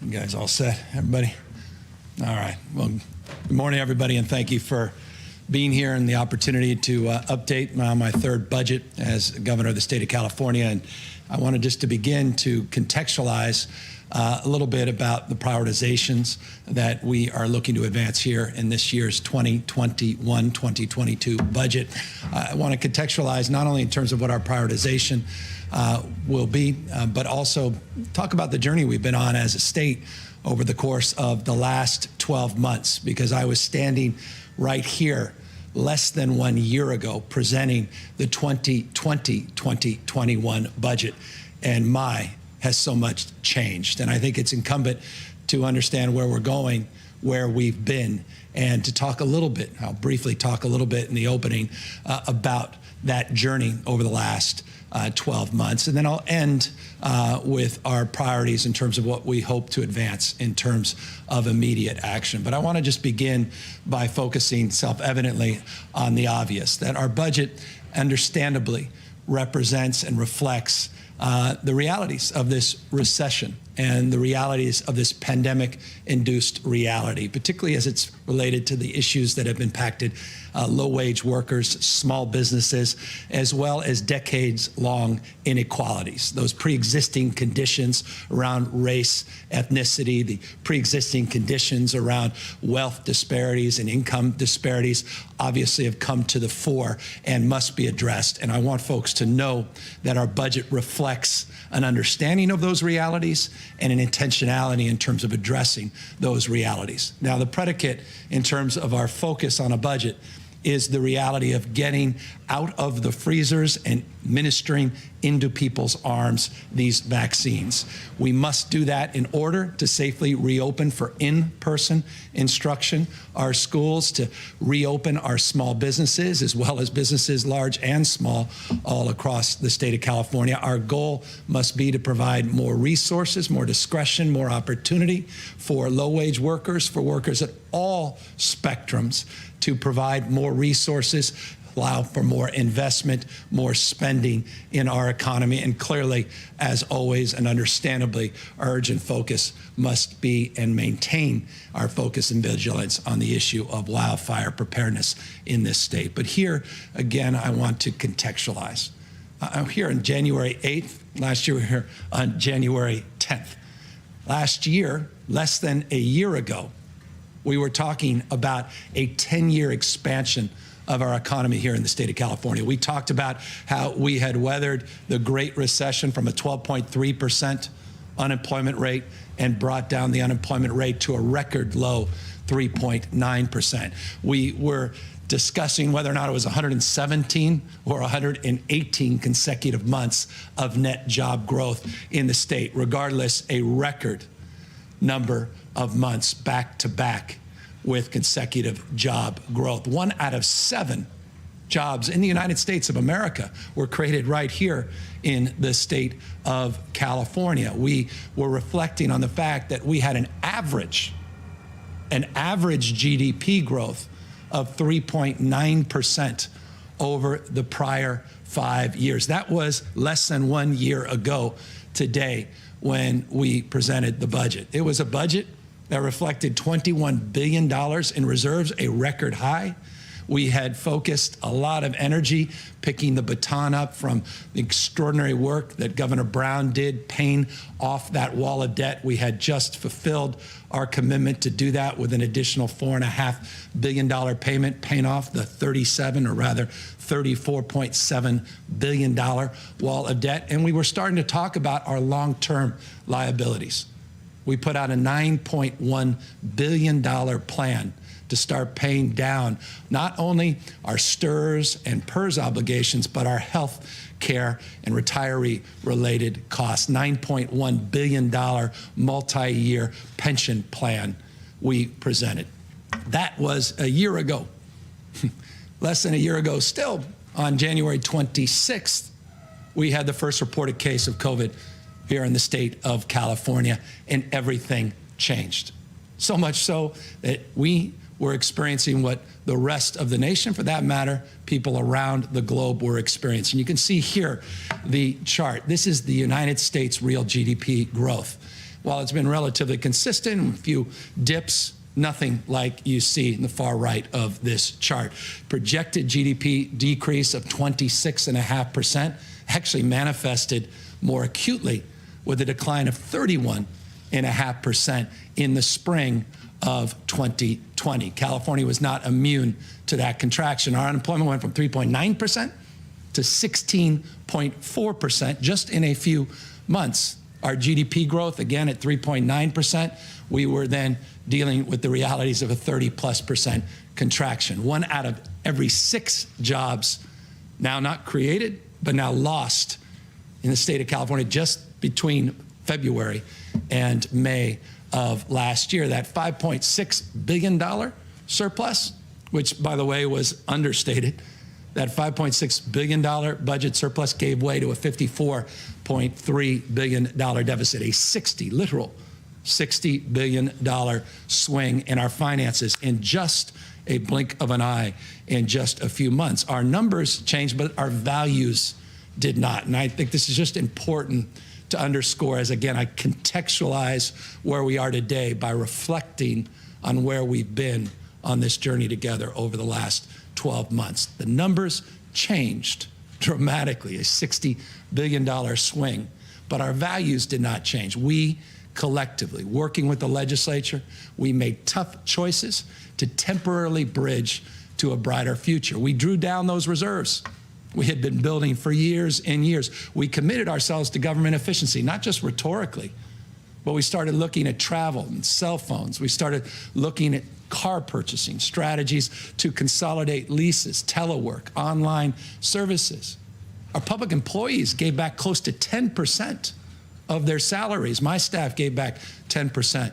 You guys all set, everybody? All right. Well, good morning, everybody, and thank you for being here and the opportunity to update my third budget as governor of the state of California. And I wanted just to begin to contextualize a little bit about the prioritizations that we are looking to advance here in this year's 2021-2022 budget. I want to contextualize not only in terms of what our prioritization will be, but also talk about the journey we've been on as a state over the course of the last 12 months, because I was standing right here less than 1 year ago presenting the 2020-2021 budget, and has so much changed. And I think it's incumbent to understand where we're going, where we've been, and to talk a little bit, I'll briefly talk a little bit in the opening about that journey over the last 12 months. And then I'll end with our priorities in terms of what we hope to advance in terms of immediate action. But I want to just begin by focusing self-evidently on the obvious, that our budget understandably represents and reflects the realities of this recession and the realities of this pandemic-induced reality, particularly as it's related to the issues that have impacted low-wage workers, small businesses, as well as decades-long inequalities. Those pre-existing conditions around race, ethnicity, the pre-existing conditions around wealth disparities and income disparities obviously have come to the fore and must be addressed. And I want folks to know that our budget reflects an understanding of those realities and an intentionality in terms of addressing those realities. Now, the predicate in terms of our focus on a budget is the reality of getting out of the freezers and ministering into people's arms these vaccines. We must do that in order to safely reopen for in-person instruction, our schools, to reopen our small businesses, as well as businesses large and small all across the state of California. Our goal must be to provide more resources, more discretion, more opportunity for low-wage workers, for workers at all spectrums, to provide more resources, allow for more investment, more spending in our economy. And clearly, as always, and understandably, our urgent focus must be and maintain our focus and vigilance on the issue of wildfire preparedness in this state. But here, again, I want to contextualize. I'm here on January 8th. Last year, we were here on January 10th. Last year, less than a year ago, we were talking about a 10-year expansion of our economy here in the state of California. We talked about how we had weathered the Great Recession from a 12.3% unemployment rate and brought down the unemployment rate to a record low 3.9%. We were discussing whether or not it was 117 or 118 consecutive months of net job growth in the state. Regardless, a record number of months back to back with consecutive job growth. 1 out of 7 jobs in the United States of America were created right here in the state of California. We were reflecting on the fact that we had an average GDP growth of 3.9% over the prior 5 years. That was less than 1 year ago today when we presented the budget. It was a budget that reflected $21 billion in reserves, a record high. We had focused a lot of energy picking the baton up from the extraordinary work that Governor Brown did, paying off that wall of debt. We had just fulfilled our commitment to do that with an additional $4.5 billion payment, paying off the $34.7 billion wall of debt. And we were starting to talk about our long-term liabilities. We put out a $9.1 billion plan to start paying down not only our STRS and PERS obligations, but our health care and retiree-related costs. $9.1 billion multi-year pension plan we presented. That was a year ago. Less than a year ago still, on January 26th, we had the first reported case of COVID here in the state of California, and everything changed. So much so that we were experiencing what the rest of the nation, for that matter, people around the globe were experiencing. You can see here the chart. This is the United States real GDP growth. while it's been relatively consistent, a few dips, nothing like you see in the far right of this chart. Projected GDP decrease of 26.5% actually manifested more acutely with a decline of 31.5% in the spring of 2020. California was not immune to that contraction. Our unemployment went from 3.9% to 16.4% just in a few months. Our GDP growth, again, at 3.9%, we were then dealing with the realities of a 30+% contraction. 1 out of every 6 jobs now not created, but now lost in the state of California just between February and May of last year. That $5.6 billion surplus, which, by the way, was understated, that $5.6 billion budget surplus gave way to a $54.3 billion deficit, a literal $60 billion swing in our finances in just a blink of an eye in just a few months. Our numbers changed, but our values did not. And I think this is just important to underscore as, again, I contextualize where we are today by reflecting on where we've been on this journey together over the last 12 months. The numbers changed dramatically, a $60 billion swing, but our values did not change. We collectively, working with the legislature, we made tough choices to temporarily bridge to a brighter future. We drew down those reserves we had been building for years and years. We committed ourselves to government efficiency, not just rhetorically, but we started looking at travel and cell phones. We started looking at car purchasing, strategies to consolidate leases, telework, online services. Our public employees gave back close to 10% of their salaries. My staff gave back 10%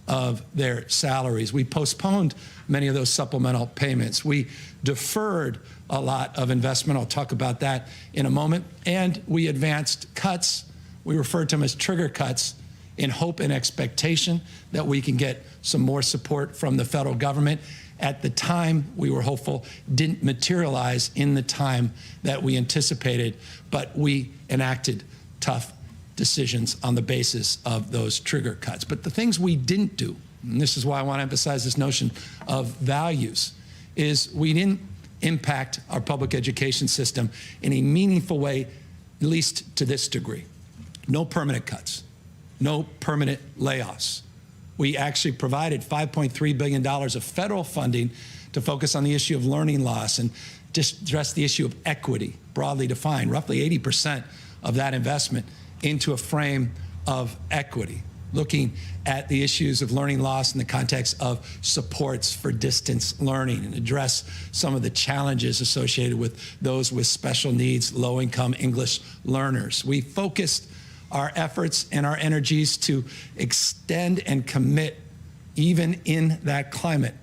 of their salaries. We postponed many of those supplemental payments. We deferred a lot of investment. I'll talk about that in a moment. And we advanced cuts. We referred to them as trigger cuts in hope and expectation that we can get some more support from the federal government. At the time, we were hopeful, didn't materialize in the time that we anticipated, but we enacted tough decisions on the basis of those trigger cuts. But the things we didn't do, and this is why I want to emphasize this notion of values, is we didn't impact our public education system in a meaningful way, at least to this degree. No permanent cuts, no permanent layoffs. We actually provided $5.3 billion of federal funding to focus on the issue of learning loss and just address the issue of equity, broadly defined, roughly 80% of that investment into a frame of equity, looking at the issues of learning loss in the context of supports for distance learning and address some of the challenges associated with those with special needs, low-income English learners. We focused our efforts and our energies to extend and commit, even in that climate,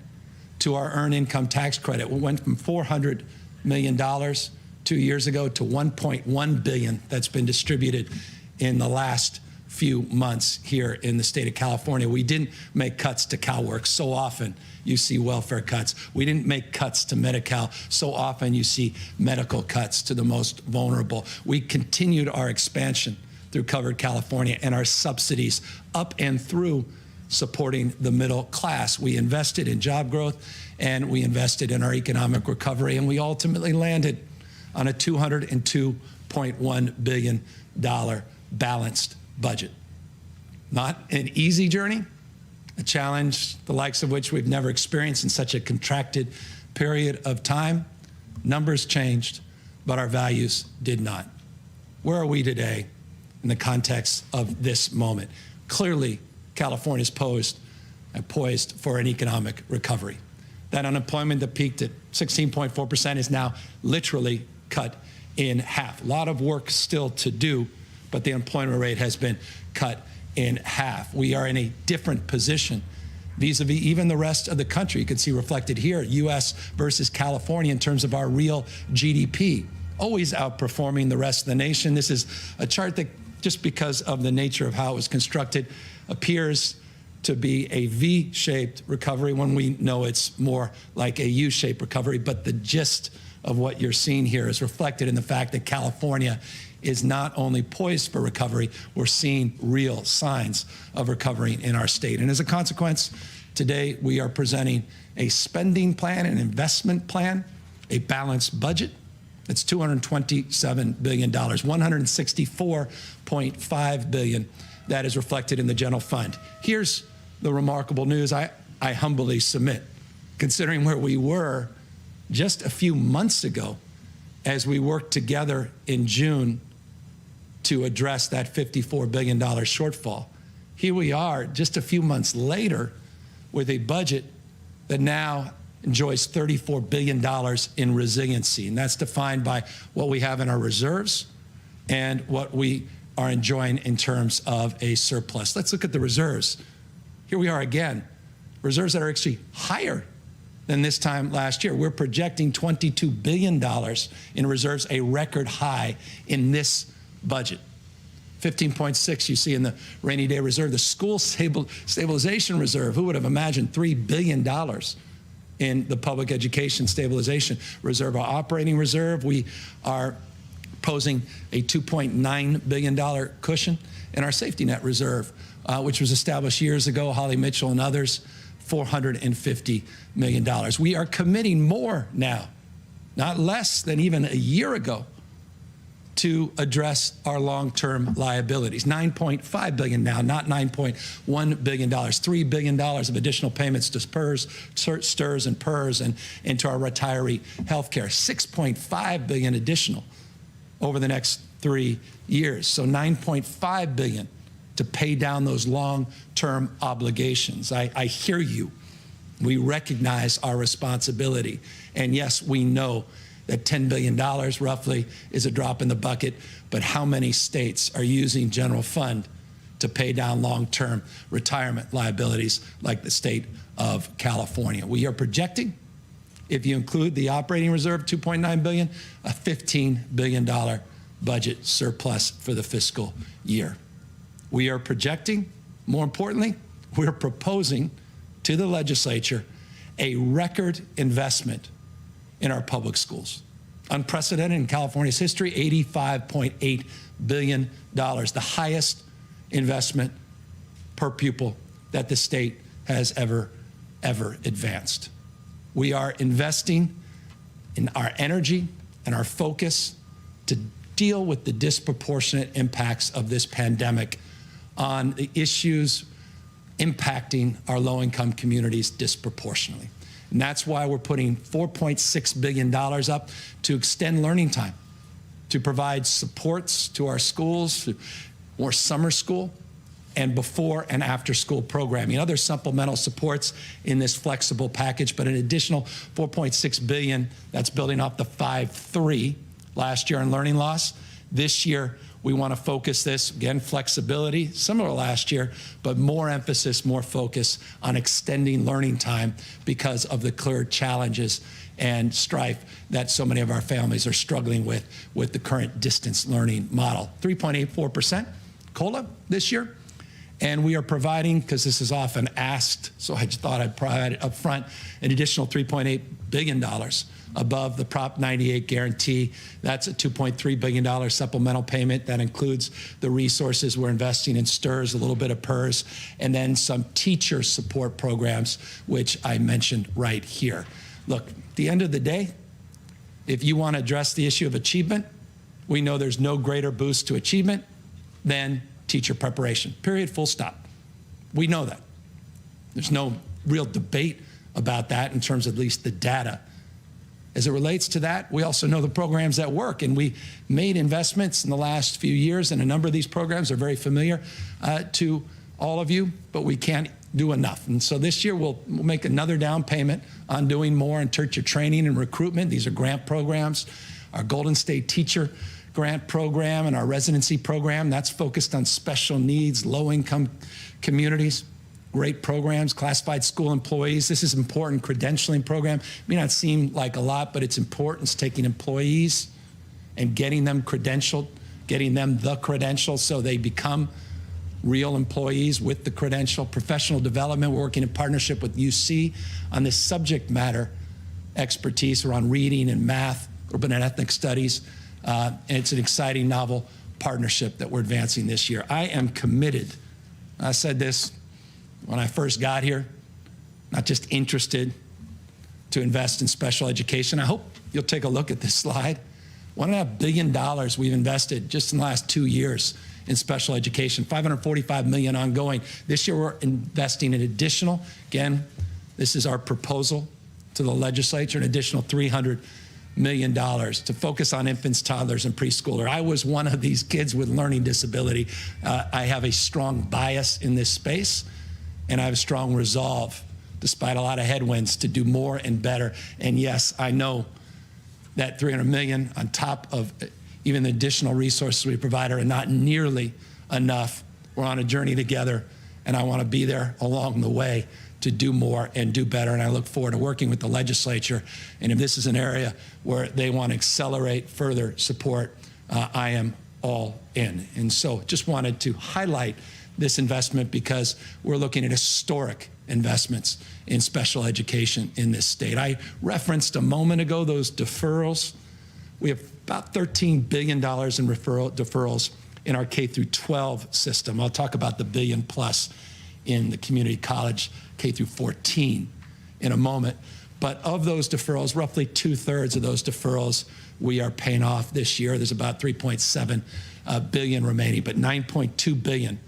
to our earned income tax credit. We went from $400 million 2 years ago to $1.1 billion that's been distributed in the last few months here in the state of California. We didn't make cuts to CalWORks. So often you see welfare cuts. We didn't make cuts to Medi-Cal. So often you see medical cuts to the most vulnerable. We continued our expansion through Covered California and our subsidies up and through supporting the middle class. We invested in job growth and we invested in our economic recovery, and we ultimately landed on a $202.1 billion balanced budget. Not an easy journey, a challenge the likes of which we've never experienced in such a contracted period of time. Numbers changed, but our values did not. Where are we today in the context of this moment? Clearly, California is poised for an economic recovery. That unemployment that peaked at 16.4% is now literally cut in half. A lot of work still to do, but the employment rate has been cut in half. We are in a different position vis-a-vis even the rest of the country. You can see reflected here, U.S. versus California in terms of our real GDP, always outperforming the rest of the nation. This is a chart that, just because of the nature of how it was constructed, appears to be a V-shaped recovery when we know it's more like a U-shaped recovery. But the gist of what you're seeing here is reflected in the fact that California is not only poised for recovery, we're seeing real signs of recovery in our state. And as a consequence, today we are presenting a spending plan, an investment plan, a balanced budget. It's $227 billion, $164.5 billion that is reflected in the general fund. Here's the remarkable news I humbly submit, considering where we were just a few months ago as we worked together in June to address that $54 billion shortfall. Here we are just a few months later with a budget that now enjoys $34 billion in resiliency, and that's defined by what we have in our reserves and what we are enjoying in terms of a surplus. Let's look at the reserves. Here we are again, reserves that are actually higher than this time last year. We're projecting $22 billion in reserves, a record high in this budget. 15.6 you see in the rainy day reserve. The school stabilization reserve, who would have imagined $3 billion in the public education stabilization reserve. Our operating reserve, we are posing a $2.9 billion cushion in our safety net reserve, which was established years ago, Holly Mitchell and others, $450 million. We are committing more now, not less than even a year ago, to address our long-term liabilities. $9.5 billion now, not $9.1 billion. $3 billion of additional payments to PERS, STRS and PERS, and into our retiree health care. $6.5 billion additional over the next 3 years. So $9.5 billion to pay down those long-term obligations. I hear you. We recognize our responsibility. And yes, we know that $10 billion roughly is a drop in the bucket, but how many states are using general fund to pay down long-term retirement liabilities like the state of California? We are projecting, if you include the operating reserve, $2.9 billion, a $15 billion budget surplus for the fiscal year. We are projecting, more importantly, we're proposing to the legislature a record investment in our public schools. Unprecedented in California's history, $85.8 billion, the highest investment per pupil that the state has ever advanced. We are investing in our energy and our focus to deal with the disproportionate impacts of this pandemic on the issues impacting our low-income communities disproportionately. And that's why we're putting $4.6 billion up to extend learning time, to provide supports to our schools, more summer school, and before and after school programming. Other supplemental supports in this flexible package, but an additional $4.6 billion that's building off the 5.3 last year in learning loss. This year, we want to focus this, again, flexibility, similar to last year, but more emphasis, more focus on extending learning time because of the clear challenges and strife that so many of our families are struggling with the current distance learning model. 3.84% COLA this year. And we are providing, because this is often asked, so I just thought I'd provide it up front, an additional $3.8 billion above the Prop 98 guarantee. That's a $2.3 billion supplemental payment that includes the resources we're investing in STRS, a little bit of PERS, and then some teacher support programs, which I mentioned right here. Look, at the end of the day, if you want to address the issue of achievement, we know there's no greater boost to achievement than teacher preparation, period, full stop. We know that. There's no real debate about that in terms of at least the data. As it relates to that, we also know the programs that work, and we made investments in the last few years, and a number of these programs are very familiar to all of you, but we can't do enough. And so this year we'll make another down payment on doing more in teacher training and recruitment. These are grant programs. Our Golden State Teacher Grant Program and our residency program, that's focused on special needs, low-income communities. Great programs, classified school employees. This is important credentialing program. It may not seem like a lot, but it's important. It's taking employees and getting them credentialed, getting them the credential so they become real employees with the credential. Professional development, we're working in partnership with UC on this subject matter expertise around reading and math, urban and ethnic studies, And it's an exciting, novel partnership that we're advancing this year. I am committed. I said this when I first got here, not just interested to invest in special education. I hope you'll take a look at this slide. $1.5 billion we've invested just in the last 2 years in special education, $545 million ongoing. This year we're investing an additional, again, this is our proposal to the legislature, an additional $300 million to focus on infants, toddlers, and preschooler. I was one of these kids with learning disability. I have a strong bias in this space, and I have a strong resolve, despite a lot of headwinds, to do more and better. And yes, I know that $300 million on top of even the additional resources we provide are not nearly enough. We're on a journey together, and I want to be there along the way to do more and do better. And I look forward to working with the legislature. And if this is an area where they want to accelerate further support, I am all in. And so just wanted to highlight this investment because we're looking at historic investments in special education in this state. I referenced a moment ago those deferrals. We have about $13 billion in deferrals in our K through 12 system. I'll talk about the billion plus in the community college K through 14 in a moment. But of those deferrals, roughly 2/3 of those deferrals we are paying off this year. There's about $3.7 billion remaining, but $9.2 billion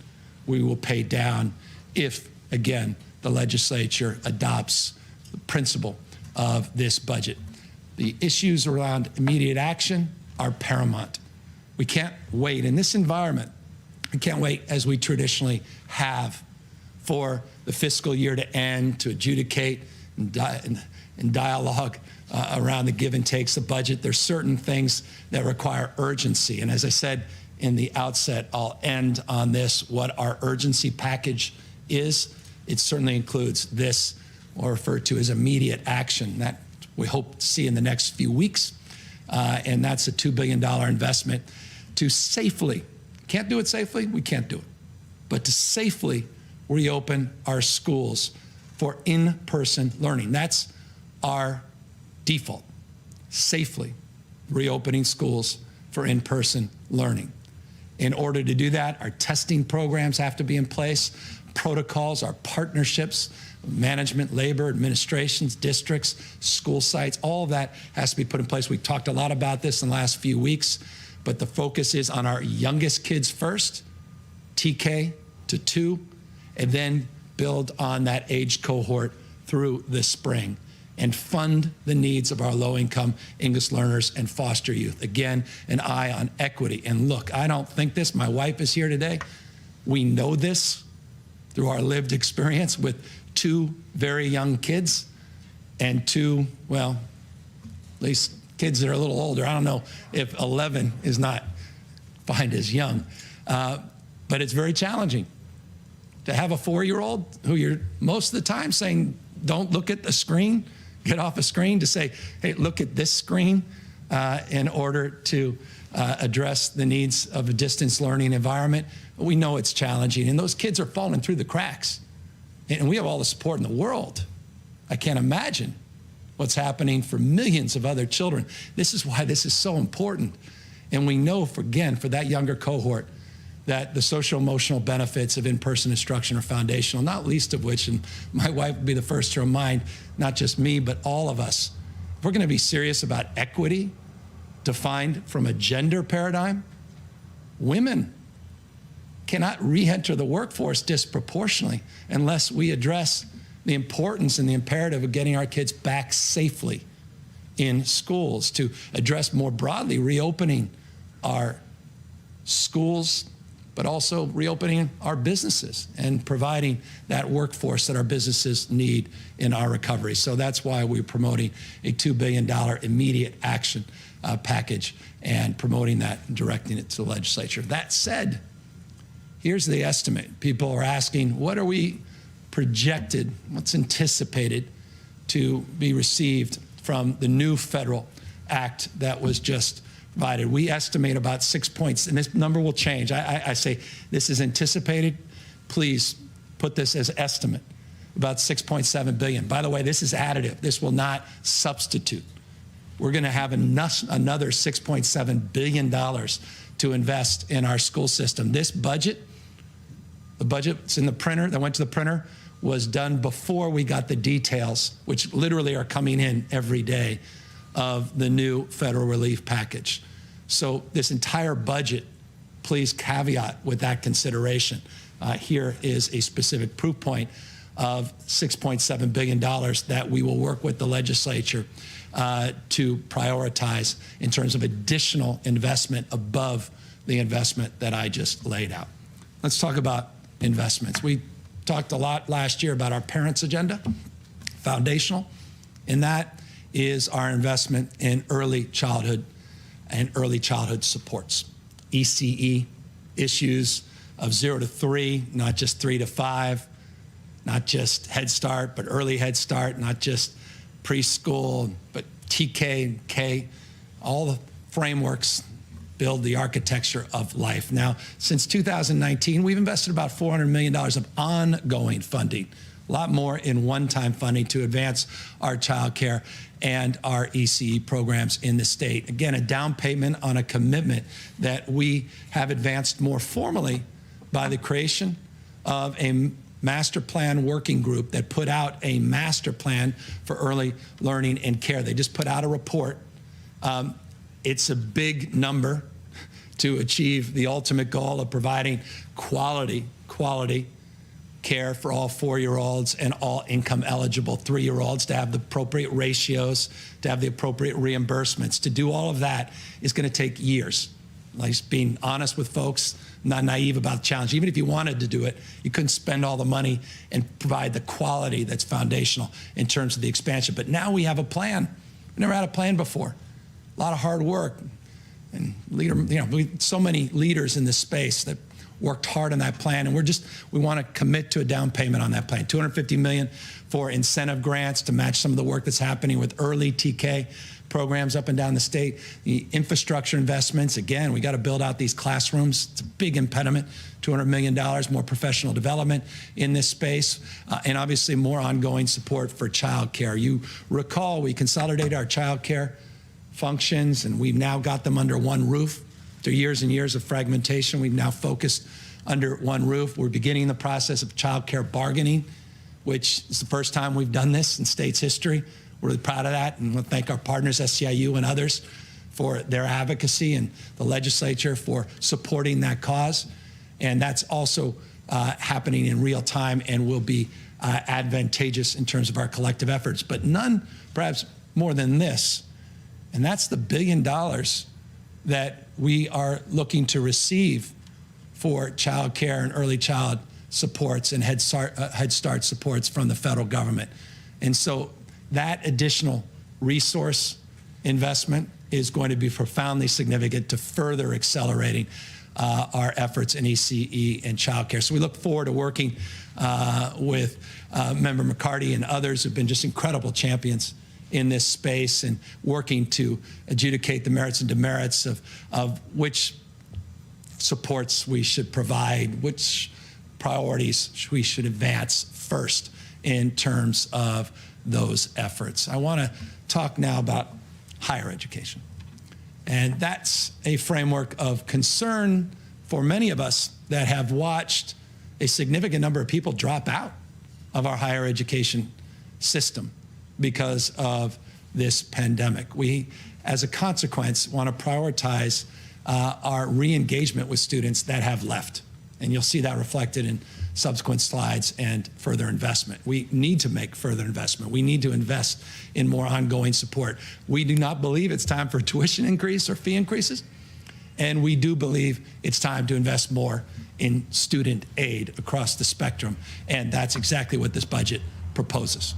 we will pay down if, again, the legislature adopts the principle of this budget. The issues around immediate action are paramount. We can't wait in this environment. We can't wait, as we traditionally have, for the fiscal year to end, to adjudicate and dialogue around the give and takes of budget. There's certain things that require urgency. And as I said in the outset, I'll end on this, what our urgency package is. It certainly includes this, or referred to as immediate action, that we hope to see in the next few weeks. And that's a $2 billion investment to safely, can't do it safely, we can't do it, but to safely reopen our schools for in-person learning. That's our default, safely reopening schools for in-person learning. In order to do that, our testing programs have to be in place, protocols, our partnerships, management, labor, administrations, districts, school sites, all of that has to be put in place. We've talked a lot about this in the last few weeks, but the focus is on our youngest kids first, TK to 2, and then build on that age cohort through the spring and fund the needs of our low-income English learners and foster youth. Again, an eye on equity. And look, I don't think this, my wife is here today. We know this through our lived experience with 2 very young kids and 2, well, at least kids that are a little older. I don't know if 11 is not defined as young, but it's very challenging to have a 4-year-old who you're most of the time saying, don't look at the screen, get off a screen, to say, hey, look at this screen in order to address the needs of a distance learning environment. We know it's challenging, and those kids are falling through the cracks. And we have all the support in the world. I can't imagine what's happening for millions of other children. This is why this is so important. And we know, for that younger cohort, that the social emotional benefits of in-person instruction are foundational, not least of which, and my wife would be the first to remind, not just me, but all of us, if we're going to be serious about equity defined from a gender paradigm, women cannot re-enter the workforce disproportionately unless we address the importance and the imperative of getting our kids back safely in schools, to address more broadly reopening our schools, but also reopening our businesses and providing that workforce that our businesses need in our recovery. So that's why we're promoting a $2 billion immediate action package and promoting that and directing it to the legislature. That said, here's the estimate. People are asking, what are we projected, what's anticipated to be received from the new federal act that was just provided? We estimate about 6 points, and this number will change. I say this is anticipated. Please put this as estimate, about $6.7 billion. By the way, this is additive. This will not substitute. we're going to have another $6.7 billion to invest in our school system. This budget, the budget's in the printer, that went to the printer, was done before we got the details, which literally are coming in every day, of the new federal relief package. So this entire budget, please caveat with that consideration. Here is a specific proof point of $6.7 billion that we will work with the legislature to prioritize in terms of additional investment above the investment that I just laid out. Let's talk about investments. We talked a lot last year about our parents' agenda, foundational, and that is our investment in early childhood and early childhood supports. ECE issues of 0 to 3, not just 3 to 5, not just Head Start, but early Head Start, not just preschool, but TK and K, all the frameworks build the architecture of life. Now, since 2019, we've invested about $400 million of ongoing funding, a lot more in one-time funding to advance our child care and our ECE programs in the state. Again, a down payment on a commitment that we have advanced more formally by the creation of a master plan working group that put out a master plan for early learning and care. They just put out a report. It's a big number to achieve the ultimate goal of providing quality care for all 4-year-olds and all income eligible 3-year-olds, to have the appropriate ratios, to have the appropriate reimbursements. To do all of that is going to take years. Like, being honest with folks, not naive about the challenge. Even if you wanted to do it, you couldn't spend all the money and provide the quality that's foundational in terms of the expansion. But now we have a plan. We never had a plan before. A lot of hard work. And so many leaders in this space that worked hard on that plan, and we want to commit to a down payment on that plan. $250 million for incentive grants to match some of the work that's happening with early TK programs up and down the state. The infrastructure investments, again, we got to build out these classrooms. It's a big impediment. $200 million, more professional development in this space, and obviously more ongoing support for child care. You recall we consolidated our child care functions, and we've now got them under one roof. After years and years of fragmentation, we've now focused under one roof. We're beginning the process of child care bargaining, which is the first time we've done this in state's history. We're really proud of that, and we'll thank our partners, SEIU and others, for their advocacy, and the legislature for supporting that cause. And that's also happening in real time and will be advantageous in terms of our collective efforts. But none, perhaps more than this, and that's the $1 billion that we are looking to receive for child care and early child supports and Head Start supports from the federal government. And so that additional resource investment is going to be profoundly significant to further accelerating our efforts in ECE and child care. So we look forward to working with Member McCarty and others who've been just incredible champions in this space, and working to adjudicate the merits and demerits of which supports we should provide, which priorities we should advance first in terms of those efforts. I want to talk now about higher education. And that's a framework of concern for many of us that have watched a significant number of people drop out of our higher education system because of this pandemic. We, as a consequence, want to prioritize our re-engagement with students that have left. And you'll see that reflected in subsequent slides and further investment. We need to make further investment. We need to invest in more ongoing support. We do not believe it's time for tuition increase or fee increases. And we do believe it's time to invest more in student aid across the spectrum. And that's exactly what this budget proposes.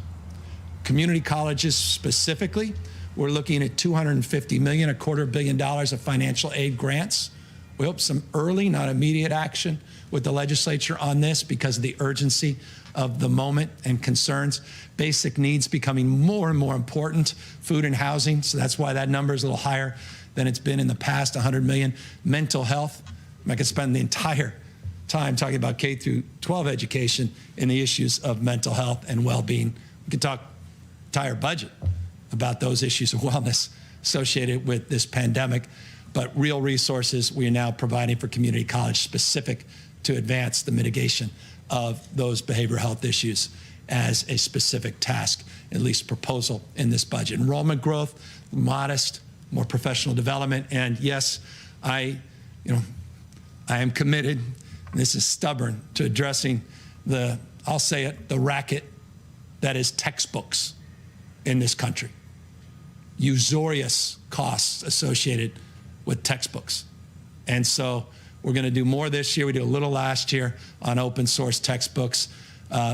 Community colleges specifically, we're looking at $250 million, $250 million of financial aid grants. We hope some early, not immediate action with the legislature on this because of the urgency of the moment and concerns. Basic needs becoming more and more important, food and housing, so that's why that number is a little higher than it's been in the past, $100 million. Mental health, I could spend the entire time talking about K through 12 education and the issues of mental health and well-being. We could talk entire budget about those issues of wellness, associated with this pandemic, but real resources we are now providing for community college specific to advance the mitigation of those behavioral health issues as a specific task, at least proposal in this budget. Enrollment growth, modest, more professional development, and yes, I am committed, and this is stubborn, to addressing the, I'll say it, the racket that is textbooks in this country. Usurious costs associated with textbooks. And so we're going to do more this year. We did a little last year on open source textbooks.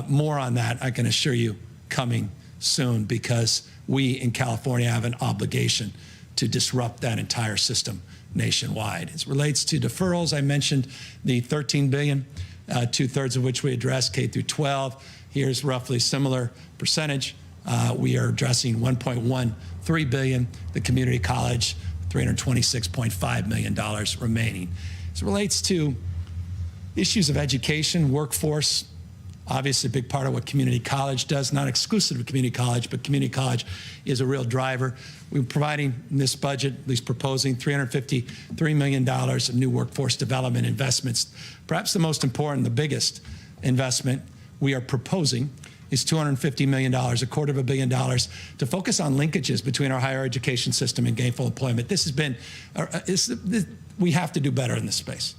More on that, I can assure you, coming soon, because we in California have an obligation to disrupt that entire system nationwide. As it relates to deferrals, I mentioned the $13 billion, 2/3 of which we address K through 12. Here's roughly similar percentage. We are addressing $1.13 billion, the community college, $326.5 million remaining. As it relates to issues of education, workforce, obviously a big part of what community college does, not exclusive to community college, but community college is a real driver. We're providing in this budget, at least proposing $353 million of new workforce development investments. Perhaps the most important, the biggest investment we are proposing is $250 million, $250 million, to focus on linkages between our higher education system and gainful employment. This has been, we have to do better in this space.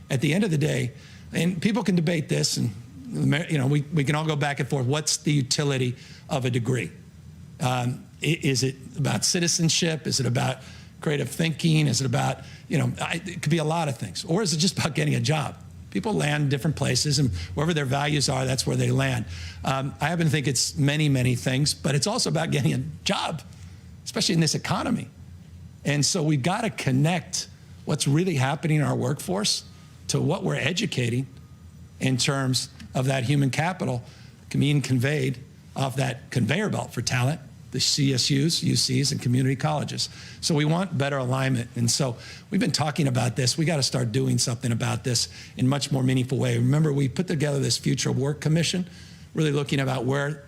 At the end of the day, and people can debate this, and we can all go back and forth. What's the utility of a degree? Is it about citizenship? Is it about creative thinking? Is it about, it could be a lot of things. Or is it just about getting a job? People land in different places, and wherever their values are, that's where they land. I happen to think it's many, many things, but it's also about getting a job, especially in this economy. And so we've got to connect what's really happening in our workforce to what we're educating in terms of that human capital being conveyed off that conveyor belt for talent, the CSUs, UCs, and community colleges. So we want better alignment. And so we've been talking about this. We got to start doing something about this in a much more meaningful way. Remember, we put together this Future of Work Commission, really looking about where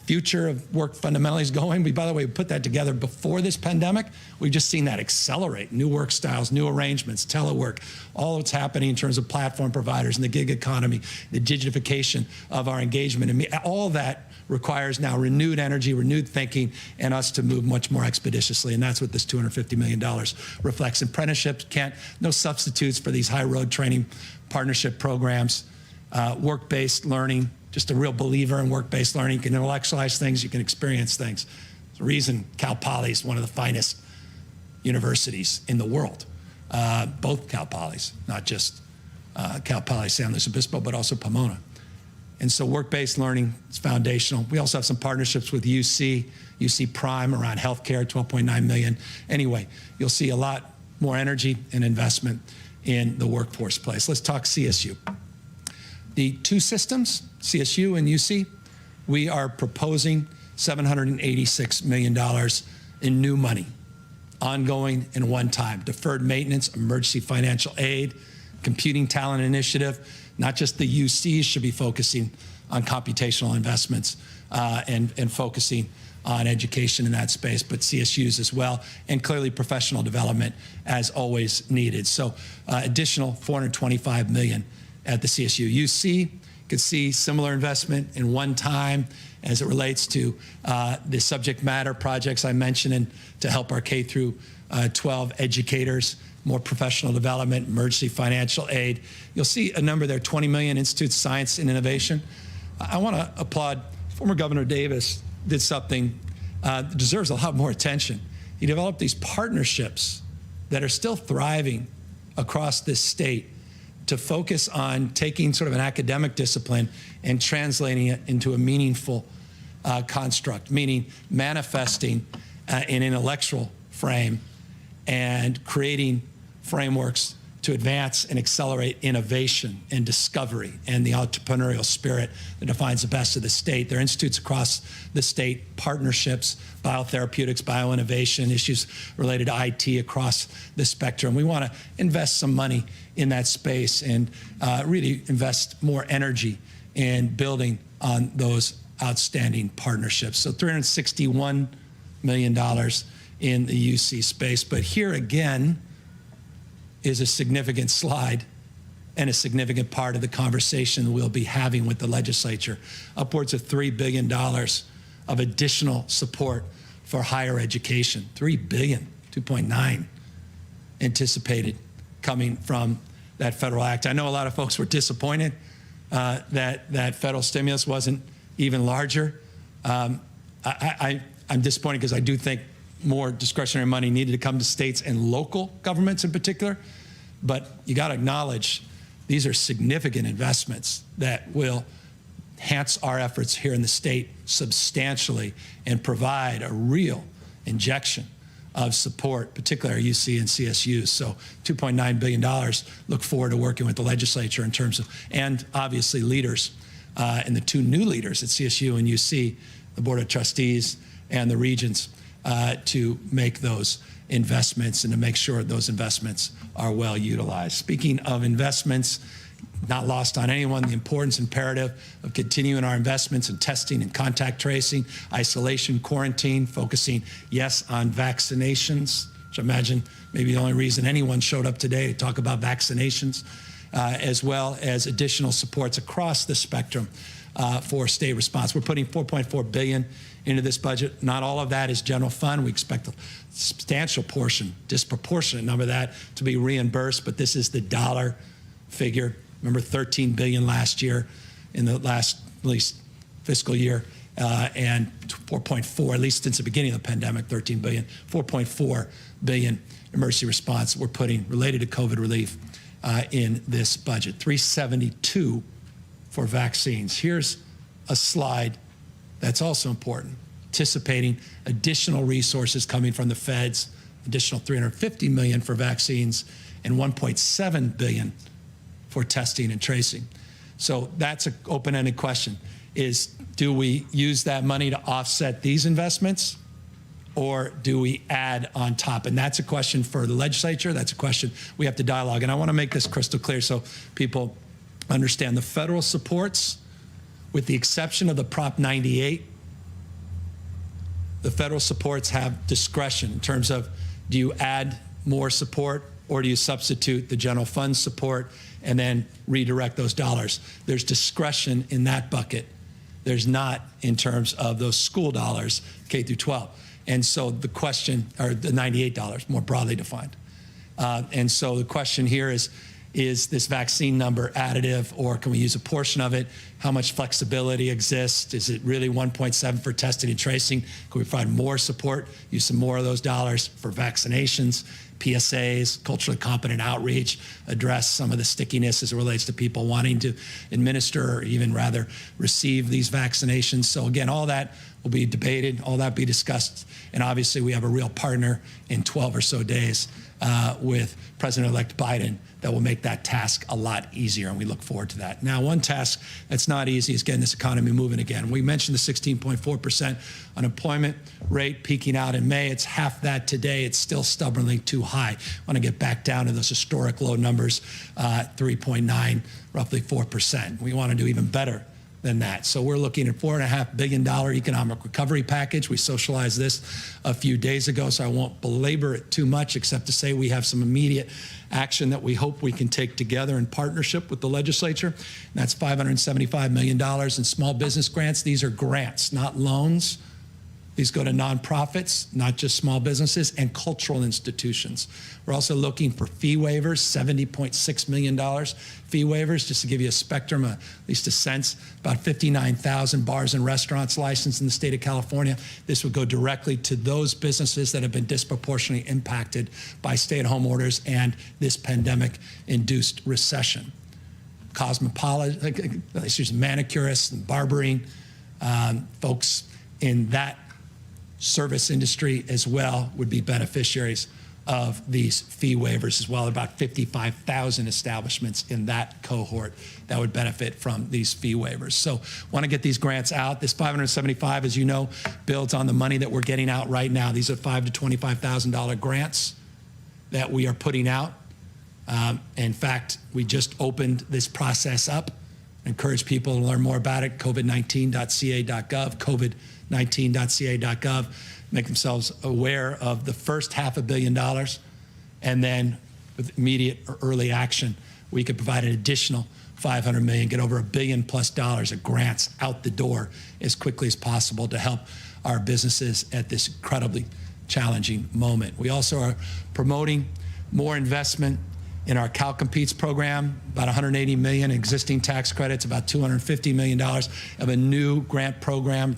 future of work fundamentally is going. By the way, we put that together before this pandemic. We've just seen that accelerate. New work styles, new arrangements, telework, all what's happening in terms of platform providers and the gig economy, the digitification of our engagement. And all that requires now renewed energy, renewed thinking, and us to move much more expeditiously. And that's what this $250 million reflects. Apprenticeships, no substitutes for these high road training partnership programs, work-based learning. Just a real believer in work-based learning. You can intellectualize things, you can experience things. There's a reason Cal Poly is one of the finest universities in the world. Both Cal Polys, not just Cal Poly San Luis Obispo, but also Pomona. And so work-based learning is foundational. We also have some partnerships with UC Prime around healthcare, $12.9 million. Anyway, you'll see a lot more energy and investment in the workforce place. Let's talk CSU. The two systems, CSU and UC, we are proposing $786 million in new money, ongoing and one-time, deferred maintenance, emergency financial aid, computing talent initiative. Not just the UCs should be focusing on computational investments and focusing on education in that space, but CSUs as well, and clearly professional development as always needed. So additional $425 million at the CSU. UC could see similar investment in one time as it relates to the subject matter projects I mentioned and to help our K through 12 educators, more professional development, emergency financial aid. You'll see a number there, 20 million, Institute of Science and Innovation. I want to applaud former Governor Davis did something that deserves a lot more attention. He developed these partnerships that are still thriving across this state to focus on taking sort of an academic discipline and translating it into a meaningful construct, meaning manifesting an intellectual frame and creating frameworks to advance and accelerate innovation and discovery and the entrepreneurial spirit that defines the best of the state. There are institutes across the state, partnerships, biotherapeutics, bioinnovation, issues related to IT across the spectrum. We want to invest some money in that space and really invest more energy in building on those outstanding partnerships. So $361 million in the UC space. But here again is a significant slide and a significant part of the conversation we'll be having with the legislature. Upwards of $3 billion of additional support for higher education. $3 billion, 2.9 anticipated coming from that federal act. I know a lot of folks were disappointed that federal stimulus wasn't even larger. I'm disappointed because I do think more discretionary money needed to come to states and local governments in particular. But you got to acknowledge these are significant investments that will enhance our efforts here in the state substantially and provide a real injection of support, particularly our UC and CSUs. So $2.9 billion, look forward to working with the legislature in terms of, and obviously leaders, and the two new leaders at CSU and UC, the Board of Trustees and the regions, to make those investments and to make sure those investments are well utilized. Speaking of investments, not lost on anyone, the importance imperative of continuing our investments in testing and contact tracing, isolation, quarantine, focusing, yes, on vaccinations, which I imagine maybe the only reason anyone showed up today to talk about vaccinations, as well as additional supports across the spectrum for state response. We're putting $4.4 billion into this budget. Not all of that is general fund. We expect a substantial portion, disproportionate number of that to be reimbursed, but this is the dollar figure. Remember, $13 billion last year in the last, at least, fiscal year, and 4.4, at least since the beginning of the pandemic, 13 billion, 4.4 billion emergency response we're putting related to COVID relief in this budget. 372 for vaccines. Here's a slide that's also important, anticipating additional resources coming from the feds, additional 350 million for vaccines, and 1.7 billion for testing and tracing. So that's an open-ended question, is do we use that money to offset these investments, or do we add on top? And that's a question for the legislature. That's a question we have to dialogue. And I want to make this crystal clear so people understand the federal supports, with the exception of the Prop 98, the federal supports have discretion in terms of, do you add more support or do you substitute the general fund support and then redirect those dollars? There's discretion in that bucket. There's not in terms of those school dollars, K through 12. And so the question, or the $98 more broadly defined. And so the question here is this vaccine number additive, or can we use a portion of it? How much flexibility exists? Is it really 1.7 for testing and tracing? Can we provide more support, use some more of those dollars for vaccinations, PSAs, culturally competent outreach, address some of the stickiness as it relates to people wanting to administer or even rather receive these vaccinations? So again, all that will be debated, all that be discussed. And obviously we have a real partner in 12 or so days with President-elect Biden that will make that task a lot easier, and we look forward to that. Now, one task that's not easy is getting this economy moving again. We mentioned the 16.4% unemployment rate peaking out in May. It's half that today. It's still stubbornly too high. I want to get back down to those historic low numbers, 3.9, roughly 4%. We want to do even better than that. So we're looking at $4.5 billion economic recovery package. We socialized this a few days ago, so I won't belabor it too much, except to say we have some immediate action that we hope we can take together in partnership with the legislature. And that's $575 million in small business grants. These are grants, not loans. These go to nonprofits, not just small businesses, and cultural institutions. We're also looking for fee waivers, $70.6 million fee waivers, just to give you a spectrum, at least a sense, about 59,000 bars and restaurants licensed in the state of California. This would go directly to those businesses that have been disproportionately impacted by stay-at-home orders and this pandemic-induced recession. Manicurists and barbering, folks in that service industry as well would be beneficiaries of these fee waivers as well. About 55,000 establishments in that cohort that would benefit from these fee waivers. So want to get these grants out. This 575, as you know, builds on the money that we're getting out right now. These are $5,000 to $25,000 grants that we are putting out. In fact, we just opened this process up Encourage people to learn more about it, covid19.ca.gov, covid19.ca.gov. Make themselves aware of the first $500 million, and then with immediate or early action, we could provide an additional $500 million, get over $1 billion+ of grants out the door as quickly as possible to help our businesses at this incredibly challenging moment. We also are promoting more investment in our Cal Competes program, about $180 million existing tax credits, about $250 million of a new grant program,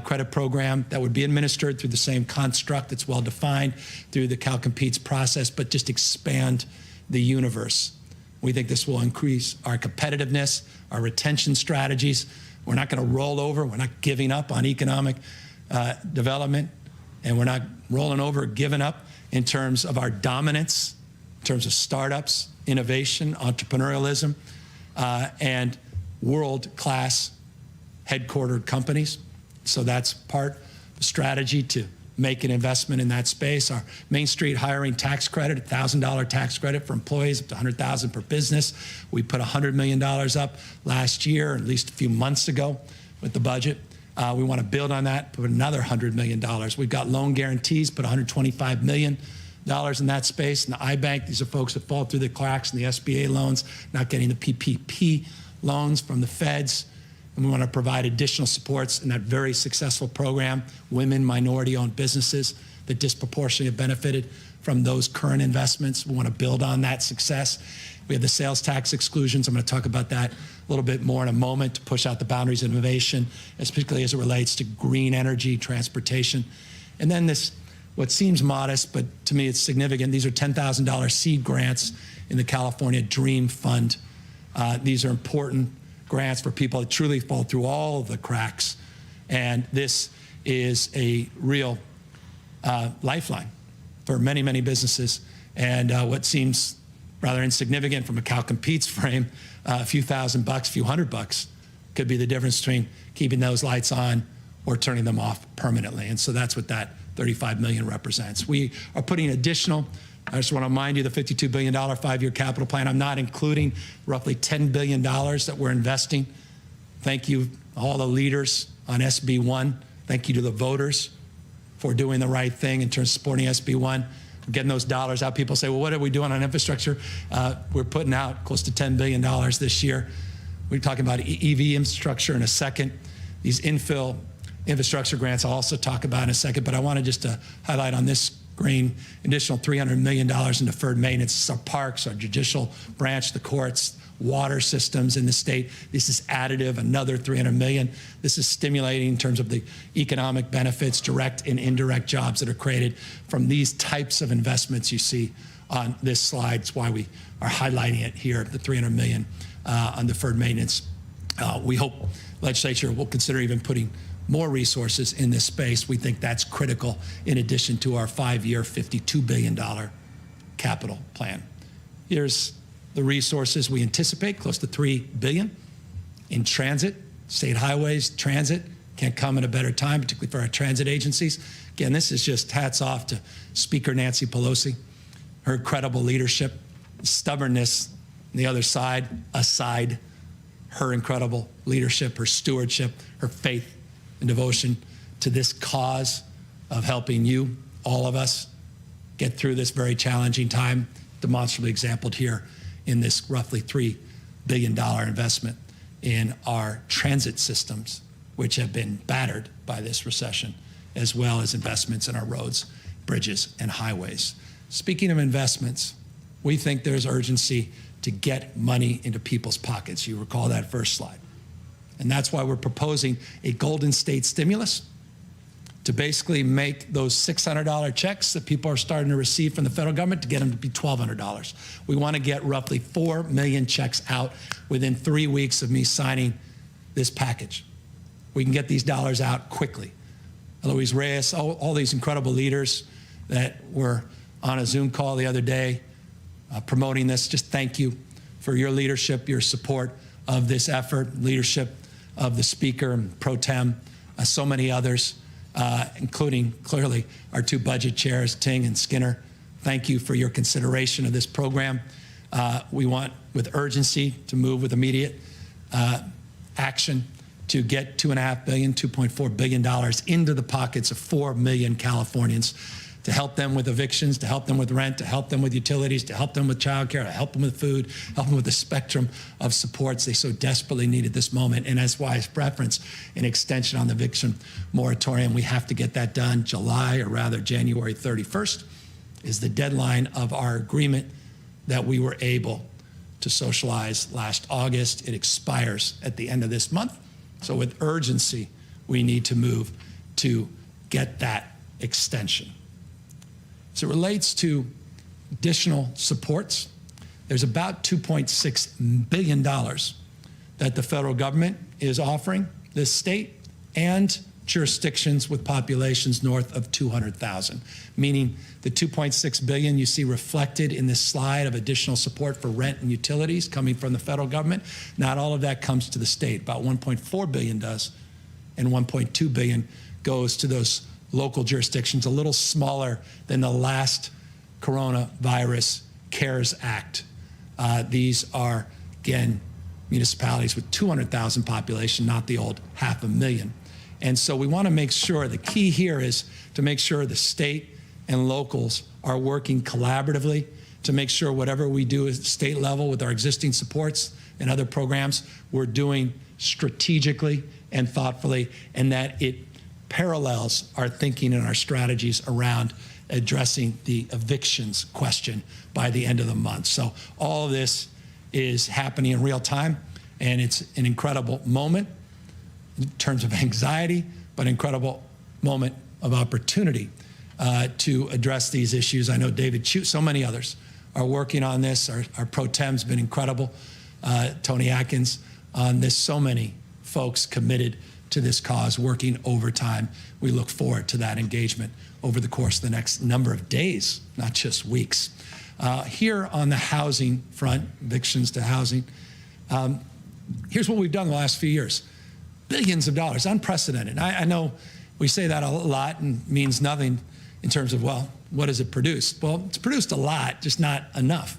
credit program that would be administered through the same construct that's well defined through the Cal Competes process, but just expand the universe. We think this will increase our competitiveness, our retention strategies. We're not going to roll over. We're not giving up on economic development, and we're not rolling over, giving up in terms of our dominance, in terms of startups, innovation, entrepreneurialism, and world-class headquartered companies. So that's part of the strategy to make an investment in that space. Our Main Street hiring tax credit, $1,000 tax credit for employees up to $100,000 per business. We put $100 million up last year, at least a few months ago with the budget. We want to build on that, put another $100 million. We've got loan guarantees, put $125 million in that space. And the iBank, these are folks that fall through the cracks in the SBA loans, not getting the PPP loans from the feds. And we want to provide additional supports in that very successful program, women, minority-owned businesses that disproportionately have benefited from those current investments. We want to build on that success. We have the sales tax exclusions. I'm going to talk about that a little bit more in a moment to push out the boundaries of innovation, particularly as it relates to green energy, transportation. And then this, what seems modest, but to me it's significant, these are $10,000 seed grants in the California Dream Fund. These are important grants for people that truly fall through all of the cracks. And this is a real lifeline for many, many businesses. And what seems rather insignificant from a Cal Competes frame, a few $1,000, a few $100 could be the difference between keeping those lights on or turning them off permanently. And so that's what that $35 million represents. We are putting additional, I just want to remind you, the $52 billion 5-year capital plan. I'm not including roughly $10 billion that we're investing. Thank you, all the leaders on SB 1. Thank you to the voters for doing the right thing in terms of supporting SB 1. We're getting those dollars out. People say, well, what are we doing on infrastructure? We're putting out close to $10 billion this year. We're talking about EV infrastructure in a second. These infill infrastructure grants I'll also talk about in a second, but I wanted just to highlight on this screen additional $300 million in deferred maintenance. It's our parks, our judicial branch, the courts, water systems in the state. This is additive, another $300 million. This is stimulating in terms of the economic benefits, direct and indirect jobs that are created from these types of investments you see on this slide. It's why we are highlighting it here, the $300 million on deferred maintenance. We hope legislature will consider even putting more resources in this space. We think that's critical in addition to our 5-year, $52 billion capital plan. Here's the resources we anticipate, close to $3 billion in transit, state highways, transit. Can't come at a better time, particularly for our transit agencies. Again, this is just hats off to Speaker Nancy Pelosi, her incredible leadership, stubbornness on the other side, aside, her incredible leadership, her stewardship, her faith and devotion to this cause of helping you, all of us, get through this very challenging time, demonstrably exampled here in this roughly $3 billion investment in our transit systems, which have been battered by this recession, as well as investments in our roads, bridges, and highways. Speaking of investments, we think there's urgency to get money into people's pockets. You recall that first slide. And that's why we're proposing a Golden State stimulus to basically make those $600 checks that people are starting to receive from the federal government to get them to be $1,200. We want to get roughly 4 million checks out within 3 weeks of me signing this package. We can get these dollars out quickly. Luis Reyes, all these incredible leaders that were on a Zoom call the other day promoting this, just thank you for your leadership, your support of this effort, leadership of the Speaker and Pro Tem, so many others, including clearly our 2 budget chairs, Ting and Skinner. Thank you for your consideration of this program. We want, with urgency, to move with immediate action to get $2.5 billion, $2.4 billion into the pockets of 4 million Californians to help them with evictions, to help them with rent, to help them with utilities, to help them with childcare, to help them with food, help them with the spectrum of supports they so desperately need at this moment. And that's why I reference an extension on the eviction moratorium. We have to get that done. July, or rather January 31st, is the deadline of our agreement that we were able to socialize last August. It expires at the end of this month. So with urgency, we need to move to get that extension. As it relates to additional supports, there's about $2.6 billion that the federal government is offering this state and jurisdictions with populations north of 200,000, meaning the $2.6 billion you see reflected in this slide of additional support for rent and utilities coming from the federal government. Not all of that comes to the state. About $1.4 billion does, and $1.2 billion goes to those local jurisdictions, a little smaller than the last coronavirus CARES Act. These are, again, municipalities with 200,000 population, not the old 500,000. And so we want to make sure, the key here is to make sure the state and locals are working collaboratively to make sure whatever we do at the state level with our existing supports and other programs, we're doing strategically and thoughtfully, and that it parallels our thinking and our strategies around addressing the evictions question by the end of the month. So all of this is happening in real time, and it's an incredible moment in terms of anxiety, but incredible moment of opportunity to address these issues. I know David Chu, so many others are working on this. Our pro tem's been incredible. Tony Atkins on this, so many folks committed to this cause, working overtime. We look forward to that engagement over the course of the next number of days, not just weeks. Here on the housing front, evictions to housing, here's what we've done the last few years. Billions of dollars, unprecedented. I know we say that a lot and means nothing in terms of, well, what has it produced? Well, it's produced a lot, just not enough.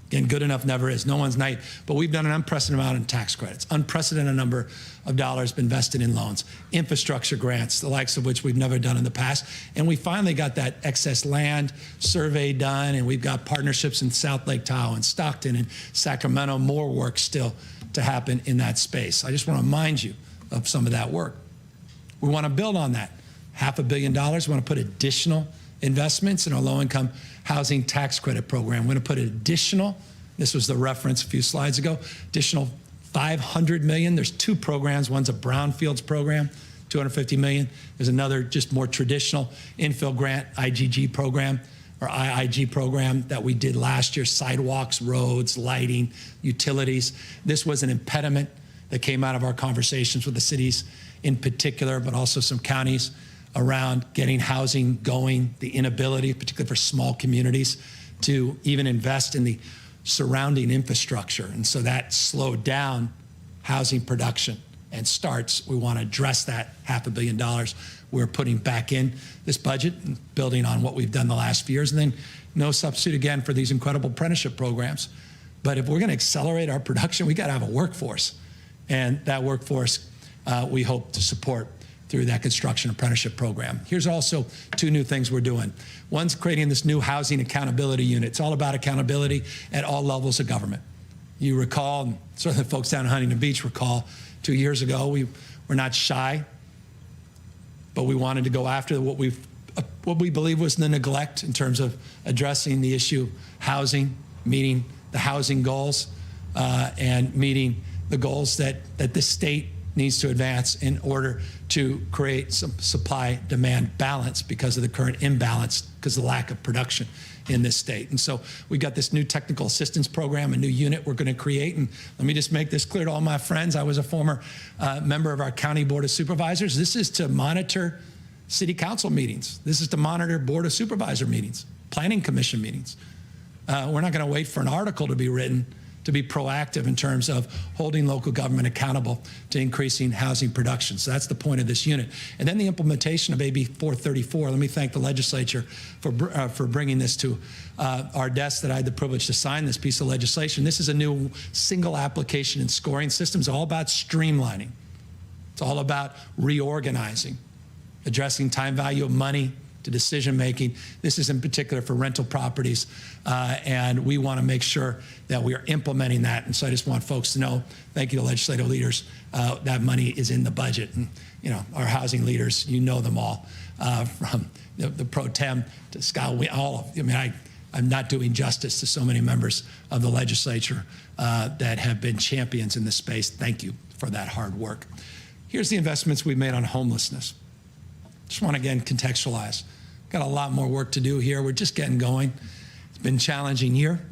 Again, good enough never is. No one's night. But we've done an unprecedented amount in tax credits, unprecedented number of dollars been invested in loans, infrastructure grants, the likes of which we've never done in the past. And we finally got that excess land survey done, and we've got partnerships in South Lake Tahoe and Stockton and Sacramento, more work still to happen in that space. I just want to remind you of some of that work. We want to build on that. $500 million. We want to put additional investments in our low-income housing tax credit program. We're going to put additional, this was the reference a few slides ago, additional $500 million. There's two programs. One's a brownfields program, $250 million. There's another just more traditional infill grant IGG program, or IIG program that we did last year, sidewalks, roads, lighting, utilities. This was an impediment that came out of our conversations with the cities in particular, but also some counties around getting housing going, the inability, particularly for small communities, to even invest in the surrounding infrastructure. And so that slowed down housing production and starts. We want to address that $500 million we're putting back in this budget, building on what we've done the last few years. And then no substitute again for these incredible apprenticeship programs. But if we're going to accelerate our production, we got to have a workforce. And that workforce we hope to support through that construction apprenticeship program. Here's also two new things we're doing. One's creating this new housing accountability unit. It's all about accountability at all levels of government. You recall, and certainly folks down in Huntington Beach recall, 2 years ago, we were not shy, but we wanted to go after what we believe was the neglect in terms of addressing the issue of housing, meeting the housing goals, and meeting the goals that this state needs to advance in order to create some supply-demand balance because of the current imbalance, because of the lack of production in this state. And so we got this new technical assistance program, a new unit we're going to create. And let me just make this clear to all my friends. I was a former member of our county board of supervisors. This is to monitor city council meetings. This is to monitor board of supervisor meetings, planning commission meetings. We're not going to wait for an article to be written to be proactive in terms of holding local government accountable to increasing housing production. So that's the point of this unit. And then the implementation of AB 434. Let me thank the legislature for bringing this to our desk, that I had the privilege to sign this piece of legislation. This is a new single application and scoring system. It's all about streamlining. It's all about reorganizing, addressing time value of money to decision making. This is in particular for rental properties, and we want to make sure that we are implementing that. And so I just want folks to know, thank you to legislative leaders, that money is in the budget. And you know, our housing leaders, you know them all, from the pro tem to Scott, all of. I mean, I'm not doing justice to so many members of the legislature that have been champions in this space. Thank you for that hard work. Here's the investments we've made on homelessness. Just want to again contextualize. Got a lot more work to do here. We're just getting going. It's been a challenging year,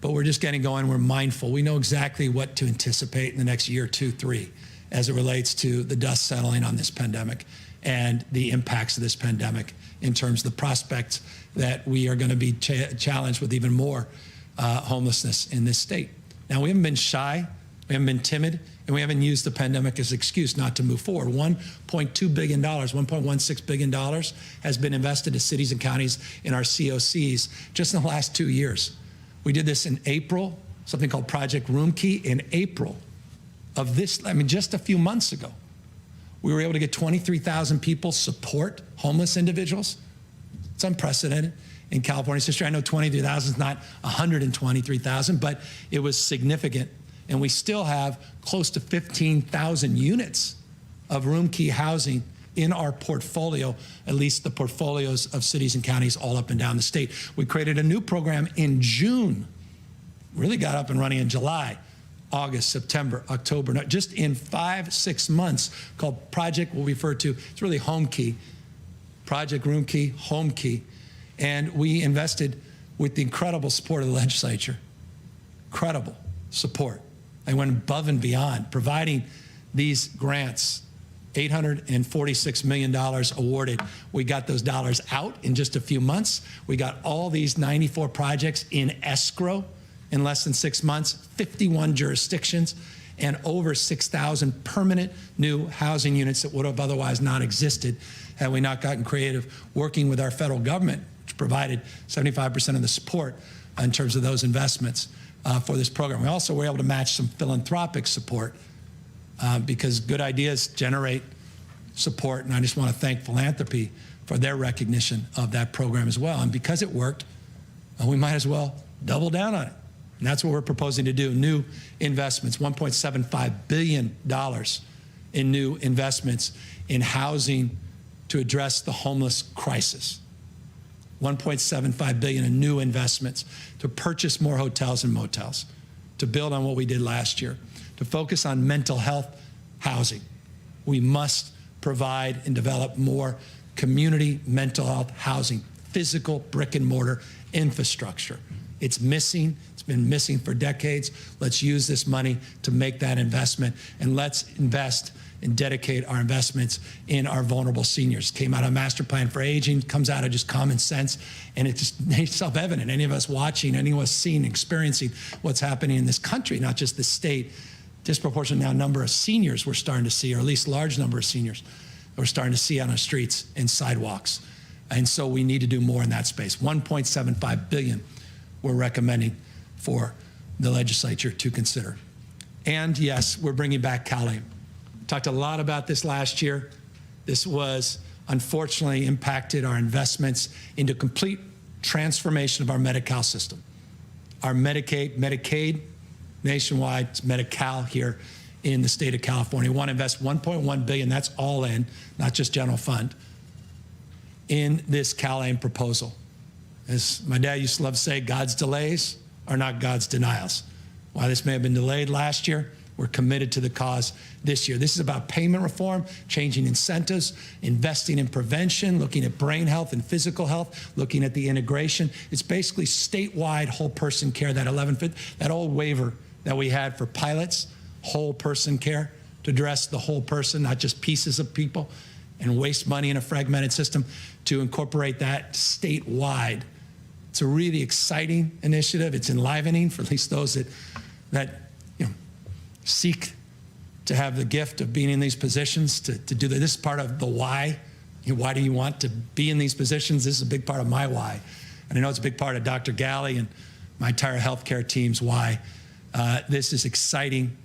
but we're just getting going. We're mindful. We know exactly what to anticipate in the next year, 2, 3, as it relates to the dust settling on this pandemic and the impacts of this pandemic in terms of the prospects that we are going to be challenged with even more homelessness in this state. Now, we haven't been shy, we haven't been timid, and we haven't used the pandemic as an excuse not to move forward. $1.2 billion, $1.16 billion has been invested to cities and counties in our COCs just in the last 2 years. We did this in April, something called Project Room Key in April of this, I mean, just a few months ago. We were able to get 23,000 people support homeless individuals. It's unprecedented in California's history. I know 23,000 is not 123,000, but it was significant. And we still have close to 15,000 units of room key housing in our portfolio, at least the portfolios of cities and counties all up and down the state. We created a new program in June, really got up and running in July, August, September, October, just in 5-6 months, called Project, we'll refer to, it's really Home Key, Project Room Key, Home Key. And we invested with the incredible support of the legislature, incredible support. I went above and beyond, providing these grants, $846 million awarded. We got those dollars out in just a few months. We got all these 94 projects in escrow in less than 6 months, 51 jurisdictions, and over 6,000 permanent new housing units that would have otherwise not existed had we not gotten creative, working with our federal government, which provided 75% of the support in terms of those investments for this program. We also were able to match some philanthropic support because good ideas generate support, and I just want to thank philanthropy for their recognition of that program as well. And because it worked, we might as well double down on it. And that's what we're proposing to do. New investments, $1.75 billion in new investments in housing to address the homeless crisis. $1.75 billion in new investments to purchase more hotels and motels, to build on what we did last year, to focus on mental health housing. We must provide and develop more community mental health housing, physical brick and mortar infrastructure. It's missing. It's been missing for decades. Let's use this money to make that investment, and let's invest and dedicate our investments in our vulnerable seniors. Came out of Master Plan for Aging, comes out of just common sense, and it's just self-evident. Any of us watching, any of us seeing, experiencing what's happening in this country, not just the state, disproportionate now number of seniors we're starting to see, or at least large number of seniors we're starting to see on the streets and sidewalks. And so we need to do more in that space. $1.75 billion we're recommending for the legislature to consider. And yes, we're bringing back CalAIM. Talked a lot about this last year. This was unfortunately impacted our investments into complete transformation of our Medi-Cal system. Our Medicaid nationwide, it's Medi-Cal here in the state of California. We want to invest $1.1 billion, that's all in, not just general fund, in this CalAIM proposal. As my dad used to love to say, God's delays are not God's denials. While this may have been delayed last year, we're committed to the cause this year. This is about payment reform, changing incentives, investing in prevention, looking at brain health and physical health, looking at the integration. It's basically statewide whole person care, that old waiver that we had for pilots, whole person care, to address the whole person, not just pieces of people, and waste money in a fragmented system, to incorporate that statewide It's a really exciting initiative. It's enlivening for at least those that seek to have the gift of being in these positions, to do that. This is part of the why. Why do you want to be in these positions? This is a big part of my why. And I know it's a big part of Dr. Galley and my entire healthcare team's why. This is exciting.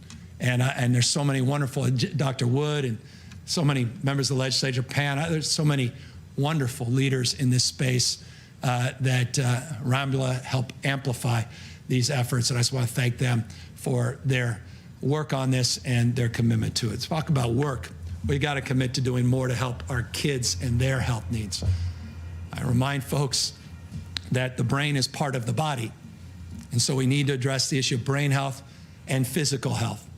And there's so many wonderful, Dr. Wood and so many members of the legislature, Pan, there's so many wonderful leaders in this space that Ramula help amplify these efforts. And I just want to thank them for their work on this and their commitment to it. Let's talk about work. We got to commit to doing more to help our kids and their health needs. I remind folks that the brain is part of the body. And so we need to address the issue of brain health and physical health.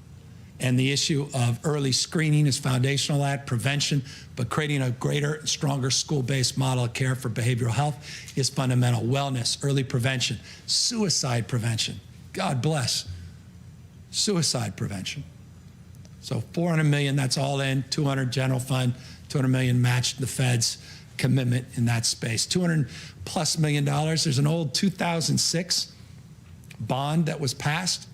And the issue of early screening is foundational to that, prevention, but creating a greater, stronger school-based model of care for behavioral health is fundamental. Wellness, early prevention, suicide prevention. God bless. Suicide prevention. So $400 million, that's all in, 200 general fund, 200 million matched the Fed's commitment in that space. $200+ million, there's an old 2006 bond that was passed.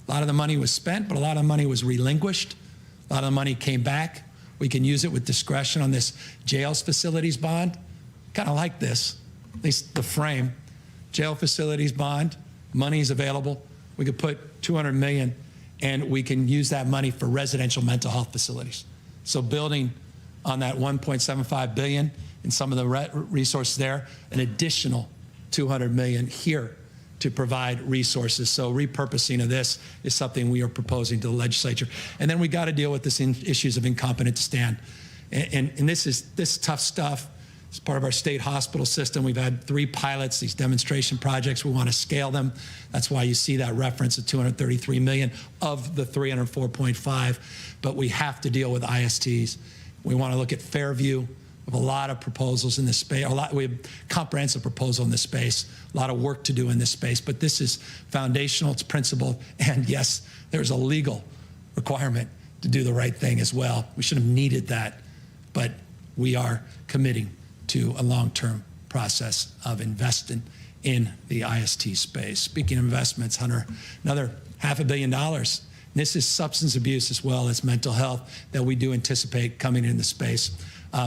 A lot of the money was spent, but a lot of the money was relinquished. A lot of the money came back. We can use it with discretion on this jails facilities bond. Kind of like this, at least the frame. Jail facilities bond, money is available. We could put $200 million and we can use that money for residential mental health facilities. So building on that $1.75 billion and some of the resources there, an additional $200 million here to provide resources. So repurposing of this is something we are proposing to the legislature. And then we got to deal with this issues of incompetent to stand. And this tough stuff. It's part of our state hospital system. We've had 3 pilots, these demonstration projects. We want to scale them. That's why you see that reference of $233 million of the $304.5. But we have to deal with ISTs. We want to look at Fairview. We have a lot of proposals in this space. We have comprehensive proposal in this space. A lot of work to do in this space. But this is foundational. It's principled. And yes, there's a legal requirement to do the right thing as well. We should have needed that. But we are committing to a long-term process of investing in the IST space. Speaking of investments, Hunter, another $500 million. This is substance abuse as well as mental health that we do anticipate coming in the space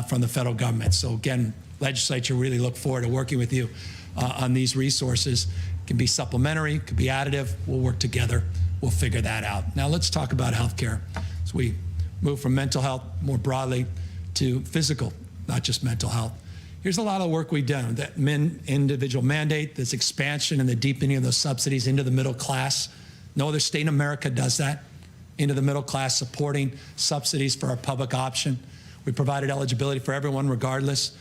from the federal government. So again, legislature really look forward to working with you on these resources. It can be supplementary, it could be additive. We'll work together. We'll figure that out. Now let's talk about healthcare. So we move from mental health more broadly to physical, not just mental health. Here's a lot of work we've done. That individual mandate, this expansion and the deepening of those subsidies into the middle class. No other state in America does that. Into the middle class, supporting subsidies for our public option. We provided eligibility for everyone regardless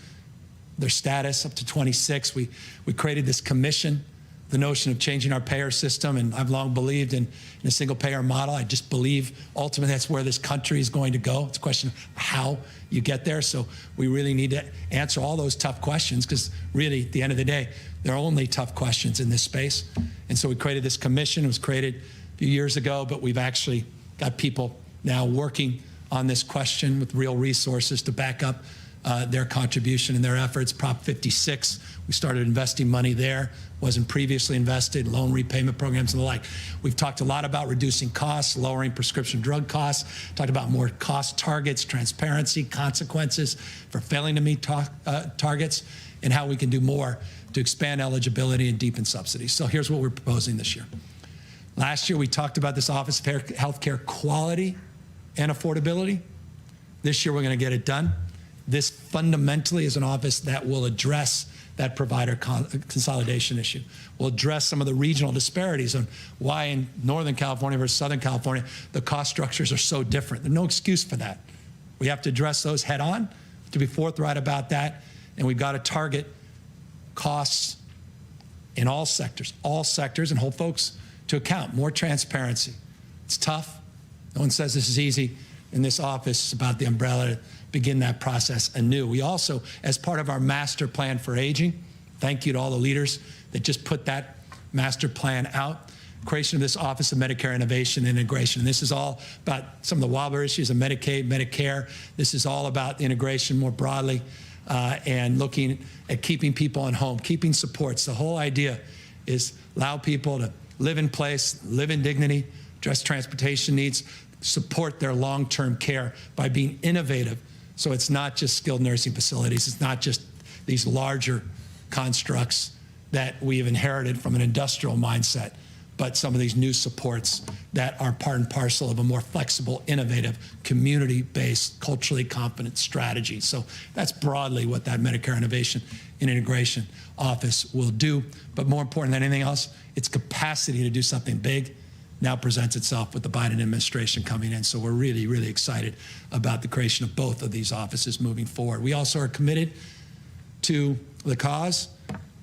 their status up to 26. We created this commission, the notion of changing our payer system, and I've long believed in a single payer model. I just believe ultimately that's where this country is going to go. It's a question of how you get there. So we really need to answer all those tough questions because really at the end of the day, there are only tough questions in this space. And so we created this commission. It was created a few years ago, but we've actually got people now working on this question with real resources to back up their contribution and their efforts. Prop 56, we started investing money there, wasn't previously invested, loan repayment programs and the like. We've talked a lot about reducing costs, lowering prescription drug costs, talked about more cost targets, transparency, consequences for failing to meet targets, and how we can do more to expand eligibility and deepen subsidies. So here's what we're proposing this year. Last year, we talked about this Office of Healthcare quality and affordability. This year, we're going to get it done. This fundamentally is an office that will address that provider consolidation issue. We'll address some of the regional disparities on why in Northern California versus Southern California, the cost structures are so different. There's no excuse for that. We have to address those head on, to be forthright about that, and we've got to target costs in all sectors, and hold folks to account, more transparency. It's tough. No one says this is easy. In this office, it's about the umbrella to begin that process anew. We also, as part of our master plan for aging, thank you to all the leaders that just put that master plan out, creation of this Office of Medicare Innovation and Integration. This is all about some of the wobbler issues of Medicaid, Medicare. This is all about the integration more broadly and looking at keeping people on home, keeping supports. The whole idea is allow people to live in place, live in dignity, address transportation needs, support their long-term care by being innovative. So it's not just skilled nursing facilities, it's not just these larger constructs that we have inherited from an industrial mindset, but some of these new supports that are part and parcel of a more flexible, innovative, community-based, culturally competent strategy. So that's broadly what that Medicare Innovation and Integration Office will do. But more important than anything else, its capacity to do something big now presents itself with the Biden administration coming in. So we're really, really excited about the creation of both of these offices moving forward. We also are committed to the cause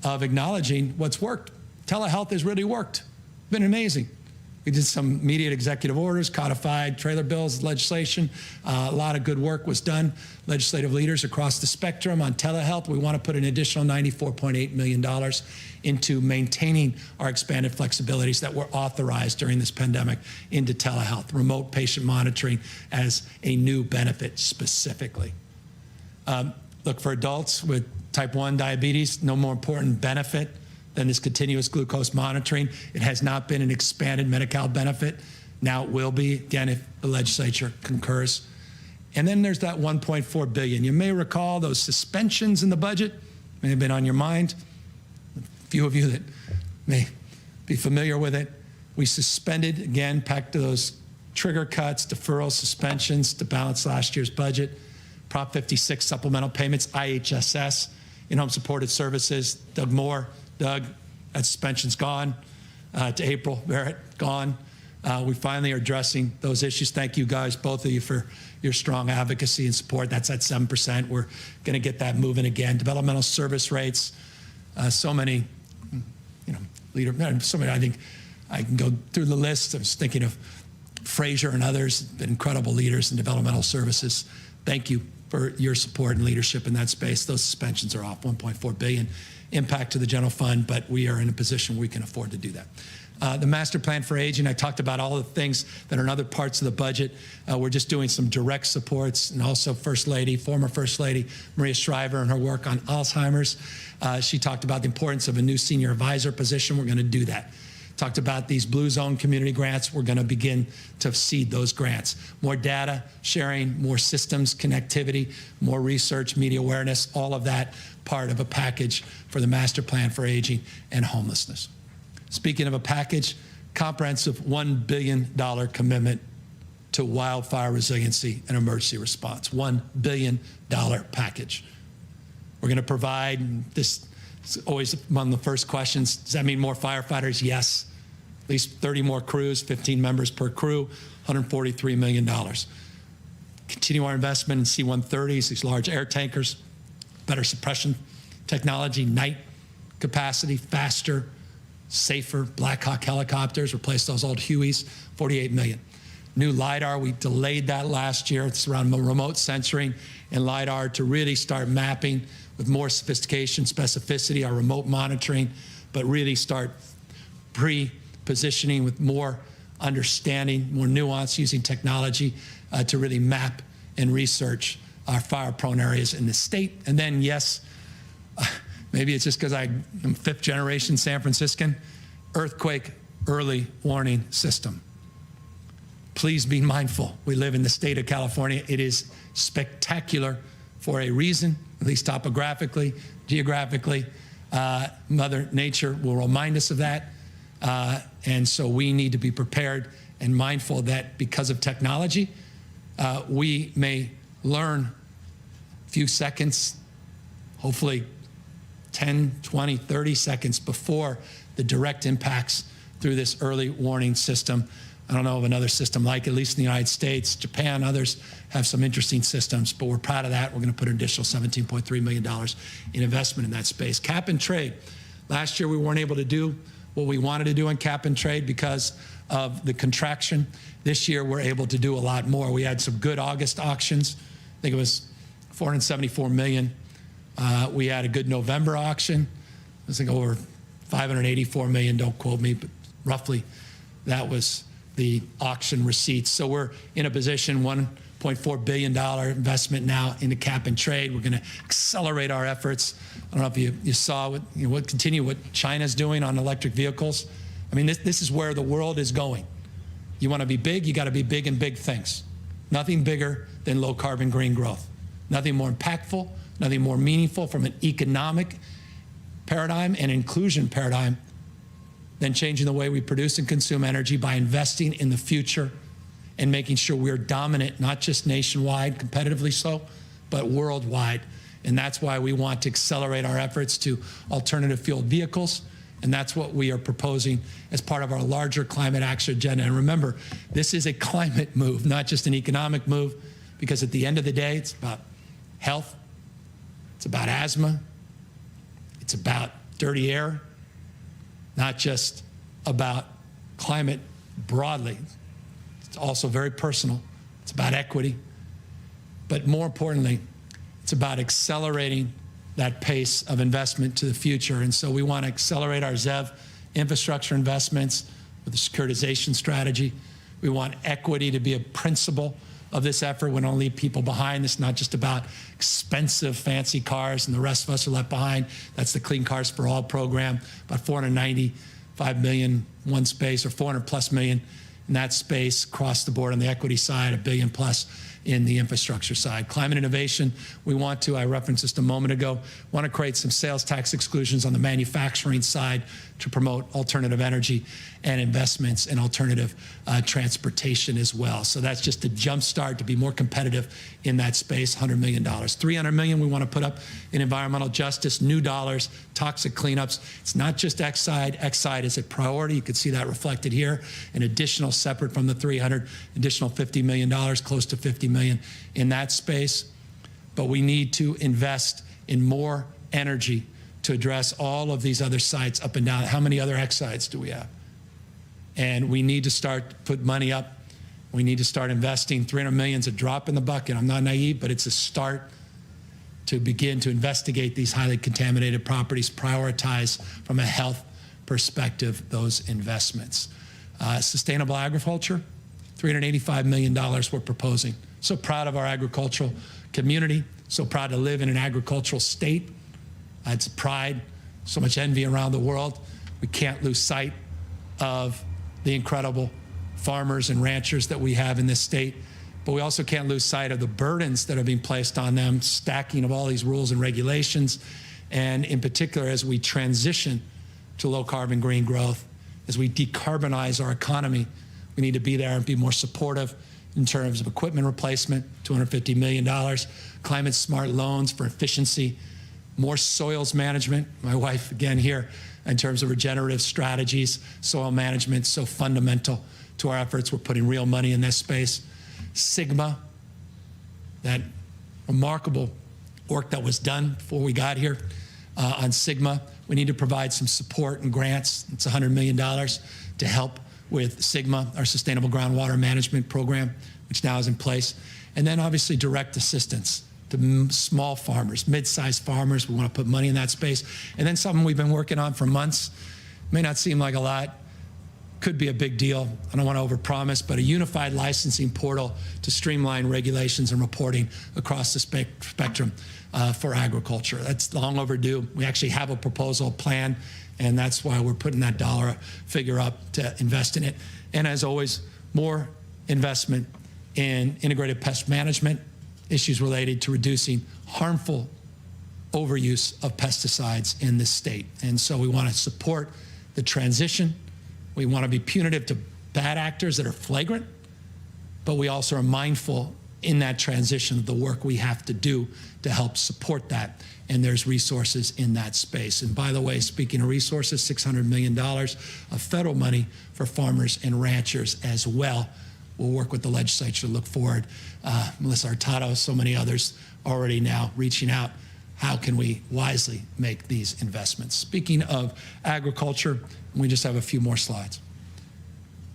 of acknowledging what's worked. Telehealth has really worked. It's been amazing. We did some immediate executive orders, codified trailer bills, legislation. A lot of good work was done. Legislative leaders across the spectrum on telehealth. We want to put an additional $94.8 million into maintaining our expanded flexibilities that were authorized during this pandemic into telehealth, remote patient monitoring as a new benefit specifically. Look, for adults with type 1 diabetes, no more important benefit than this continuous glucose monitoring. It has not been an expanded Medi-Cal benefit. Now it will be, again, if the legislature concurs. And then there's that $1.4 billion. You may recall those suspensions in the budget may have been on your mind. A few of you that may be familiar with it. We suspended, again, back to those trigger cuts, deferrals, suspensions to balance last year's budget. Prop 56 supplemental payments, IHSS, in-home supported services. Doug, that suspension's gone. To April Barrett, gone. We finally are addressing those issues. Thank you guys, both of you, for your strong advocacy and support. That's at 7%. We're going to get that moving again. Developmental service rates, so many, so many, I think I can go through the list. I was thinking of Fraser and others, been incredible leaders in developmental services. Thank you for your support and leadership in that space. Those suspensions are off, $1.4 billion impact to the general fund, but we are in a position where we can afford to do that. The master plan for aging, I talked about all the things that are in other parts of the budget. We're just doing some direct supports, and also former First Lady Maria Shriver and her work on Alzheimer's. She talked about the importance of a new senior advisor position. We're going to do that. Talked about these blue zone community grants. We're going to begin to seed those grants. More data sharing, more systems connectivity, more research, media awareness, all of that part of a package for the master plan for aging and homelessness. Speaking of a package, comprehensive $1 billion commitment to wildfire resiliency and emergency response. $1 billion package. We're going to provide this. It's always among the first questions. Does that mean more firefighters? Yes. At least 30 more crews, 15 members per crew, $143 million. Continue our investment in C-130s, these large air tankers, better suppression technology, night capacity, faster, safer Black Hawk helicopters, replace those old Hueys, $48 million. New LiDAR, we delayed that last year. It's around remote sensoring and LiDAR to really start mapping with more sophistication, specificity, our remote monitoring, but really start pre-positioning with more understanding, more nuance, using technology to really map and research our fire-prone areas in the state. And then, yes, maybe it's just because I'm fifth-generation San Franciscan, earthquake early warning system. Please be mindful. We live in the state of California. It is spectacular for a reason, at least topographically, geographically. Mother Nature will remind us of that. And so we need to be prepared and mindful that because of technology, we may learn a few seconds, hopefully 10, 20, 30 seconds before the direct impacts through this early warning system. I don't know of another system like, at least in the United States. Japan, others have some interesting systems, but we're proud of that. We're going to put an additional $17.3 million in investment in that space. Cap and trade. Last year, we weren't able to do what we wanted to do in cap and trade because of the contraction. This year, we're able to do a lot more. We had some good August auctions. I think it was $474 million. We had a good November auction. I think over $584 million, don't quote me, but roughly that was the auction receipts. So we're in a position, $1.2 $6.4 billion investment now into cap and trade. We're going to accelerate our efforts. I don't know if you saw what China's doing on electric vehicles. I mean, this is where the world is going. You want to be big, you got to be big in big things. Nothing bigger than low carbon green growth. Nothing more impactful, nothing more meaningful from an economic paradigm and inclusion paradigm than changing the way we produce and consume energy by investing in the future and making sure we're dominant, not just nationwide, competitively so, but worldwide. And that's why we want to accelerate our efforts to alternative fuel vehicles. And that's what we are proposing as part of our larger climate action agenda. And remember, this is a climate move, not just an economic move, because at the end of the day, it's about health, it's about asthma, it's about dirty air, not just about climate broadly. It's also very personal. It's about equity. But more importantly, it's about accelerating that pace of investment to the future. And so we want to accelerate our ZEV infrastructure investments with the securitization strategy. We want equity to be a principle of this effort. We don't leave people behind. It's not just about expensive, fancy cars and the rest of us are left behind. That's the Clean Cars for All program, about $495 million one space, or 400 plus million in that space across the board on the equity side, $1 billion plus in the infrastructure side. Climate innovation, we want to, I referenced this a moment ago, want to create some sales tax exclusions on the manufacturing side to promote alternative energy and investments in alternative transportation as well. So that's just a jump start to be more competitive in that space, $100 million. $300 million we want to put up in environmental justice, new dollars, toxic cleanups. It's not just Exide. Exide is a priority. You can see that reflected here. An additional, separate from the 300, additional $50 million, close to $50 million in that space. But we need to invest in more energy to address all of these other sites up and down. How many other Exides do we have? And we need to start to put money up. We need to start investing. 300 million is a drop in the bucket. I'm not naive, but it's a start to begin to investigate these highly contaminated properties, prioritize from a health perspective those investments. Sustainable agriculture, $385 million we're proposing. So proud of our agricultural community, so proud to live in an agricultural state. It's pride, so much envy around the world. We can't lose sight of the incredible farmers and ranchers that we have in this state, but we also can't lose sight of the burdens that are being placed on them, stacking of all these rules and regulations, and in particular as we transition to low carbon green growth, as we decarbonize our economy, we need to be there and be more supportive in terms of equipment replacement, $250 million, climate smart loans for efficiency, more soils management. My wife, again here, in terms of regenerative strategies, soil management, so fundamental to our efforts. We're putting real money in this space. Sigma, that remarkable work that was done before we got here on Sigma. We need to provide some support and grants. It's $100 million to help with Sigma, our Sustainable Groundwater Management Program, which now is in place. And then obviously direct assistance to small farmers, mid-sized farmers. We want to put money in that space. And then something we've been working on for months, may not seem like a lot, could be a big deal. I don't want to overpromise, but a unified licensing portal to streamline regulations and reporting across the spectrum for agriculture. That's long overdue. We actually have a proposal plan, and that's why we're putting that dollar figure up to invest in it. And as always, more investment in integrated pest management, issues related to reducing harmful overuse of pesticides in this state. And so we want to support the transition. We want to be punitive to bad actors that are flagrant, but we also are mindful in that transition of the work we have to do to help support that. And there's resources in that space. And by the way, speaking of resources, $600 million of federal money for farmers and ranchers as well. We'll work with the legislature to look forward. Melissa Hurtado, so many others already now reaching out. How can we wisely make these investments? Speaking of agriculture, we just have a few more slides.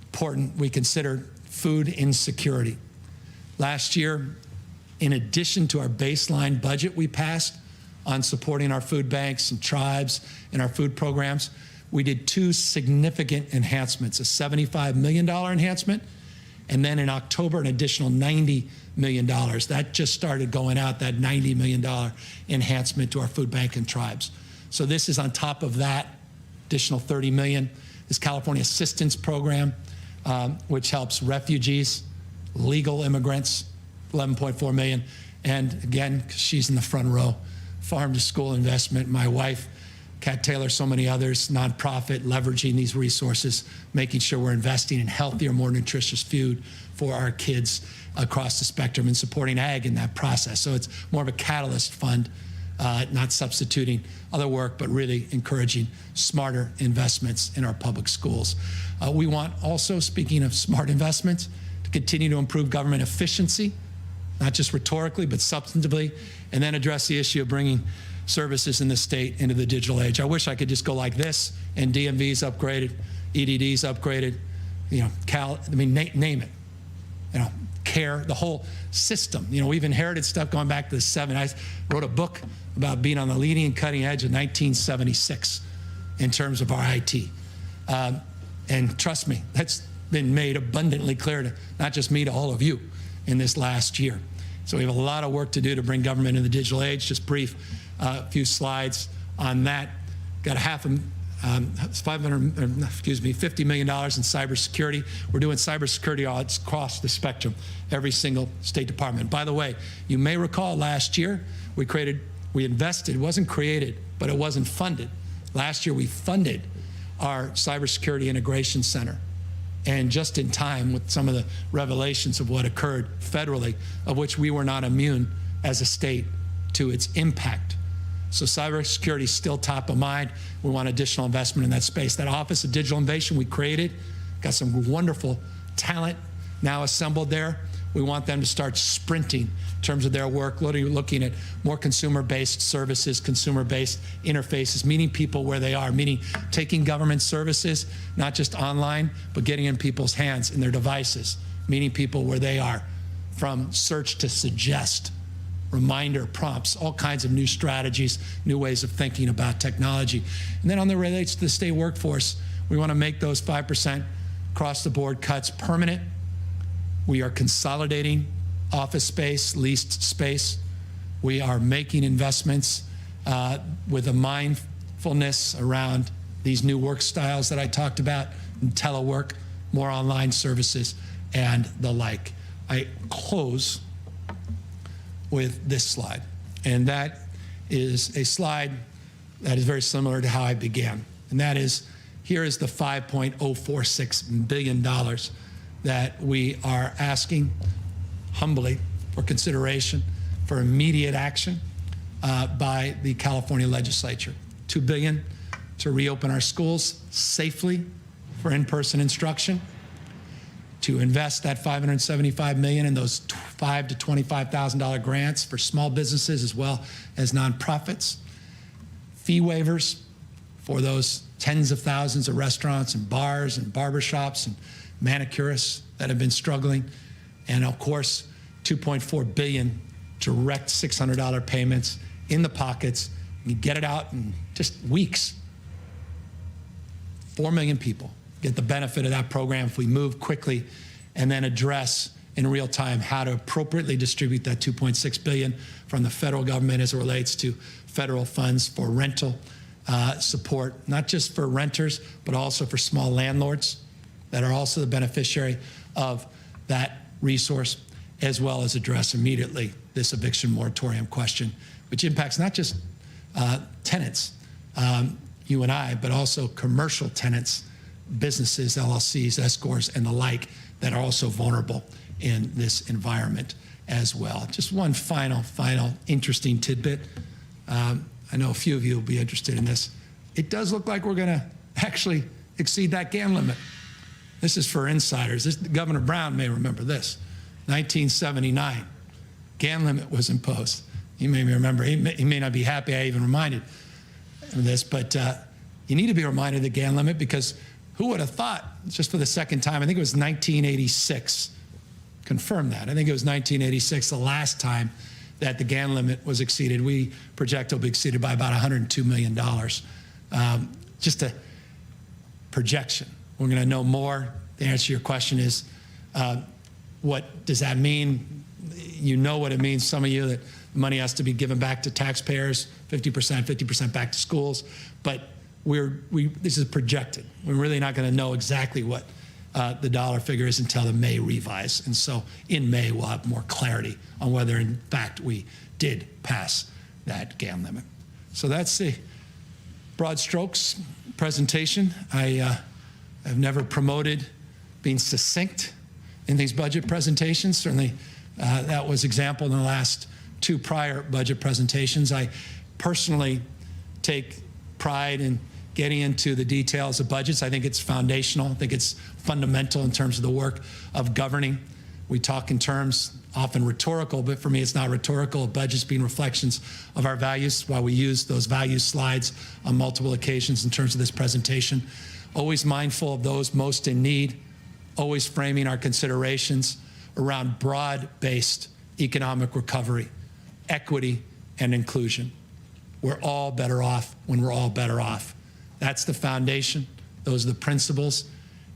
Important, we consider food insecurity. Last year, in addition to our baseline budget we passed on supporting our food banks and tribes and our food programs, we did two significant enhancements, a $75 million enhancement And then in October, an additional $90 million. That just started going out, that $90 million enhancement to our food bank and tribes. So this is on top of that additional $30 million. This California Assistance Program, which helps refugees, legal immigrants, $11.4 million. And again, 'cause she's in the front row, farm to school investment. My wife, Kat Taylor, so many others, nonprofit, leveraging these resources, making sure we're investing in healthier, more nutritious food for our kids across the spectrum and supporting ag in that process. So it's more of a catalyst fund, not substituting other work, but really encouraging smarter investments in our public schools. We want also, speaking of smart investments, to continue to improve government efficiency, not just rhetorically, but substantively, and then address the issue of bringing services in the state into the digital age. I wish I could just go like this, and DMV's upgraded, EDD's upgraded, you know, name it, you know, care, the whole system. You know, we've inherited stuff going back to the 70s. I wrote a book about being on the leading and cutting edge of 1976 in terms of our IT. And trust me, that's been made abundantly clear to not just me, to all of you in this last year. So we have a lot of work to do to bring government in the digital age. Just brief, few slides on that. Got $50 million in cybersecurity. We're doing cybersecurity audits across the spectrum, every single State Department. By the way, you may recall last year we invested, it wasn't created, but it wasn't funded. Last year we funded our Cybersecurity Integration Center. And just in time with some of the revelations of what occurred federally, of which we were not immune as a state to its impact. So cybersecurity is still top of mind. We want additional investment in that space. That Office of Digital Innovation we created, got some wonderful talent now assembled there. We want them to start sprinting in terms of their work, looking at more consumer-based services, consumer-based interfaces, meeting people where they are, meaning taking government services, not just online, but getting in people's hands, in their devices, meeting people where they are, from search to suggest, reminder prompts, all kinds of new strategies, new ways of thinking about technology. And then on the relates to the state workforce, we want to make those 5% across-the-board cuts permanent. We are consolidating office space, leased space. We are making investments with a mindfulness around these new work styles that I talked about, telework, more online services, and the like. I close with this slide, and that is a slide that is very similar to how I began, and that is, here is the $5.046 billion that we are asking humbly for consideration for immediate action by the California legislature. $2 billion to reopen our schools safely for in-person instruction, to invest that $575 million in those $5,000 to $25,000 grants for small businesses as well as nonprofits, fee waivers for those tens of thousands of restaurants and bars and barbershops and manicurists that have been struggling, and of course, $2.4 billion direct $600 payments in the pockets. You get it out in just weeks. 4 million people get the benefit of that program if we move quickly and then address in real time how to appropriately distribute that $2.6 billion from the federal government as it relates to federal funds for rental support, not just for renters, but also for small landlords that are also the beneficiary of that resource, as well as address immediately this eviction moratorium question, which impacts not just tenants, you and I, but also commercial tenants, businesses, LLCs, S-corps, and the like that are also vulnerable in this environment as well. Just one final interesting tidbit. I know a few of you will be interested in this. It does look like we're going to actually exceed that GAN limit. This is for insiders. Governor Brown may remember this. 1979, GAN limit was imposed. You may remember, he may not be happy I even reminded of this, but you need to be reminded of the GAN limit, because who would have thought, just for the second time, I think it was 1986, confirm that. I think it was 1986, the last time that the GAN limit was exceeded. We project it'll be exceeded by about $102 million. Just a projection. We're going to know more. The answer to your question is What does that mean? You know what it means, some of you, that money has to be given back to taxpayers, 50% back to schools. But this is projected. We're really not going to know exactly what the dollar figure is until the May revise. And so in May, we'll have more clarity on whether, in fact, we did pass that GAM limit. So that's the broad strokes presentation. I have never promoted being succinct in these budget presentations. Certainly, that was example in the last 2 prior budget presentations. I personally take pride in getting into the details of budgets. I think it's foundational. I think it's fundamental in terms of the work of governing. We talk in terms often rhetorical, but for me it's not rhetorical. Budgets being reflections of our values, why we use those value slides on multiple occasions in terms of this presentation. Always mindful of those most in need, always framing our considerations around broad-based economic recovery, equity, and inclusion. We're all better off when we're all better off. That's the foundation. Those are the principles.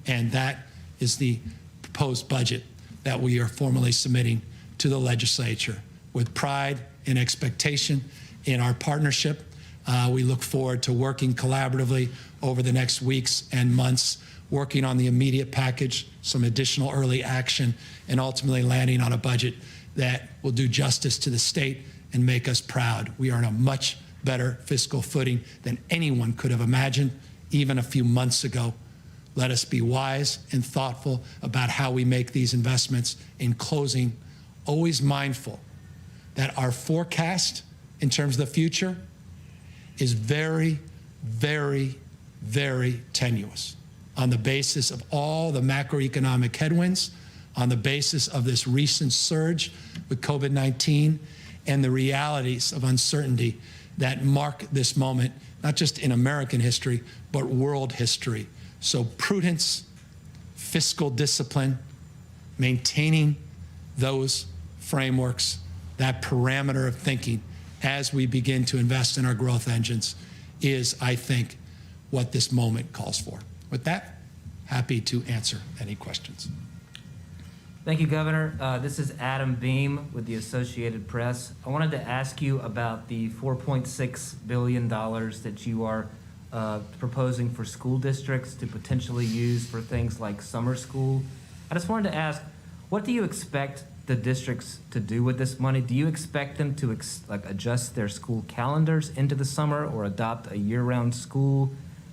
And that is the proposed budget that we are formally submitting to the legislature. With pride and expectation in our partnership, we look forward to working collaboratively over the next weeks and months, working on the immediate package, some additional early action, and ultimately landing on a budget that will do justice to the state and make us proud. We are in a much better fiscal footing than anyone could have imagined even a few months ago. Let us be wise and thoughtful about how we make these investments. In closing, always mindful that our forecast in terms of the future is very, very, very tenuous on the basis of all the macroeconomic headwinds, on the basis of this recent surge with COVID-19 and the realities of uncertainty that mark this moment, not just in American history, but world history. So prudence, fiscal discipline, maintaining those frameworks, that parameter of thinking as we begin to invest in our growth engines is, I think, what this moment calls for. With that, happy to answer any questions. Thank you, Governor. This is Adam Beam with the Associated Press. I wanted to ask you about the $4.6 billion that you are proposing for school districts to potentially use for things like summer school. I just wanted to ask, what do you expect the districts to do with this money? Do you expect them to adjust their school calendars into the summer or adopt a year-round school?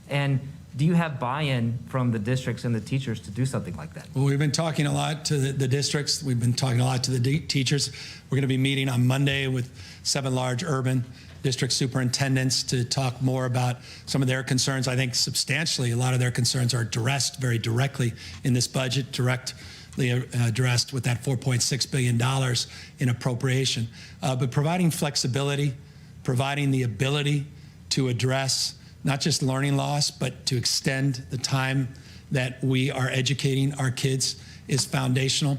And do you have buy-in from the districts and the teachers to do something like that? Well, we've been talking a lot to the districts. We've been talking a lot to the teachers. We're going to be meeting on Monday with 7 large urban district superintendents to talk more about some of their concerns. I think substantially a lot of their concerns are addressed very directly in this budget, directly addressed with that $4.6 billion in appropriation. But providing flexibility, providing the ability to address not just learning loss, but to extend the time that we are educating our kids is foundational.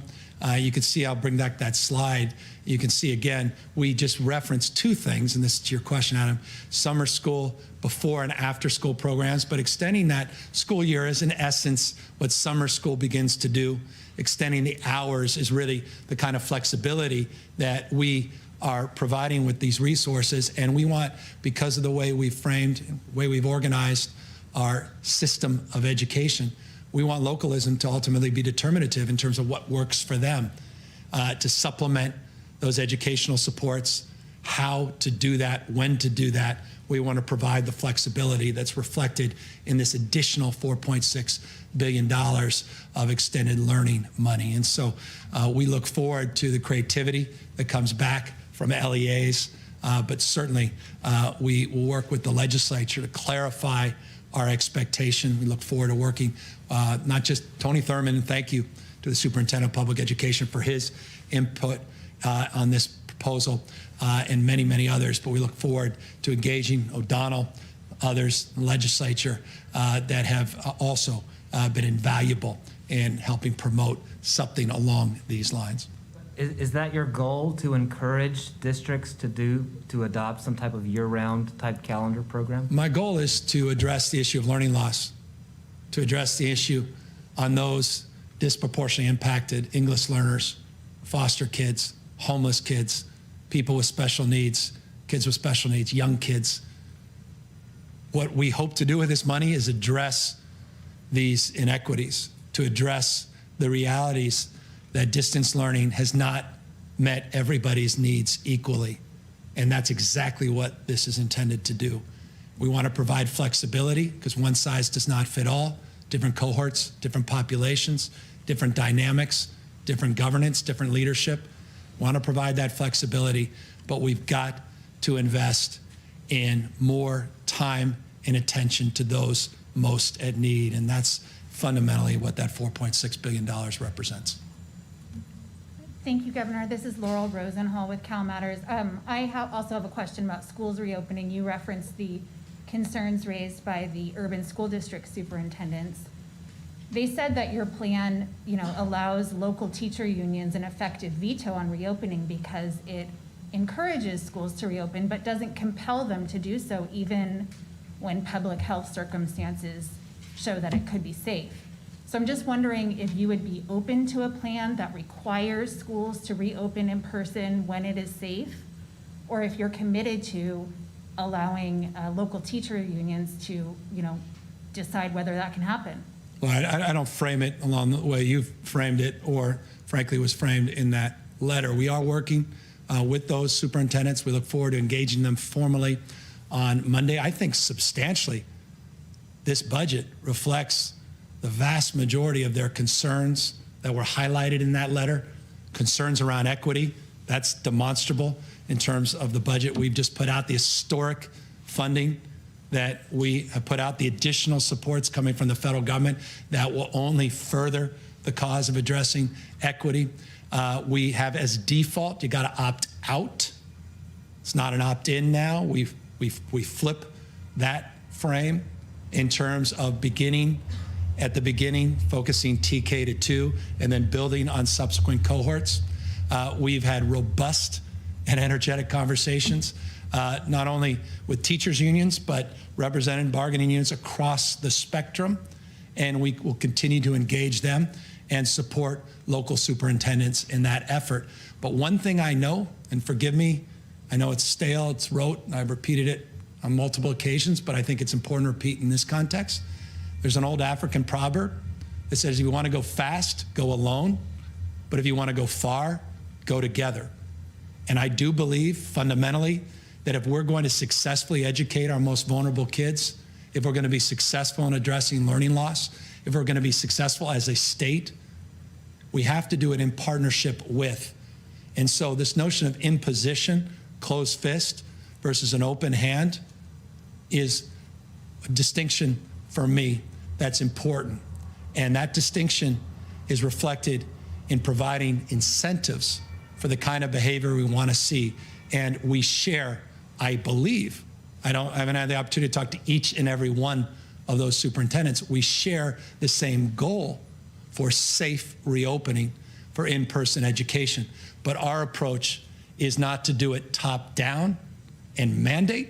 You can see, I'll bring back that slide. You can see again, we just referenced 2 things, and this is to your question, Adam, summer school, before and after school programs, but extending that school year is in essence what summer school begins to do. Extending the hours is really the kind of flexibility that we are providing with these resources, and we want, because of the way we've framed, the way we've organized our system of education, we want localism to ultimately be determinative in terms of what works for them, to supplement those educational supports, how to do that, when to do that. We want to provide the flexibility that's reflected in this additional $4.6 billion of extended learning money. And so we look forward to the creativity that comes back from LEAs, but certainly we will work with the legislature to clarify our expectation. We look forward to working, not just Tony Thurmond, and thank you to the Superintendent of Public Education for his input on this proposal, and many, many others, but we look forward to engaging O'Donnell, others, the legislature that have also been invaluable in helping promote something along these lines. Is that your goal, to encourage districts to adopt some type of year-round type calendar program? My goal is to address the issue of learning loss, to address the issue on those disproportionately impacted English learners, foster kids, homeless kids, people with special needs, kids with special needs, young kids. What we hope to do with this money is address these inequities, to address the realities that distance learning has not met everybody's needs equally. And that's exactly what this is intended to do. We want to provide flexibility because one size does not fit all. Different cohorts, different populations, different dynamics, different governance, different leadership. We want to provide that flexibility, but we've got to invest in more time and attention to those most at need. And that's fundamentally what that $4.6 billion represents. Thank you, Governor. This is Laurel Rosenhall with Cal Matters. I also have a question about schools reopening. You referenced the concerns raised by the urban school district superintendents. They said that your plan, allows local teacher unions an effective veto on reopening because it encourages schools to reopen, but doesn't compel them to do so even when public health circumstances show that it could be safe. So I'm just wondering if you would be open to a plan that requires schools to reopen in person when it is safe, or if you're committed to allowing local teacher unions to, decide whether that can happen. Well, I don't frame it along the way you've framed it, or frankly was framed in that letter. We are working with those superintendents. We look forward to engaging them formally on Monday. I think substantially this budget reflects the vast majority of their concerns that were highlighted in that letter. Concerns around equity, that's demonstrable in terms of the budget we've just put out, the historic funding that we have put out, the additional supports coming from the federal government that will only further the cause of addressing equity. We have as default, you got to opt out. It's not an opt-in now. We flip that frame in terms of at the beginning, focusing TK to 2, and then building on subsequent cohorts. We've had robust and energetic conversations, not only with teachers unions, but represented bargaining units across the spectrum. And we will continue to engage them and support local superintendents in that effort. But one thing I know, and forgive me, I know it's stale, it's rote, and I've repeated it on multiple occasions, but I think it's important to repeat in this context. There's an old African proverb that says, if you want to go fast, go alone. But if you want to go far, go together. And I do believe fundamentally that if we're going to successfully educate our most vulnerable kids, if we're going to be successful in addressing learning loss, if we're going to be successful as a state, we have to do it in partnership with. And so this notion of imposition, closed fist versus an open hand is a distinction for me that's important. And that distinction is reflected in providing incentives for the kind of behavior we want to see. And we share, I believe, I haven't had the opportunity to talk to each and every one of those superintendents. We share the same goal for safe reopening for in-person education. But our approach is not to do it top down and mandate.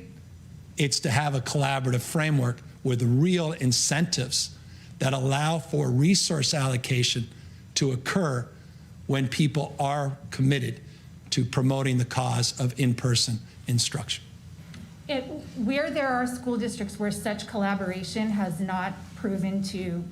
It's to have a collaborative framework with real incentives that allow for resource allocation to occur when people are committed to promoting the cause of in-person instruction. Where there are school districts where such collaboration has not proven to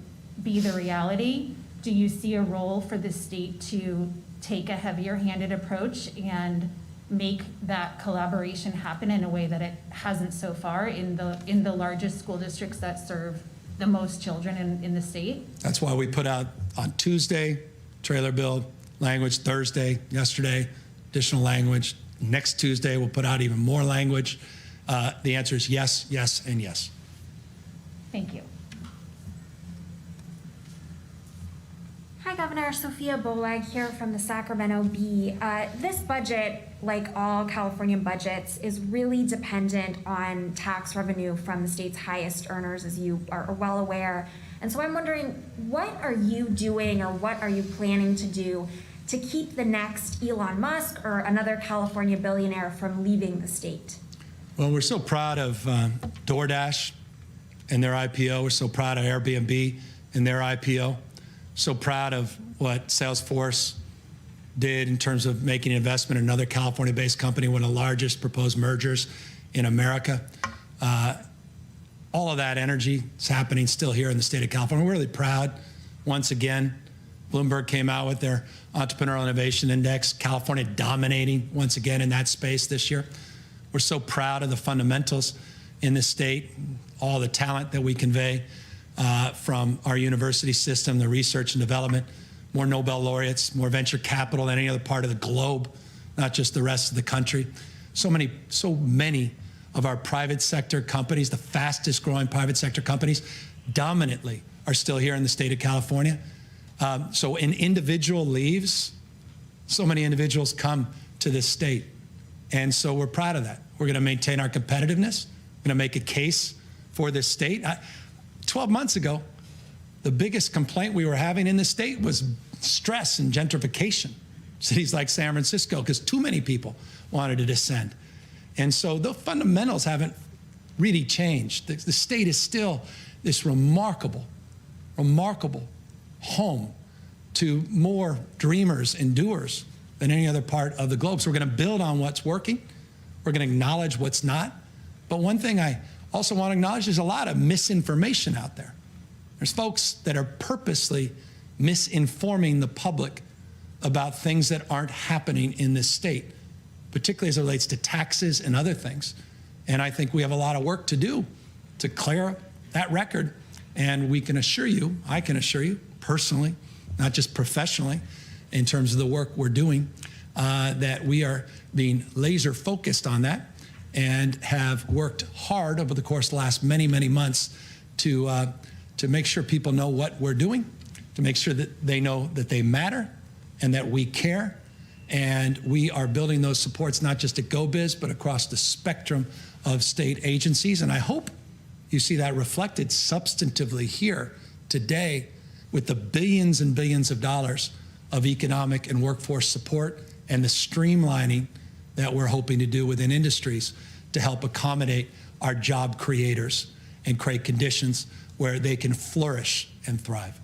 be the reality, do you see a role for the state to take a heavier-handed approach and make that collaboration happen in a way that it hasn't so far in the largest school districts that serve the most children in the state? That's why we put out on Tuesday, trailer build, language, Thursday, yesterday, additional language. Next Tuesday, we'll put out even more language. The answer is yes, yes, and yes. Thank you. Hi, Governor. Sophia Bolag here from the Sacramento Bee. This budget, like all California budgets, is really dependent on tax revenue from the state's highest earners, as you are well aware. And so I'm wondering, what are you doing or what are you planning to do to keep the next Elon Musk or another California billionaire from leaving the state? Well, we're so proud of DoorDash and their IPO. We're so proud of Airbnb and their IPO. So proud of what Salesforce did in terms of making an investment in another California-based company, one of the largest proposed mergers in America. All of that energy is happening still here in the state of California. We're really proud. Once again, Bloomberg came out with their Entrepreneurial Innovation Index, California dominating once again in that space this year. We're so proud of the fundamentals in this state, all the talent that we convey from our university system, the research and development, more Nobel laureates, more venture capital than any other part of the globe, not just the rest of the country. So many of our private sector companies, the fastest growing private sector companies, dominantly are still here in the state of California. So an individual leaves, so many individuals come to this state. And so we're proud of that. We're going to maintain our competitiveness. We're going to make a case for this state. 12 months ago, the biggest complaint we were having in the state was stress and gentrification. Cities like San Francisco, because too many people wanted to descend. And so the fundamentals haven't really changed. The state is still this remarkable home to more dreamers and doers than any other part of the globe. So we're going to build on what's working. We're going to acknowledge what's not. But one thing I also want to acknowledge, there's a lot of misinformation out there. There's folks that are purposely misinforming the public about things that aren't happening in this state, particularly as it relates to taxes and other things. And I think we have a lot of work to do to clear that record. And we can assure you, I can assure you personally, not just professionally, in terms of the work we're doing, that we are being laser focused on that and have worked hard over the course of the last many months to make sure people know what we're doing, to make sure that they know that they matter and that we care. And we are building those supports not just at GoBiz, but across the spectrum of state agencies. And I hope you see that reflected substantively here today with the billions and billions of dollars of economic and workforce support and the streamlining that we're hoping to do within industries to help accommodate our job creators and create conditions where they can flourish and thrive.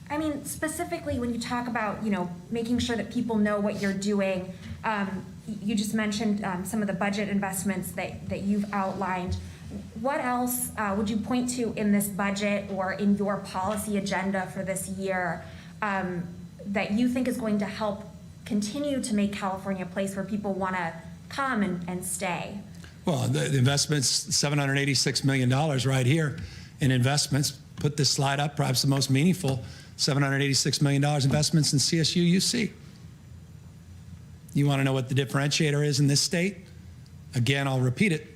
I mean, specifically when you talk about, making sure that people know what you're doing, you just mentioned some of the budget investments that you've outlined. What else would you point to in this budget or in your policy agenda for this year that you think is going to help continue to make California a place where people want to come and stay? Well, the investments, $786 million right here in investments. Put this slide up, perhaps the most meaningful, $786 million investments in CSU UC. You want to know what the differentiator is in this state? Again, I'll repeat it.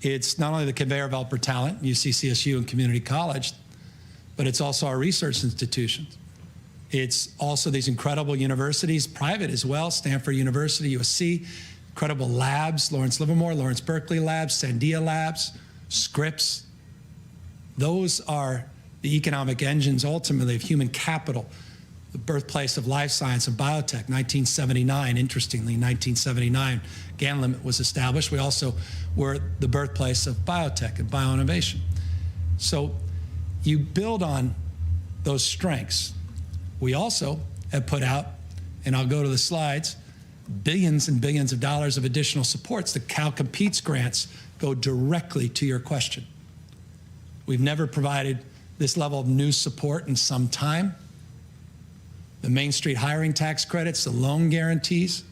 It's not only the conveyor belt for talent, UC, CSU, and community college, but it's also our research institutions. It's also these incredible universities, private as well, Stanford University, USC, incredible labs, Lawrence Livermore, Lawrence Berkeley Labs, Sandia Labs, Scripps. Those are the economic engines, ultimately, of human capital, the birthplace of life science and biotech, 1979. Interestingly, 1979, Gantt was established. We also were the birthplace of biotech and bioinnovation. So you build on those strengths. We also have put out, and I'll go to the slides, billions and billions of dollars of additional supports. The Cal Competes grants go directly to your question. We've never provided this level of new support in some time. The Main Street hiring tax credits, the loan guarantees,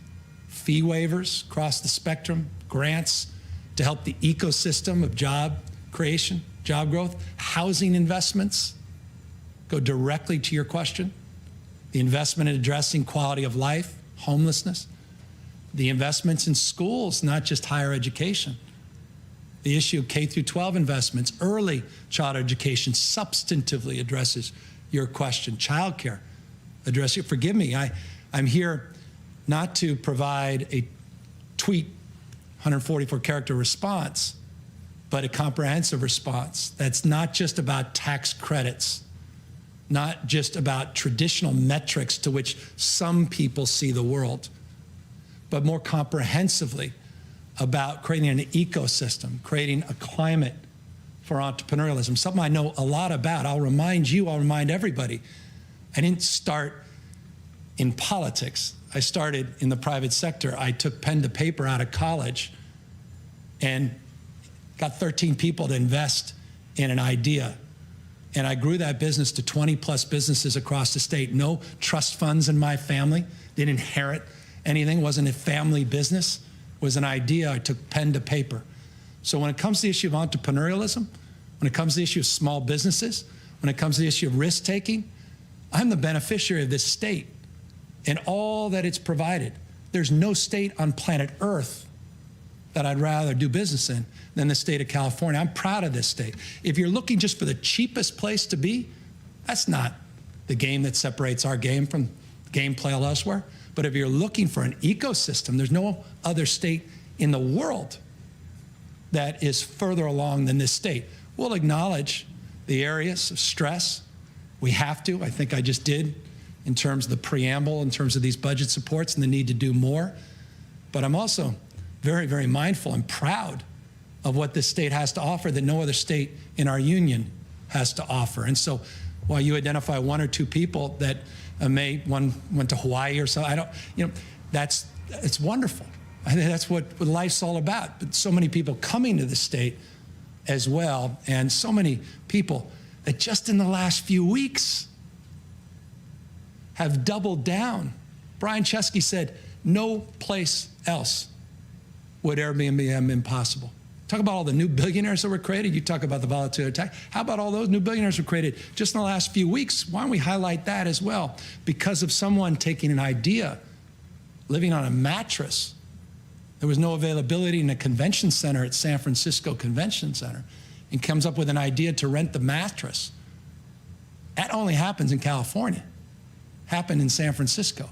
fee waivers across the spectrum, grants to help the ecosystem of job creation, job growth, housing investments go directly to your question. The investment in addressing quality of life, homelessness, the investments in schools, not just higher education. The issue of K through 12 investments, early child education substantively addresses your question. Childcare address you. Forgive me, I'm here not to provide a tweet 144 character response, but a comprehensive response that's not just about tax credits, not just about traditional metrics to which some people see the world, but more comprehensively about creating an ecosystem, creating a climate for entrepreneurialism, something I know a lot about. I'll remind you, I'll remind everybody, I didn't start in politics. I started in the private sector. I took pen to paper out of college and got 13 people to invest in an idea. And I grew that business to 20 plus businesses across the state. No trust funds in my family. Didn't inherit anything. Wasn't a family business. It was an idea. I took pen to paper. So when it comes to the issue of entrepreneurialism, when it comes to the issue of small businesses, when it comes to the issue of risk taking, I'm the beneficiary of this state and all that it's provided. There's no state on planet Earth that I'd rather do business in than the state of California. I'm proud of this state. If you're looking just for the cheapest place to be, that's not the game that separates our game from gameplay elsewhere. But if you're looking for an ecosystem, there's no other state in the world that is further along than this state. We'll acknowledge the areas of stress. We have to. I think I just did in terms of the preamble, in terms of these budget supports and the need to do more. But I'm also very, very mindful and proud of what this state has to offer that no other state in our union has to offer. And so while you identify one or two people that one went to Hawaii or so, it's wonderful. I think that's what life's all about. But so many people coming to the state as well, and so many people that just in the last few weeks have doubled down. Brian Chesky said, no place else would Airbnb be impossible. Talk about all the new billionaires that were created. You talk about the voluntary tax. How about all those new billionaires who were created just in the last few weeks? Why don't we highlight that as well? Because of someone taking an idea, living on a mattress. There was no availability in a convention center at San Francisco Convention Center, and comes up with an idea to rent the mattress. That only happens in California. Happened in San Francisco.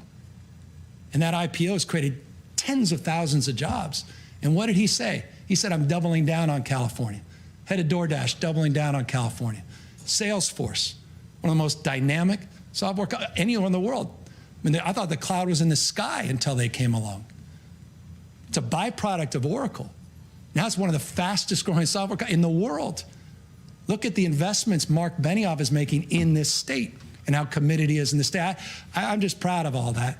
And that IPO has created tens of thousands of jobs. And what did he say? He said, I'm doubling down on California. Head of DoorDash, doubling down on California. Salesforce, one of the most dynamic software anywhere in the world. I mean, I thought the cloud was in the sky until they came along. It's a byproduct of Oracle. Now it's one of the fastest growing software in the world. Look at the investments Mark Benioff is making in this state and how committed he is in the state. I'm just proud of all that.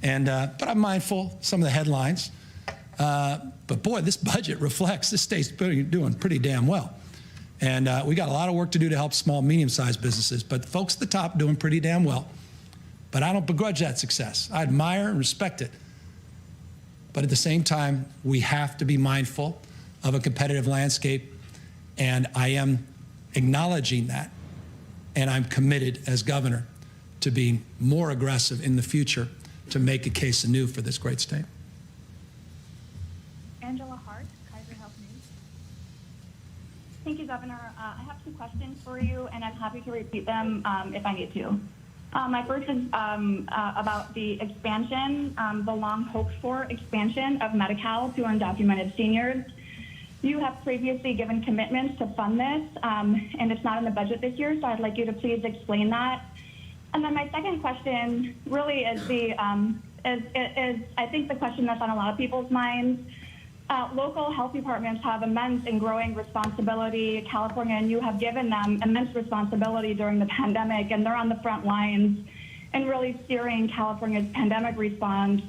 And, but I'm mindful of some of the headlines. But boy, this budget reflects this state's doing pretty damn well. And we got a lot of work to do to help small, medium-sized businesses, but the folks at the top doing pretty damn well. But I don't begrudge that success. I admire and respect it. But at the same time, we have to be mindful of a competitive landscape, and I am acknowledging that. And I'm committed as governor to being more aggressive in the future to make a case anew for this great state. Angela Hart, Kaiser Health News. Thank you, Governor. I have two questions for you, and I'm happy to repeat them if I need to. My first is about the expansion, the long hoped for expansion of Medi-Cal to undocumented seniors. You have previously given commitments to fund this, and it's not in the budget this year, so I'd like you to please explain that. And then my second question really is I think the question that's on a lot of people's minds. Local health departments have immense and growing responsibility. California and you have given them immense responsibility during the pandemic, and they're on the front lines and really steering California's pandemic response.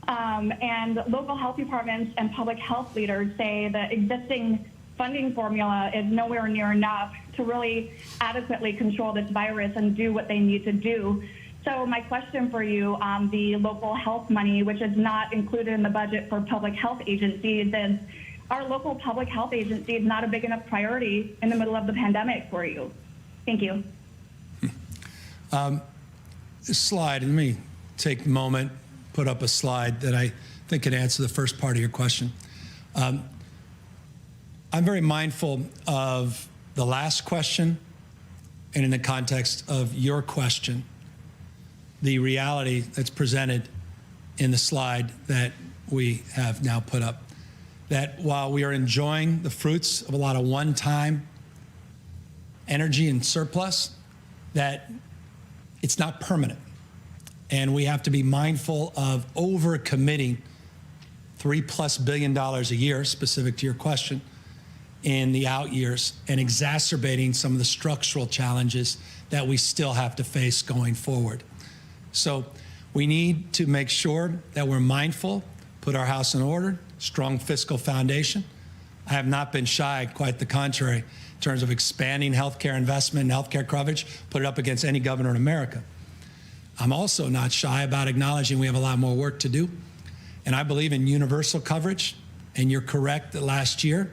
And local health departments and public health leaders say the existing funding formula is nowhere near enough to really adequately control this virus and do what they need to do. So my question for you on the local health money, which is not included in the budget for public health agencies, is our local public health agency is not a big enough priority in the middle of the pandemic for you? Thank you. This slide, let me take a moment, put up a slide that I think can answer the first part of your question. I'm very mindful of the last question and in the context of your question, the reality that's presented in the slide that we have now put up, that while we are enjoying the fruits of a lot of one-time energy and surplus, that it's not permanent. And we have to be mindful of over-committing $3+ billion a year, specific to your question, in the out years, and exacerbating some of the structural challenges that we still have to face going forward. So we need to make sure that we're mindful, put our house in order, strong fiscal foundation. I have not been shy, quite the contrary, in terms of expanding healthcare investment and healthcare coverage, put it up against any governor in America. I'm also not shy about acknowledging we have a lot more work to do. And I believe in universal coverage. And you're correct that last year,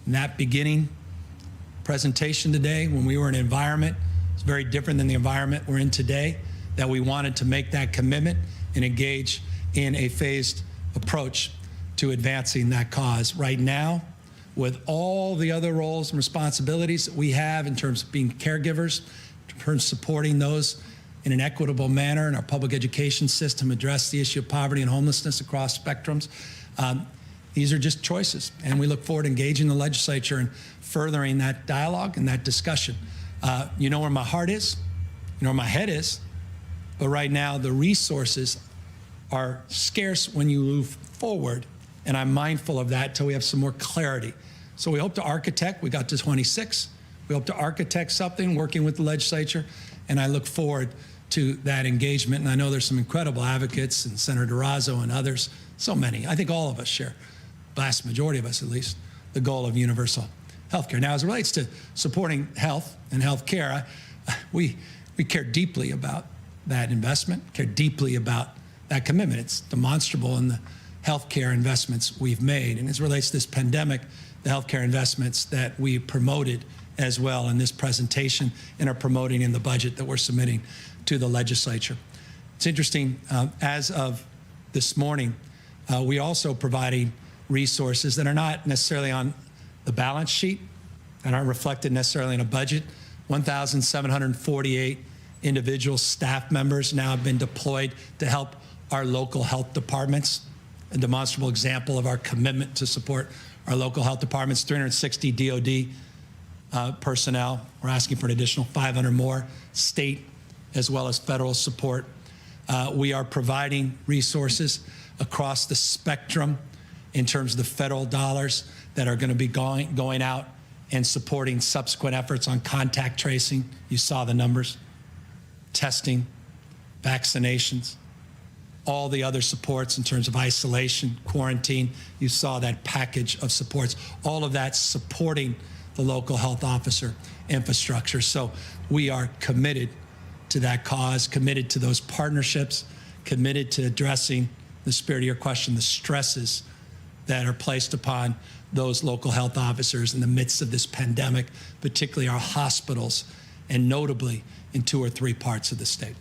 in that beginning presentation today, when we were in an environment, it's very different than the environment we're in today, that we wanted to make that commitment and engage in a phased approach to advancing that cause. Right now, with all the other roles and responsibilities that we have in terms of being caregivers, in terms of supporting those in an equitable manner in our public education system, address the issue of poverty and homelessness across spectrums, these are just choices. And we look forward to engaging the legislature and furthering that dialogue and that discussion. You know where my heart is, you know where my head is, but right now the resources are scarce when you move forward, and I'm mindful of that until we have some more clarity. So we hope to architect, we got to 26, we hope to architect something working with the legislature, and I look forward to that engagement. And I know there's some incredible advocates, and Senator Durazo and others, so many. I think all of us share, vast majority of us at least, the goal of universal health care. Now, as it relates to supporting health and health care, we care deeply about that investment, care deeply about that commitment. It's demonstrable in the healthcare investments we've made. And as it relates to this pandemic, the healthcare investments that we promoted as well in this presentation and are promoting in the budget that we're submitting to the legislature. It's interesting, as of this morning, we also providing resources that are not necessarily on the balance sheet and aren't reflected necessarily in a budget. 1,748 individual staff members now have been deployed to help our local health departments, a demonstrable example of our commitment to support our local health departments. 360 DOD personnel. We're asking for an additional 500 more, state as well as federal support. We are providing resources across the spectrum in terms of the federal dollars that are going to be going out and supporting subsequent efforts on contact tracing. You saw the numbers. Testing, vaccinations, all the other supports in terms of isolation, quarantine. You saw that package of supports. All of that supporting the local health officer infrastructure. So we are committed to that cause, committed to those partnerships, committed to addressing, the spirit of your question, the stresses that are placed upon those local health officers in the midst of this pandemic, particularly our hospitals, and notably in 2 or 3 parts of the state.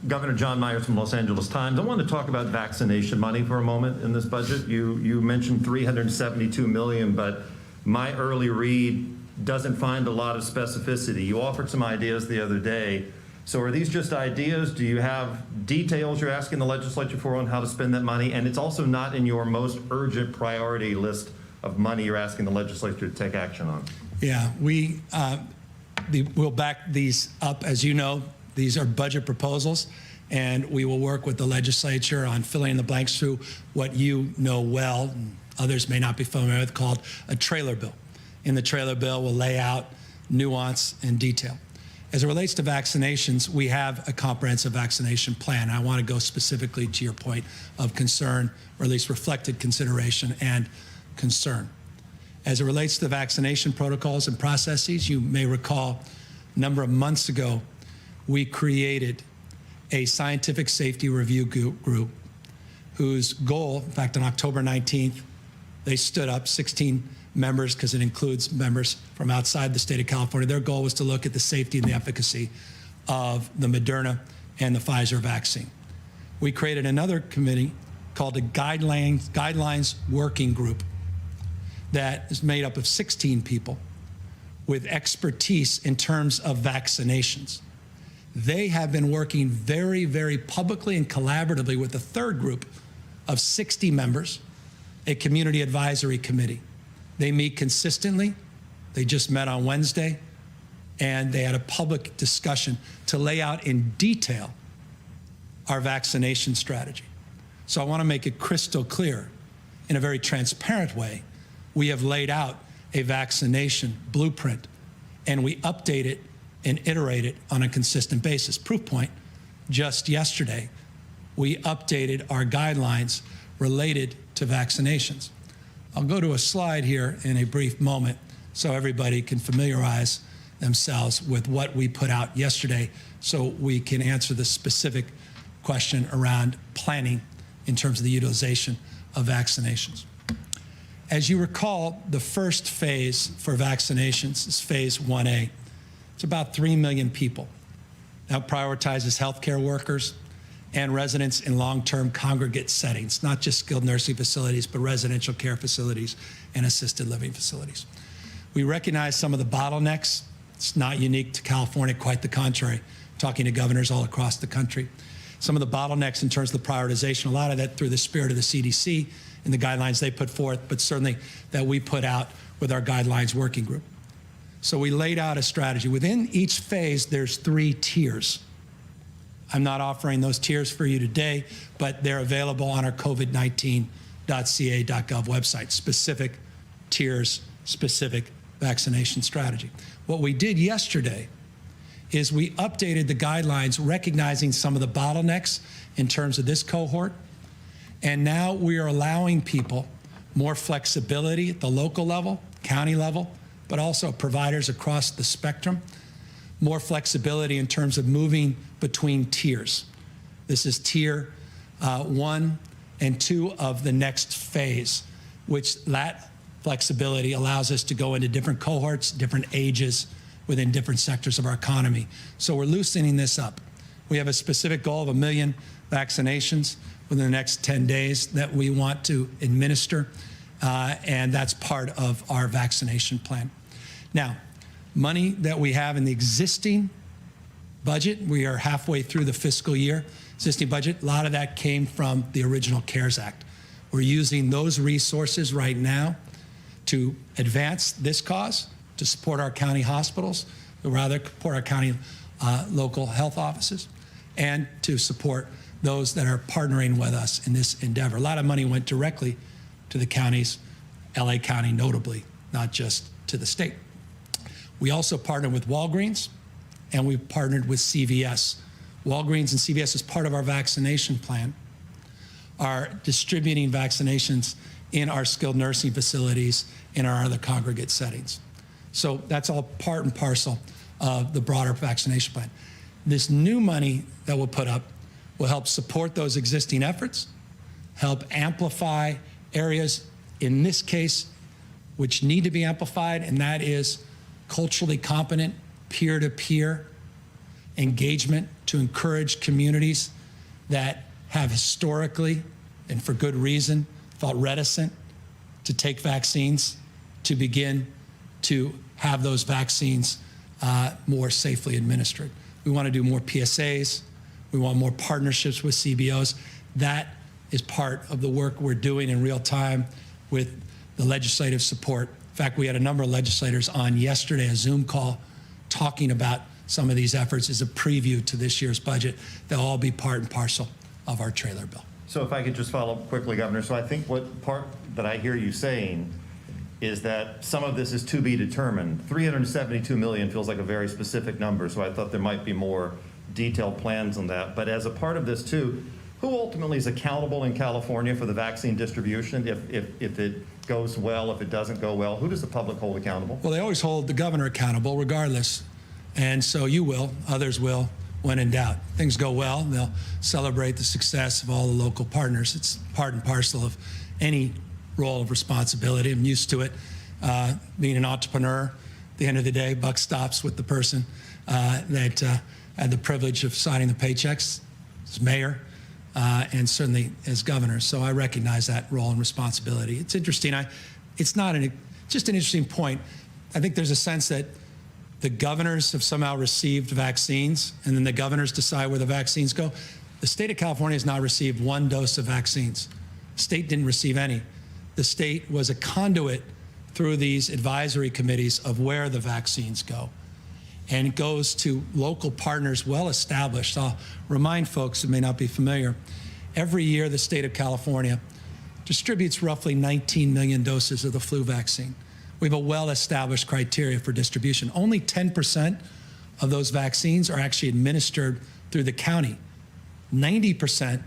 Governor John Myers from Los Angeles Times. I want to talk about vaccination money for a moment in this budget. You mentioned $372 million, but my early read doesn't find a lot of specificity. You offered some ideas the other day. So are these just ideas? Do you have details you're asking the legislature for on how to spend that money? And it's also not in your most urgent priority list of money you're asking the legislature to take action on. Yeah, we'll back these up. As you know, these are budget proposals, and we will work with the legislature on filling in the blanks through what you know well, and others may not be familiar with, called a trailer bill. In the trailer bill, we'll lay out nuance and detail. As it relates to vaccinations, we have a comprehensive vaccination plan. I want to go specifically to your point of concern, or at least reflected consideration and concern. As it relates to the vaccination protocols and processes, you may recall a number of months ago, we created a scientific safety review group whose goal, in fact, on October 19th, they stood up 16 members, because it includes members from outside the state of California. Their goal was to look at the safety and the efficacy of the Moderna and the Pfizer vaccine. We created another committee called the Guidelines Working Group that is made up of 16 people with expertise in terms of vaccinations. They have been working very, very publicly and collaboratively with a third group of 60 members, a community advisory committee. They meet consistently. They just met on Wednesday, and they had a public discussion to lay out in detail our vaccination strategy. So I want to make it crystal clear, in a very transparent way, we have laid out a vaccination blueprint, and we update it and iterate it on a consistent basis. Proof point, just yesterday, we updated our guidelines related to vaccinations. I'll go to a slide here in a brief moment so everybody can familiarize themselves with what we put out yesterday so we can answer the specific question around planning in terms of the utilization of vaccinations. As you recall, the first phase for vaccinations is phase 1A. It's about 3 million people. That prioritizes healthcare workers and residents in long-term congregate settings, not just skilled nursing facilities, but residential care facilities and assisted living facilities. We recognize some of the bottlenecks. It's not unique to California, quite the contrary, talking to governors all across the country. Some of the bottlenecks in terms of the prioritization, a lot of that through the spirit of the CDC and the guidelines they put forth, but certainly that we put out with our guidelines working group. So we laid out a strategy. Within each phase, there's 3 tiers. I'm not offering those tiers for you today, but they're available on our covid19.ca.gov website, specific tiers, specific vaccination strategy. What we did yesterday is we updated the guidelines recognizing some of the bottlenecks in terms of this cohort, and now we are allowing people more flexibility at the local level, county level, but also providers across the spectrum, more flexibility in terms of moving between tiers. This is tier 1 and 2 of the next phase, which that flexibility allows us to go into different cohorts, different ages within different sectors of our economy. So we're loosening this up. We have a specific goal of 1 million vaccinations within the next 10 days that we want to administer, and that's part of our vaccination plan. Now, money that we have in the existing budget, we are halfway through the fiscal year, existing budget, a lot of that came from the original CARES Act. We're using those resources right now to advance this cause, to support our county hospitals, or rather support our county local health offices, and to support those that are partnering with us in this endeavor. A lot of money went directly to the counties, LA County notably, not just to the state. We also partnered with Walgreens, and we partnered with CVS. Walgreens and CVS, as part of our vaccination plan, are distributing vaccinations in our skilled nursing facilities in our other congregate settings. So that's all part and parcel of the broader vaccination plan. This new money that we'll put up will help support those existing efforts, help amplify areas, in this case, which need to be amplified, and that is culturally competent, peer-to-peer engagement to encourage communities that have historically, and for good reason, felt reticent to take vaccines, to begin to have those vaccines more safely administered. We want to do more PSAs. We want more partnerships with CBOs. That is part of the work we're doing in real time with the legislative support. In fact, we had a number of legislators on yesterday, a Zoom call, talking about some of these efforts as a preview to this year's budget. They'll all be part and parcel of our trailer bill. So if I could just follow up quickly, Governor. So I think what part that I hear you saying is that some of this is to be determined. 372 million feels like a very specific number, so I thought there might be more detailed plans on that. But as a part of this too, who ultimately is accountable in California for the vaccine distribution? If it goes well, if it doesn't go well, who does the public hold accountable? Well, they always hold the governor accountable regardless. And so you will, others will, when in doubt. Things go well, they'll celebrate the success of all the local partners. It's part and parcel of any role of responsibility. I'm used to it. Being an entrepreneur, at the end of the day, buck stops with the person that had the privilege of signing the paychecks as mayor and certainly as governor. So I recognize that role and responsibility. It's interesting. It's not just an interesting point. I think there's a sense that the governors have somehow received vaccines, and then the governors decide where the vaccines go. The state of California has not received 1 dose of vaccines. The state didn't receive any. The state was a conduit through these advisory committees of where the vaccines go. And it goes to local partners well established. I'll remind folks who may not be familiar, every year the state of California distributes roughly 19 million doses of the flu vaccine. We have a well-established criteria for distribution. Only 10% of those vaccines are actually administered through the county, 90%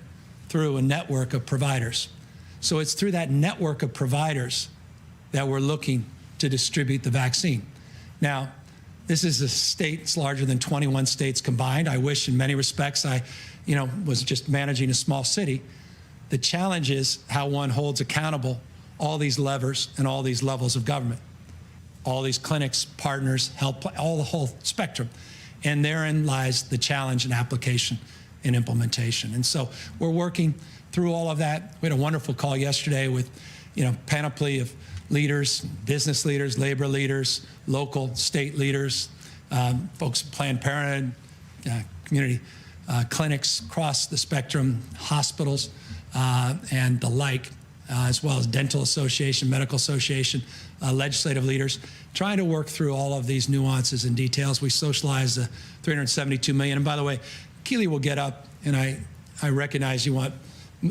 through a network of providers. So it's through that network of providers that we're looking to distribute the vaccine. Now, this is a state that's larger than 21 states combined. I wish in many respects I, was just managing a small city. The challenge is how one holds accountable all these levers and all these levels of government, all these clinics, partners, health, all the whole spectrum. And therein lies the challenge in application and implementation. And so we're working through all of that. We had a wonderful call yesterday with, panoply of leaders, business leaders, labor leaders, local, state leaders, folks at Planned Parenthood, community clinics across the spectrum, hospitals, and the like, as well as dental association, medical association, legislative leaders, trying to work through all of these nuances and details. We socialized the $372 million. And by the way, Keely will get up, and I recognize you want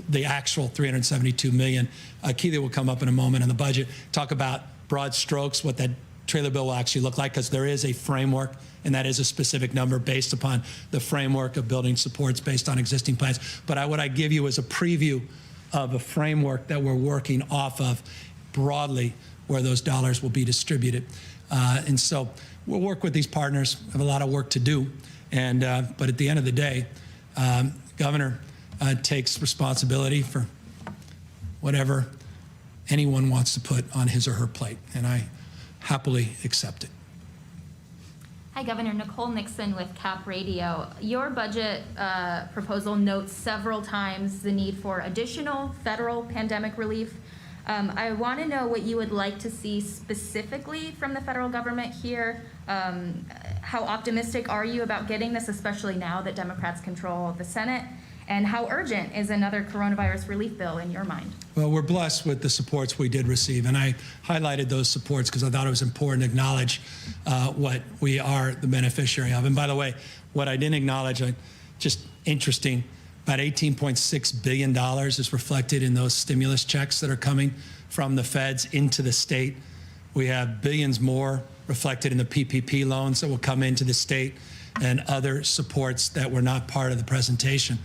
the actual $372 million. Keely will come up in a moment on the budget, talk about broad strokes, what that trailer bill will actually look like, because there is a framework, and that is a specific number based upon the framework of building supports based on existing plans. But what I give you is a preview of a framework that we're working off of broadly, where those dollars will be distributed. And so we'll work with these partners. We have a lot of work to do. And but at the end of the day, Governor takes responsibility for whatever anyone wants to put on his or her plate, and I happily accept it. Hi, Governor. Nicole Nixon with CAP Radio. Your budget proposal notes several times the need for additional federal pandemic relief. I want to know what you would like to see specifically from the federal government here. How optimistic are you about getting this, especially now that Democrats control the Senate? And how urgent is another coronavirus relief bill in your mind? Well, we're blessed with the supports we did receive, and I highlighted those supports because I thought it was important to acknowledge what we are the beneficiary of. And by the way, what I didn't acknowledge, just interesting, about $18.6 billion is reflected in those stimulus checks that are coming from the feds into the state. We have billions more reflected in the PPP loans that will come into the state and other supports that were not part of the presentation.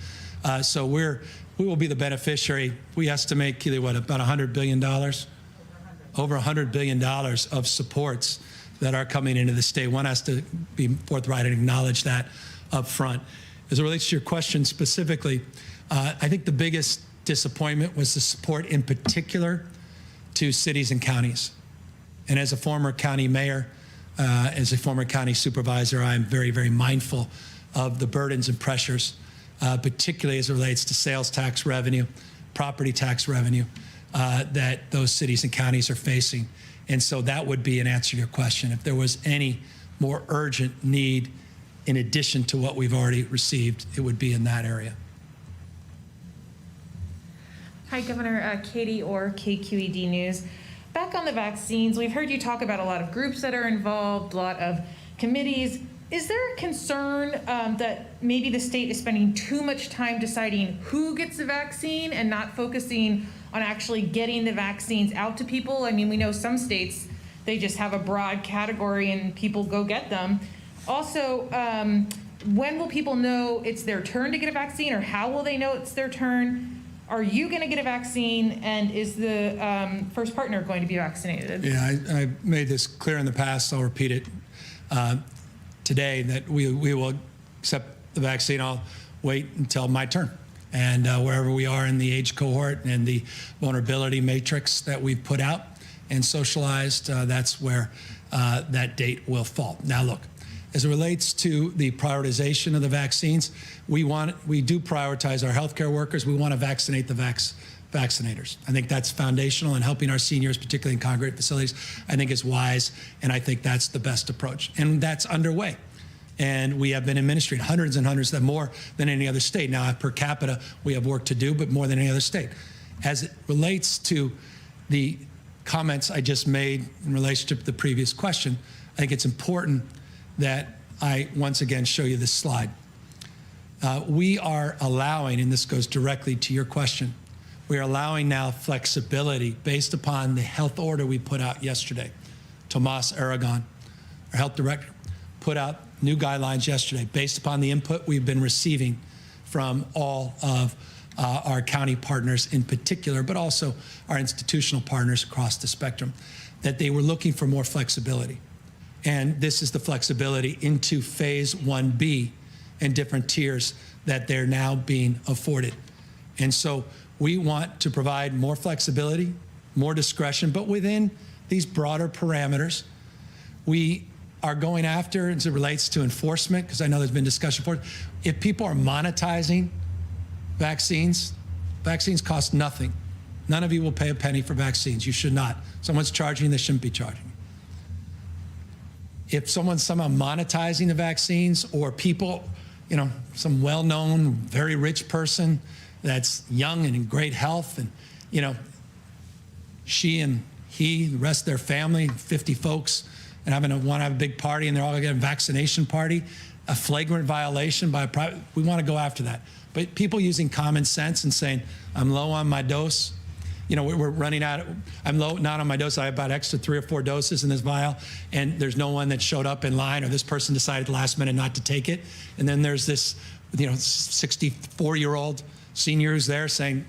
So we will be the beneficiary. We estimate, Keely, what, about $100 billion? Over $100 billion of supports that are coming into the state. One has to be forthright and acknowledge that up front. As it relates to your question specifically, I think the biggest disappointment was the support in particular to cities and counties. And as a former county mayor, as a former county supervisor, I'm very, very mindful of the burdens and pressures, particularly as it relates to sales tax revenue, property tax revenue, that those cities and counties are facing. And so that would be an answer to your question. If there was any more urgent need in addition to what we've already received, it would be in that area. Hi, Governor. Katie Orr, KQED News. Back on the vaccines, we've heard you talk about a lot of groups that are involved, a lot of committees. Is there a concern that maybe the state is spending too much time deciding who gets the vaccine and not focusing on actually getting the vaccines out to people? I mean, we know some states, they just have a broad category and people go get them. Also, when will people know it's their turn to get a vaccine, or how will they know it's their turn? Are you going to get a vaccine, and is the first partner going to be vaccinated? Yeah, I made this clear in the past. I'll repeat it today, that we will accept the vaccine. I'll wait until my turn. And wherever we are in the age cohort and the vulnerability matrix that we've put out and socialized, that's where that date will fall. Now, look, as it relates to the prioritization of the vaccines, we do prioritize our healthcare workers. We want to vaccinate the vaccinators. I think that's foundational, and helping our seniors, particularly in congregate facilities, I think is wise, and I think that's the best approach. And that's underway. And we have been administering hundreds and hundreds, that more than any other state. Now, per capita, we have work to do, but more than any other state. As it relates to the comments I just made in relationship to the previous question, I think it's important that I once again show you this slide. We are allowing, and this goes directly to your question, we are allowing now flexibility based upon the health order we put out yesterday Tomas Aragon, our health director, put out new guidelines yesterday based upon the input we've been receiving from all of our county partners in particular, but also our institutional partners across the spectrum, that they were looking for more flexibility. And this is the flexibility into phase 1B and different tiers that they're now being afforded. And so we want to provide more flexibility, more discretion, but within these broader parameters. We are going after, as it relates to enforcement, because I know there's been discussion for it, if people are monetizing vaccines, vaccines cost nothing. None of you will pay a penny for vaccines. You should not. Someone's charging, they shouldn't be charging. If someone's somehow monetizing the vaccines, or people, you know, some well-known, very rich person that's young and in great health, and, you know, she and he, the rest of their family, 50 folks, and want to have a big party, and they're all going to get a vaccination party, a flagrant violation by a private, we want to go after that. But people using common sense and saying, I'm low on my dose, you know, we're running out, I'm low, not on my dose, I have about extra 3 or 4 doses in this vial, and there's no one that showed up in line, or this person decided last minute not to take it. And then there's this, you know, 64-year-old senior who's there saying,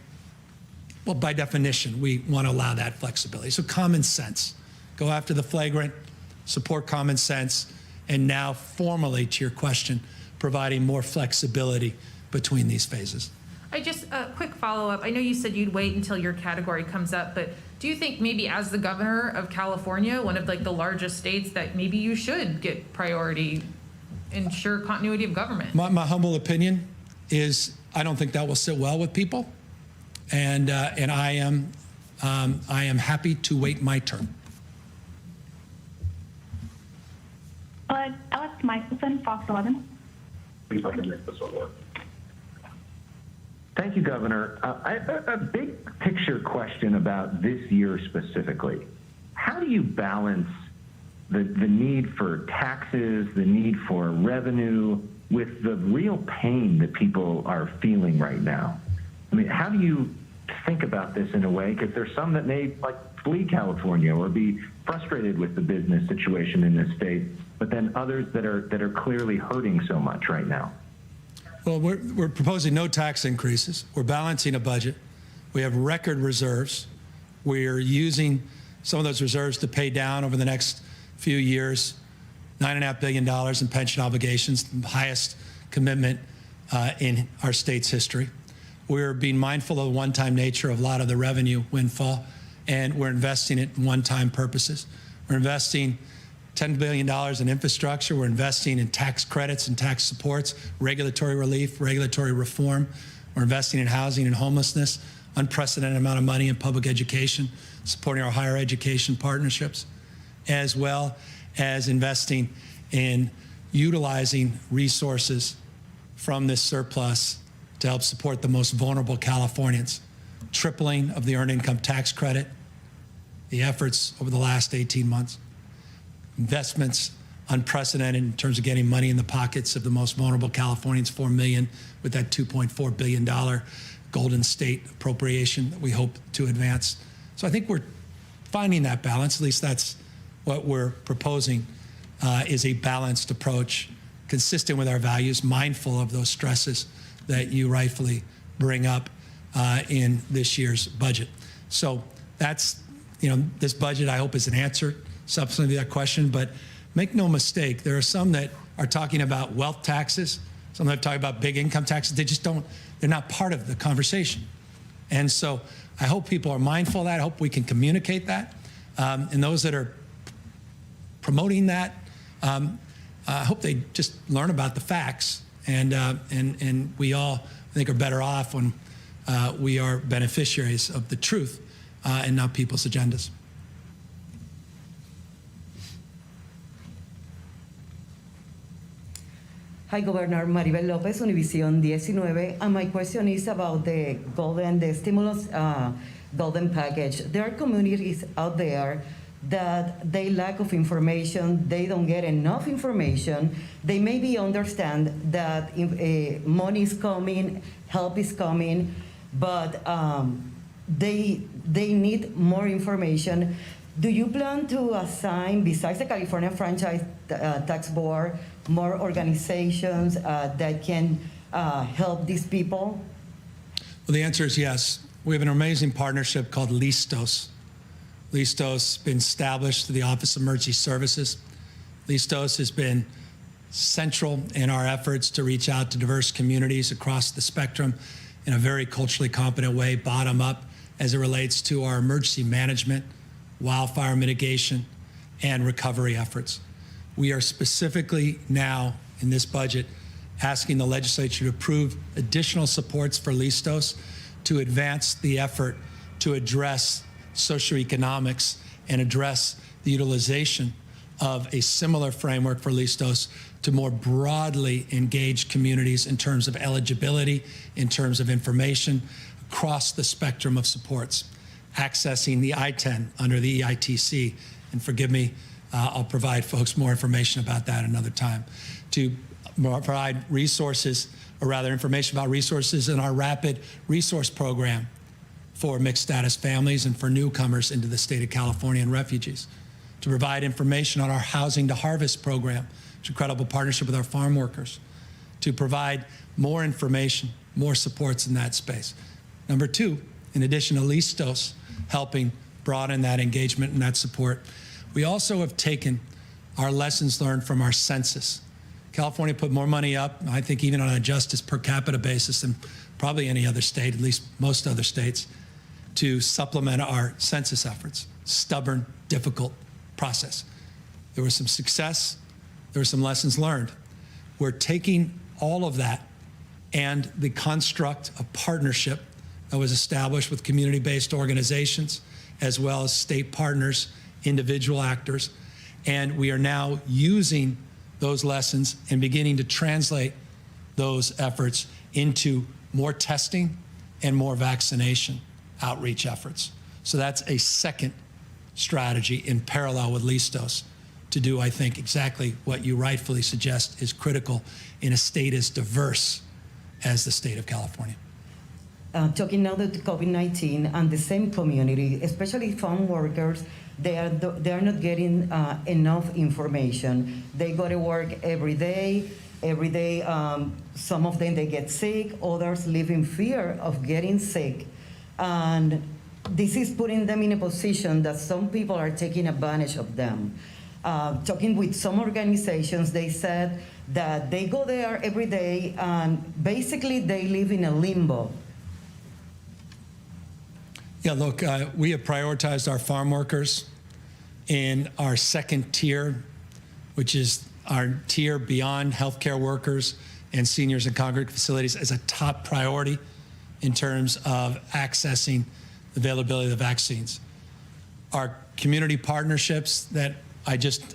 well, by definition, we want to allow that flexibility. So common sense, go after the flagrant, support common sense, and now formally, to your question, providing more flexibility between these phases. I just, a quick follow-up. I know you said you'd wait until your category comes up, but do you think maybe as the governor of California, one of like the largest states, that maybe you should get priority, ensure continuity of government? My humble opinion is I don't think that will sit well with people, and I am happy to wait my turn. Alex Michelson, Fox 11. Please, I can make this one work. Thank you, Governor. I have a big picture question about this year specifically. How do you balance the need for taxes, the need for revenue, with the real pain that people are feeling right now? I mean, how do you think about this in a way? Because there's some that may like flee California or be frustrated with the business situation in this state, but then others that are clearly hurting so much right now. Well, we're proposing no tax increases. We're balancing a budget. We have record reserves. We're using some of those reserves to pay down over the next few years $9.5 billion in pension obligations, the highest commitment in our state's history. We're being mindful of the one-time nature of a lot of the revenue windfall, and we're investing it in one-time purposes. We're investing $10 billion in infrastructure. We're investing in tax credits and tax supports, regulatory relief, regulatory reform. We're investing in housing and homelessness, unprecedented amount of money in public education, supporting our higher education partnerships, as well as investing in utilizing resources from this surplus to help support the most vulnerable Californians. Tripling of the earned income tax credit, the efforts over the last 18 months. Investments unprecedented in terms of getting money in the pockets of the most vulnerable Californians, $4 million with that $2.4 billion Golden State appropriation that we hope to advance. So I think we're finding that balance, at least that's what we're proposing, is a balanced approach consistent with our values, mindful of those stresses that you rightfully bring up in this year's budget. So that's, you know, this budget I hope is an answer subsequent to that question, but make no mistake, there are some that are talking about wealth taxes, some that are talking about big income taxes. They just don't, they're not part of the conversation. And so I hope people are mindful of that. I hope we can communicate that. And those that are promoting that, I hope they just learn about the facts. And we all, I think, are better off when we are beneficiaries of the truth and not people's agendas. Hi, Governor Maribel Lopez, Univision 19, and my question is about the stimulus golden package. There are communities out there that they lack of information, they don't get enough information. They maybe understand that money is coming, help is coming, but they need more information. Do you plan to assign, besides the California Franchise Tax Board, more organizations that can help these people? Well, the answer is yes. We have an amazing partnership called Listos. Listos has been established through the Office of Emergency Services. Listos has been central in our efforts to reach out to diverse communities across the spectrum in a very culturally competent way, bottom up, as it relates to our emergency management, wildfire mitigation, and recovery efforts. We are specifically now in this budget asking the legislature to approve additional supports for Listos to advance the effort to address socioeconomics and address the utilization of a similar framework for Listos to more broadly engage communities in terms of eligibility, in terms of information, across the spectrum of supports, accessing the I-10 under the EITC. And forgive me, I'll provide folks more information about that another time, to provide resources, or rather information about resources in our rapid resource program for mixed status families and for newcomers into the state of California and refugees, to provide information on our Housing to Harvest program, which is an incredible partnership with our farm workers, to provide more information, more supports in that space. Number two, in addition to Listos helping broaden that engagement and that support, we also have taken our lessons learned from our census. California put more money up, I think even on a justice per capita basis, than probably any other state, at least most other states, to supplement our census efforts. Stubborn, difficult process. There was some success, there were some lessons learned. We're taking all of that and the construct of partnership that was established with community-based organizations, as well as state partners, individual actors, and we are now using those lessons and beginning to translate those efforts into more testing and more vaccination outreach efforts. So that's a second strategy in parallel with Listos to do, I think, exactly what you rightfully suggest is critical in a state as diverse as the state of California. Talking now about COVID-19 and the same community, especially farm workers, they are not getting enough information. They go to work every day. Some of them, they get sick. Others live in fear of getting sick. And this is putting them in a position that some people are taking advantage of them. Talking with some organizations, they said that they go there every day and basically they live in a limbo. Yeah, look, we have prioritized our farm workers in our second tier, which is our tier beyond healthcare workers and seniors in congregate facilities, as a top priority in terms of accessing the availability of the vaccines. Our community partnerships that I just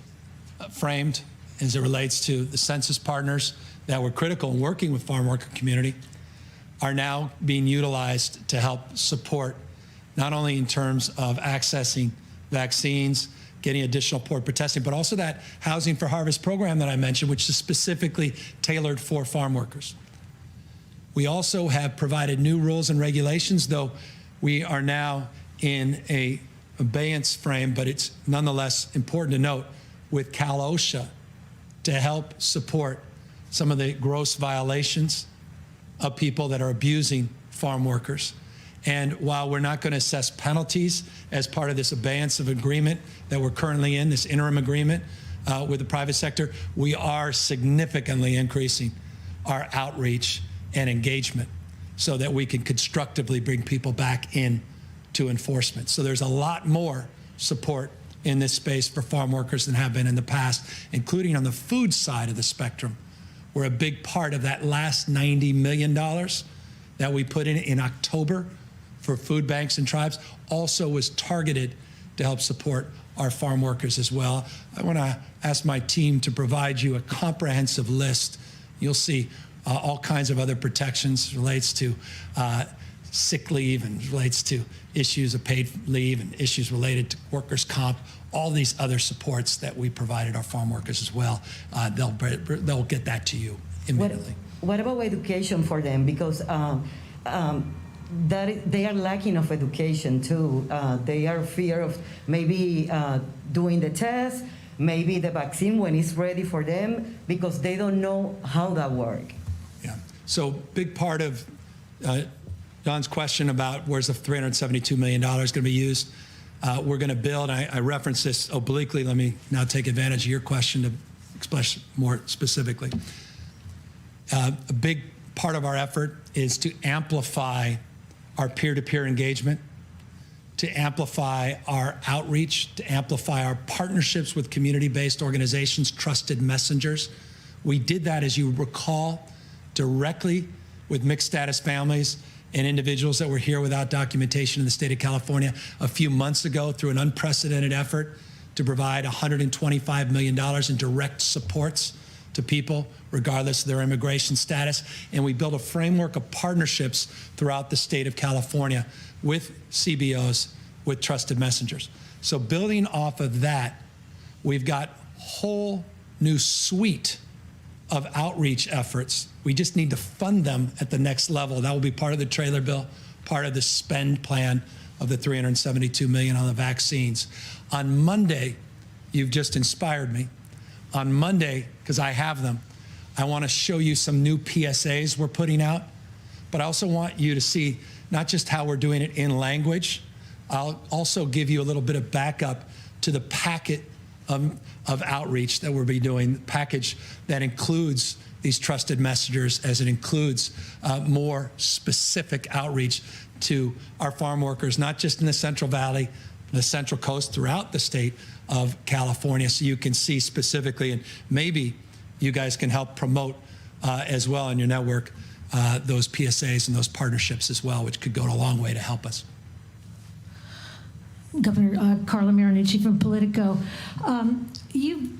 framed as it relates to the census partners that were critical in working with farm worker community are now being utilized to help support not only in terms of accessing vaccines, getting additional port for testing, but also that Housing for Harvest program that I mentioned, which is specifically tailored for farm workers. We also have provided new rules and regulations, though we are now in a abeyance frame, but it's nonetheless important to note, with Cal OSHA to help support some of the gross violations of people that are abusing farm workers. And while we're not going to assess penalties as part of this abeyance of agreement that we're currently in, this interim agreement with the private sector, we are significantly increasing our outreach and engagement so that we can constructively bring people back in to enforcement. So there's a lot more support in this space for farm workers than have been in the past, including on the food side of the spectrum, where a big part of that last $90 million that we put in October for food banks and tribes also was targeted to help support our farm workers as well. I want to ask my team to provide you a comprehensive list. You'll see all kinds of other protections relates to sick leave and relates to issues of paid leave and issues related to workers' comp, all these other supports that we provided our farm workers as well. They'll get that to you immediately. What about education for them? Because that they are lacking of education too. They are fear of maybe doing the test, maybe the vaccine when it's ready for them, because they don't know how that works. Yeah. So big part of John's question about where's the $372 million going to be used. We're going to build, I referenced this obliquely. Let me now take advantage of your question to express more specifically. A big part of our effort is to amplify our peer-to-peer engagement, to amplify our outreach, to amplify our partnerships with community-based organizations, trusted messengers. We did that, as you recall, directly with mixed status families and individuals that were here without documentation in the state of California a few months ago through an unprecedented effort to provide $125 million in direct supports to people regardless of their immigration status. And we built a framework of partnerships throughout the state of California with CBOs, with trusted messengers. So building off of that, we've got a whole new suite of outreach efforts. We just need to fund them at the next level. That will be part of the trailer bill, part of the spend plan of the $372 million on the vaccines. On Monday, you've just inspired me. On Monday, because I have them, I want to show you some new PSAs we're putting out, but I also want you to see not just how we're doing it in language. I'll also give you a little bit of backup to the packet of outreach that we'll be doing, the package that includes these trusted messengers, as it includes more specific outreach to our farm workers, not just in the Central Valley, the Central Coast, throughout the state of California, so you can see specifically, and maybe you guys can help promote as well in your network those PSAs and those partnerships as well, which could go a long way to help us. Governor Carla Marinucci from Politico. You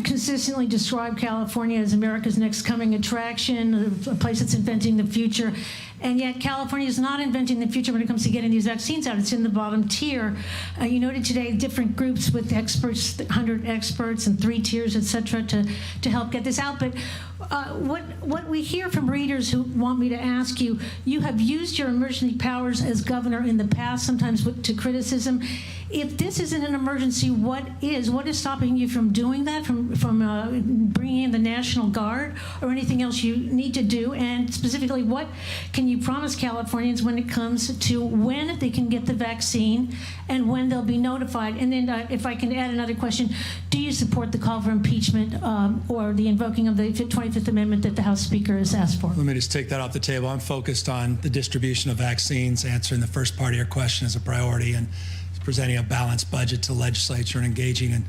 consistently describe California as America's next coming attraction, a place that's inventing the future, and yet California is not inventing the future when it comes to getting these vaccines out. It's in the bottom tier. You noted today different groups with experts, 100 experts and 3 tiers, et cetera, to help get this out. But what we hear from readers who want me to ask you, you have used your emergency powers as governor in the past, sometimes to criticism. If this isn't an emergency, what is? What is stopping you from doing that, from bringing in the National Guard or anything else you need to do? And specifically, what can you promise Californians when it comes to when they can get the vaccine and when they'll be notified? And then if I can add another question, do you support the call for impeachment or the invoking of the 25th Amendment that the House Speaker has asked for? Let me just take that off the table. I'm focused on the distribution of vaccines, answering the first part of your question as a priority, and presenting a balanced budget to the legislature and engaging in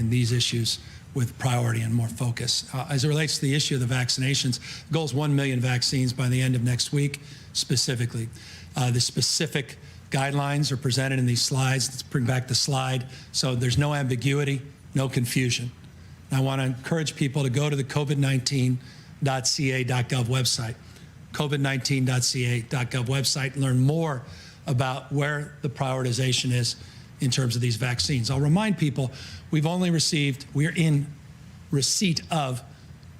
these issues with priority and more focus. As it relates to the issue of the vaccinations, the goal is 1 million vaccines by the end of next week, specifically. The specific guidelines are presented in these slides. Let's bring back the slide so there's no ambiguity, no confusion. And I want to encourage people to go to the covid19.ca.gov website, covid19.ca.gov website, and learn more about where the prioritization is in terms of these vaccines. I'll remind people, we're in receipt of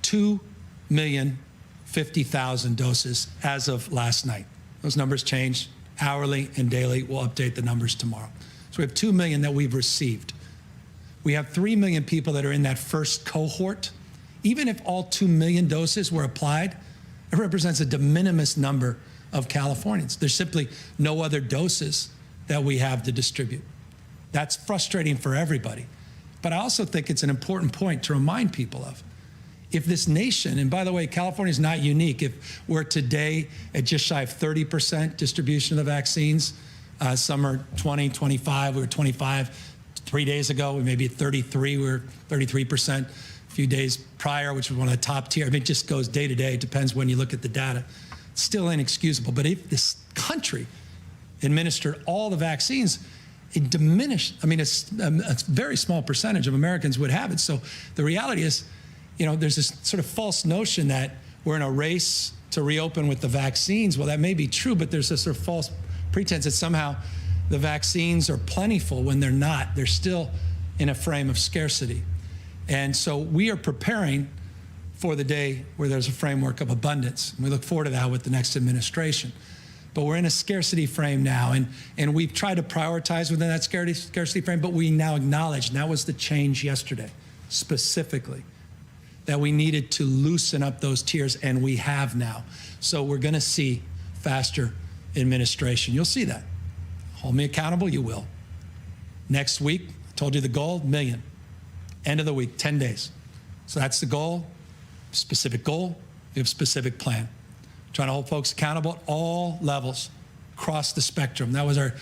2,050,000 doses as of last night. Those numbers change hourly and daily. We'll update the numbers tomorrow. So we have 2 million that we've received. We have 3 million people that are in that first cohort. Even if all 2 million doses were applied, it represents a de minimis number of Californians. There's simply no other doses that we have to distribute. That's frustrating for everybody. But I also think it's an important point to remind people of. If this nation, and by the way, California is not unique. If we're today at just shy of 30% distribution of the vaccines, some are 20, 25, we were 25 3 days ago, we may be at 33, we were 33% a few days prior, which was one of the top tier. I mean, it just goes day to day, it depends when you look at the data. It's still inexcusable, but if this country administered all the vaccines, it diminished. I mean, it's a very small percentage of Americans would have it. So the reality is, there's this sort of false notion that we're in a race to reopen with the vaccines. Well, that may be true, but there's a sort of false pretense that somehow the vaccines are plentiful when they're not. They're still in a frame of scarcity. And so we are preparing for the day where there's a framework of abundance. And we look forward to that with the next administration. But we're in a scarcity frame now, and we've tried to prioritize within that scarcity frame, but we now acknowledge, and that was the change yesterday, specifically, that we needed to loosen up those tiers, and we have now. So we're gonna see faster administration. You'll see that. Hold me accountable, you will. Next week, I told you the goal, $1 million. End of the week, 10 days. So that's the goal, specific goal, we have a specific plan. Trying to hold folks accountable at all levels, across the spectrum. That was our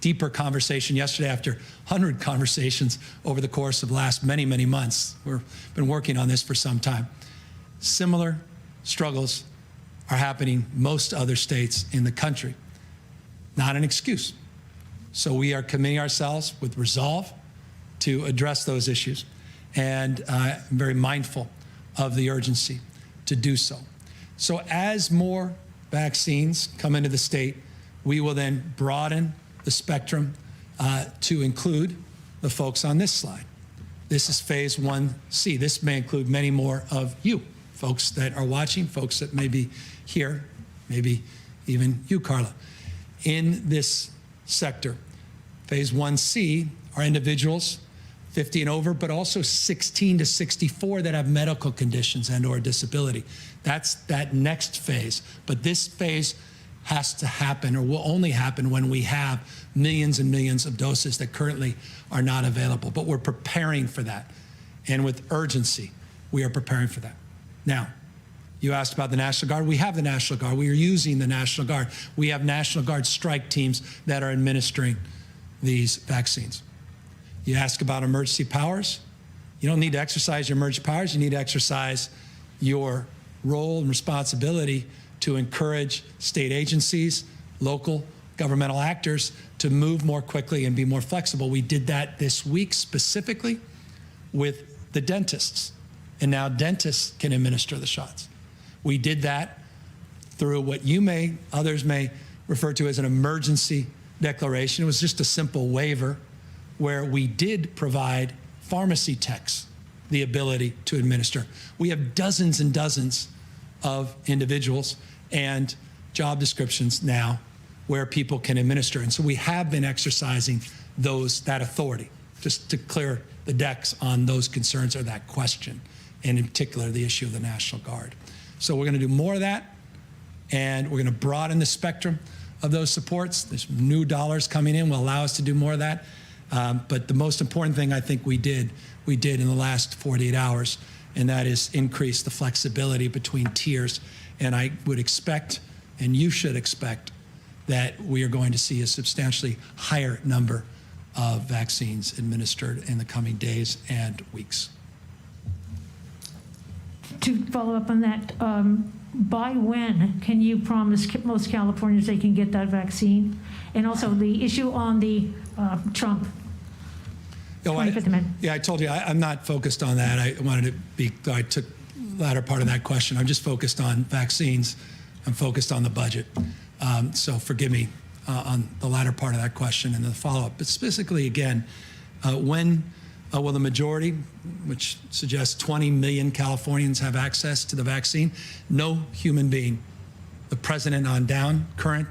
deeper conversation yesterday after 100 conversations over the course of the last many, many months. We've been working on this for some time. Similar struggles are happening most other states in the country. Not an excuse. So we are committing ourselves with resolve to address those issues. And I'm very mindful of the urgency to do so. So as more vaccines come into the state, we will then broaden the spectrum to include the folks on this slide. This is phase 1C. This may include many more of you, folks that are watching, folks that may be here, maybe even you, Carla. In this sector, phase 1C are individuals 50 and over, but also 16 to 64 that have medical conditions and or disability. That's that next phase. But this phase has to happen, or will only happen, when we have millions and millions of doses that currently are not available. But we're preparing for that. And with urgency, we are preparing for that. Now, you asked about the National Guard. We have the National Guard. We are using the National Guard. We have National Guard strike teams that are administering these vaccines. You ask about emergency powers. You don't need to exercise your emergency powers. You need to exercise your role and responsibility to encourage state agencies, local governmental actors to move more quickly and be more flexible. We did that this week specifically with the dentists, and now dentists can administer the shots. We did that through what you may, others may refer to as an emergency declaration. It was just a simple waiver where we did provide pharmacy techs the ability to administer. We have dozens and dozens of individuals and job descriptions now where people can administer. And so we have been exercising that authority, just to clear the decks on those concerns or that question, and in particular, the issue of the National Guard. So we're gonna do more of that, and we're gonna broaden the spectrum of those supports. There's new dollars coming in will allow us to do more of that. But the most important thing I think we did in the last 48 hours, and that is increase the flexibility between tiers. And I would expect, and you should expect, that we are going to see a substantially higher number of vaccines administered in the coming days and weeks. To follow up on that, by when can you promise most Californians they can get that vaccine? And also the issue on the Trump 25th Amendment. Yeah, I told you, I'm not focused on that. I took the latter part of that question. I'm just focused on vaccines. I'm focused on the budget. So forgive me on the latter part of that question and the follow-up. But specifically, again, when will the majority, which suggests 20 million Californians, have access to the vaccine? No human being, the president on down, current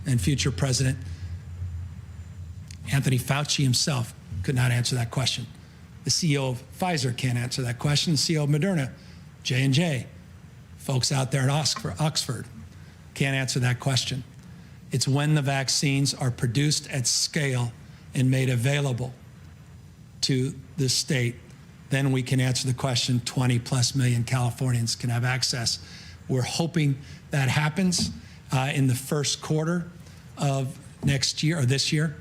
and future president, Anthony Fauci himself, could not answer that question. The CEO of Pfizer can't answer that question. The CEO of Moderna, J&J, folks out there at Oxford can't answer that question. It's when the vaccines are produced at scale and made available to the state, then we can answer the question, 20+ million Californians can have access. We're hoping that happens in the first quarter of next year, or this year.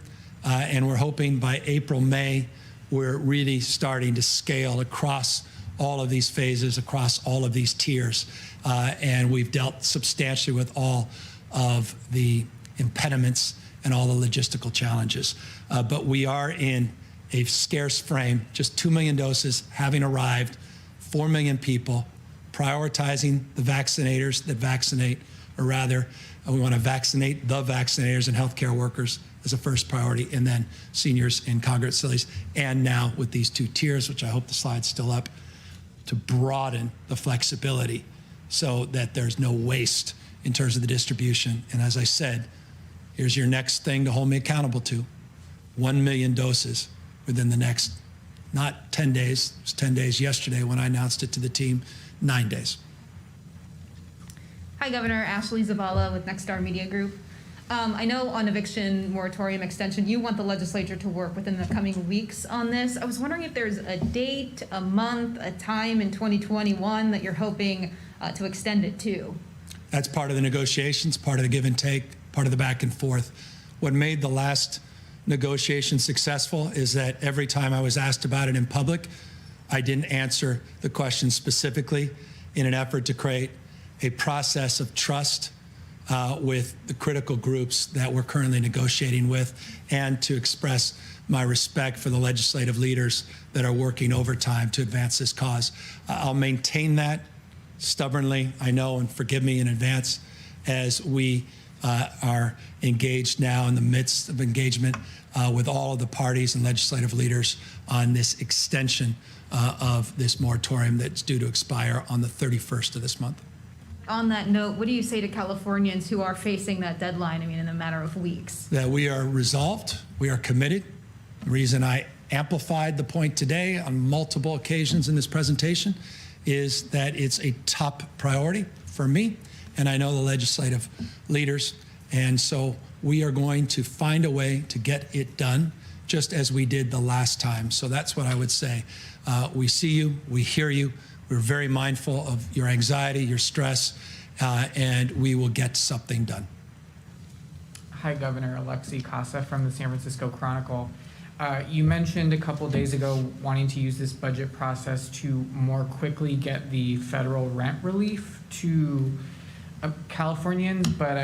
And we're hoping by April, May, we're really starting to scale across all of these phases, across all of these tiers. And we've dealt substantially with all of the impediments and all the logistical challenges. But we are in a scarce frame, just 2 million doses having arrived, 4 million people, prioritizing the vaccinators that vaccinate, or rather, we want to vaccinate the vaccinators and healthcare workers as a first priority, and then seniors in congregate facilities. And now with these 2 tiers, which I hope the slide's still up, to broaden the flexibility so that there's no waste in terms of the distribution. And as I said, here's your next thing to hold me accountable to: 1 million doses within the next, not 10 days, it was 10 days yesterday when I announced it to the team, 9 days. Hi, Governor. Ashley Zavala with Nexstar Media Group. I know on eviction moratorium extension, you want the legislature to work within the coming weeks on this. I was wondering if there's a date, a month, a time in 2021 that you're hoping to extend it to. That's part of the negotiations, part of the give and take, part of the back and forth. What made the last negotiation successful is that every time I was asked about it in public, I didn't answer the question specifically in an effort to create a process of trust with the critical groups that we're currently negotiating with, and to express my respect for the legislative leaders that are working overtime to advance this cause. I'll maintain that stubbornly, I know, and forgive me in advance, as we are engaged now in the midst of engagement with all of the parties and legislative leaders on this extension of this moratorium that's due to expire on the 31st of this month. On that note, what do you say to Californians who are facing that deadline, in a matter of weeks? That we are resolved, we are committed. The reason I amplified the point today on multiple occasions in this presentation is that it's a top priority for me, and I know the legislative leaders, and so we are going to find a way to get it done, just as we did the last time. So that's what I would say. We see you, we hear you, we're very mindful of your anxiety, your stress, and we will get something done. Hi, Governor. Alexi Casa from the San Francisco Chronicle. You mentioned a couple days ago wanting to use this budget process to more quickly get the federal rent relief to Californians, but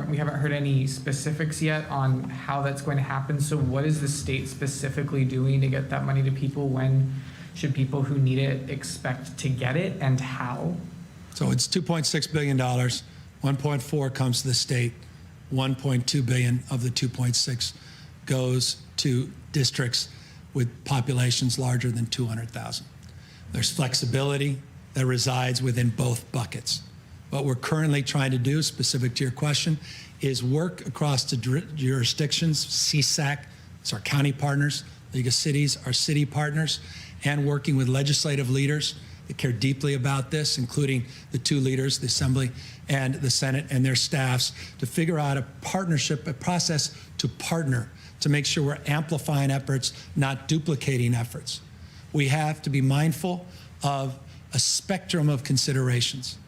we haven't heard any specifics yet on how that's going to happen. So what is the state specifically doing to get that money to people? When should people who need it expect to get it, and how? So it's $2.6 billion. 1.4 comes to the state. 1.2 billion of the 2.6 goes to districts with populations larger than 200,000. There's flexibility that resides within both buckets. What we're currently trying to do, specific to your question, is work across the jurisdictions, CSAC, it's our county partners, League of Cities, our city partners, and working with legislative leaders that care deeply about this, including the two leaders, the Assembly and the Senate, and their staffs, to figure out a partnership, a process to partner, to make sure we're amplifying efforts, not duplicating efforts. We have to be mindful of a spectrum of considerations.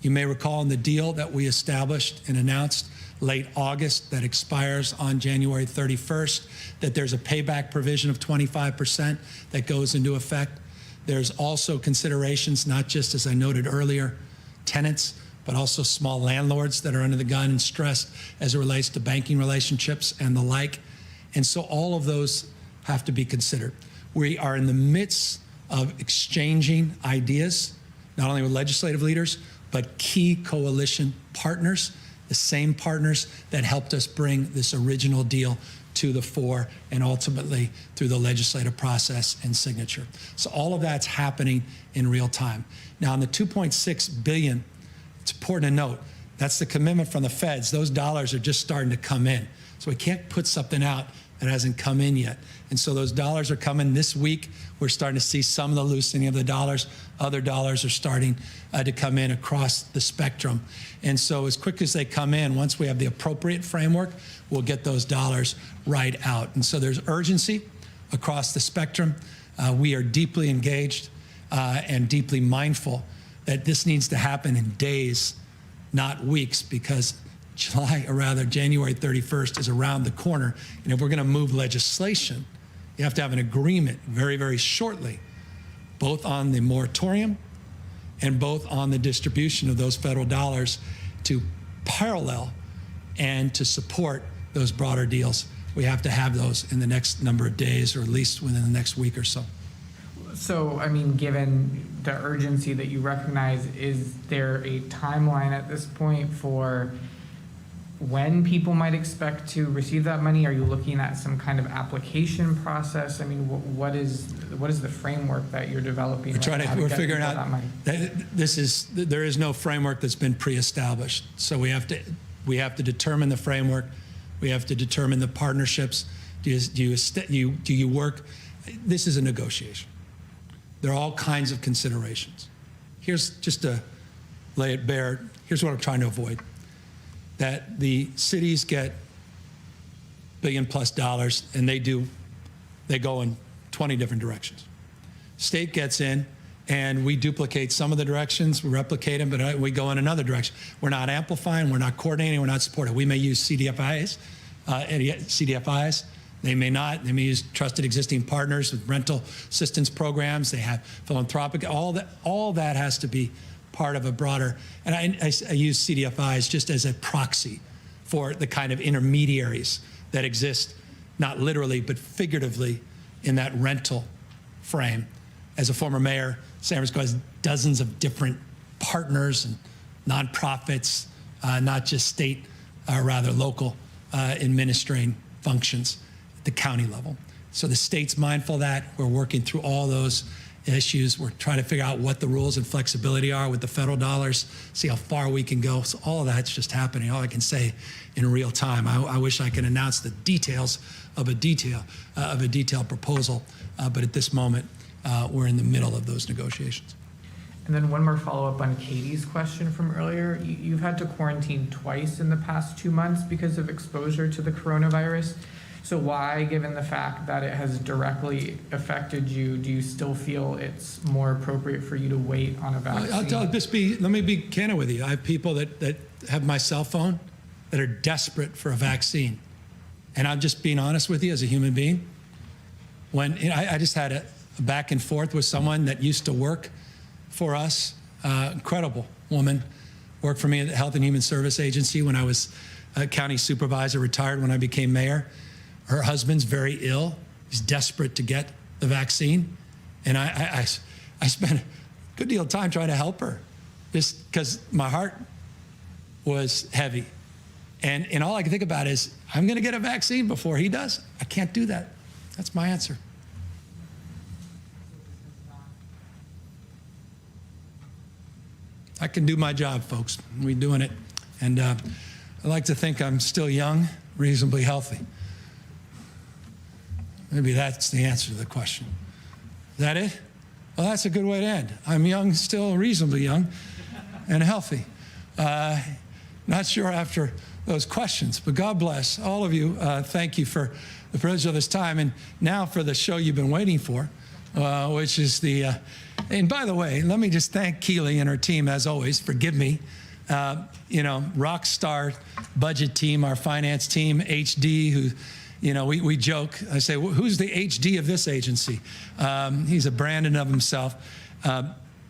You may recall in the deal that we established and announced late August that expires on January 31st, that there's a payback provision of 25% that goes into effect. There's also considerations, not just, as I noted earlier, tenants, but also small landlords that are under the gun and stressed as it relates to banking relationships and the like. And so all of those have to be considered. We are in the midst of exchanging ideas, not only with legislative leaders, but key coalition partners, the same partners that helped us bring this original deal to the fore, and ultimately through the legislative process and signature. So all of that's happening in real time. Now, on the $2.6 billion, it's important to note, that's the commitment from the feds. Those dollars are just starting to come in. So we can't put something out that hasn't come in yet. And so those dollars are coming this week. We're starting to see some of the loosening of the dollars. Other dollars are starting to come in across the spectrum. And so as quick as they come in, once we have the appropriate framework, we'll get those dollars right out. And so there's urgency across the spectrum. We are deeply engaged and deeply mindful that this needs to happen in days, not weeks, because January 31st is around the corner. And if we're going to move legislation, you have to have an agreement very, very shortly, both on the moratorium and both on the distribution of those federal dollars to parallel and to support those broader deals. We have to have those in the next number of days, or at least within the next week or so. So, given the urgency that you recognize, is there a timeline at this point for when people might expect to receive that money? Are you looking at some kind of application process? I mean, what is the framework that you're developing? We're figuring out that there is no framework that's been pre-established. So we have to determine the framework. We have to determine the partnerships. Do you work? This is a negotiation. There are all kinds of considerations. Here's just to lay it bare. Here's what I'm trying to avoid. That the cities get $1 billion+ and they go in 20 different directions. State gets in and we duplicate some of the directions, we replicate them, but we go in another direction. We're not amplifying, we're not coordinating, we're not supporting. We may use CDFIs. They may not. They may use trusted existing partners with rental assistance programs. They have philanthropic. All that has to be part of a broader. And I use CDFIs just as a proxy for the kind of intermediaries that exist, not literally but figuratively, in that rental frame. As a former mayor, San Francisco has dozens of different partners and nonprofits, not just state, rather local administering functions at the county level. So the state's mindful of that. We're working through all those issues. We're trying to figure out what the rules and flexibility are with the federal dollars, see how far we can go. So all of that's just happening. All I can say in real time. I wish I could announce the details of a detailed proposal, but at this moment, we're in the middle of those negotiations. And then one more follow-up on Katie's question from earlier. You've had to quarantine twice in the past 2 months because of exposure to the coronavirus. So why, given the fact that it has directly affected you, do you still feel it's more appropriate for you to wait on a vaccine? Let me be candid with you. I have people that have my cell phone that are desperate for a vaccine. And I'm just being honest with you as a human being. When I just had a back and forth with someone that used to work for us, incredible woman, worked for me at the Health and Human Service Agency when I was a county supervisor, retired when I became mayor. Her husband's very ill. He's desperate to get the vaccine. And I spent a good deal of time trying to help her just because my heart was heavy. And all I can think about is, I'm going to get a vaccine before he does. I can't do that. That's my answer. I can do my job, folks. We're doing it. And I like to think I'm still young, reasonably healthy. Maybe that's the answer to the question. Is that it? Well, that's a good way to end. I'm young, still reasonably young and healthy. Not sure after those questions, but God bless all of you. Thank you for the privilege of this time. And now for the show you've been waiting for, which is the, and by the way, let me just thank Keely and her team, as always. Forgive me. Rock star budget team, our finance team, HD, who, we joke. I say, who's the HD of this agency? He's a Brandon of himself.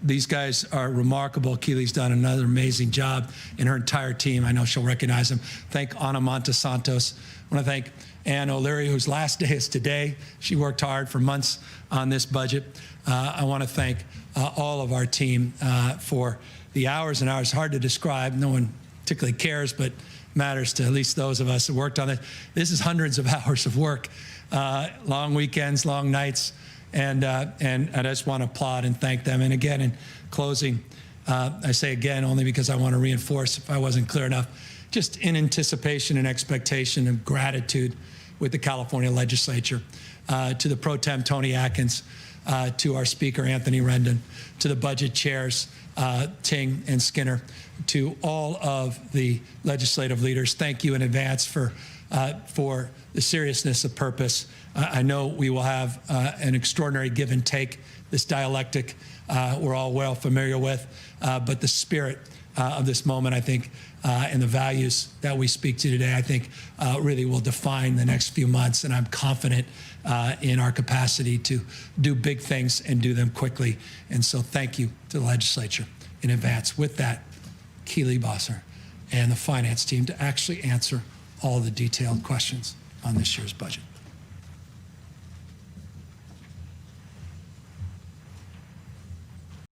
These guys are remarkable. Keely's done another amazing job, and her entire team. I know she'll recognize them. Thank Ana Montesantos. I want to thank Ann O'Leary, whose last day is today. She worked hard for months on this budget. I want to thank all of our team for the hours and hours. Hard to describe. No one particularly cares, but matters to at least those of us who worked on it. This is hundreds of hours of work, long weekends, long nights, and I just want to applaud and thank them. And again, in closing, I say again only because I want to reinforce, if I wasn't clear enough, just in anticipation and expectation and gratitude with the California legislature, to the Pro Tem Tony Atkins, to our Speaker Anthony Rendon, to the budget chairs Ting and Skinner, to all of the legislative leaders. Thank you in advance for the seriousness of purpose. I know we will have an extraordinary give and take, this dialectic we're all well familiar with, but the spirit of this moment, I think, and the values that we speak to today, I think really will define the next few months, and I'm confident in our capacity to do big things and do them quickly. And so thank you to the legislature in advance. With that, Keely Bosser and the finance team to actually answer all the detailed questions on this year's budget.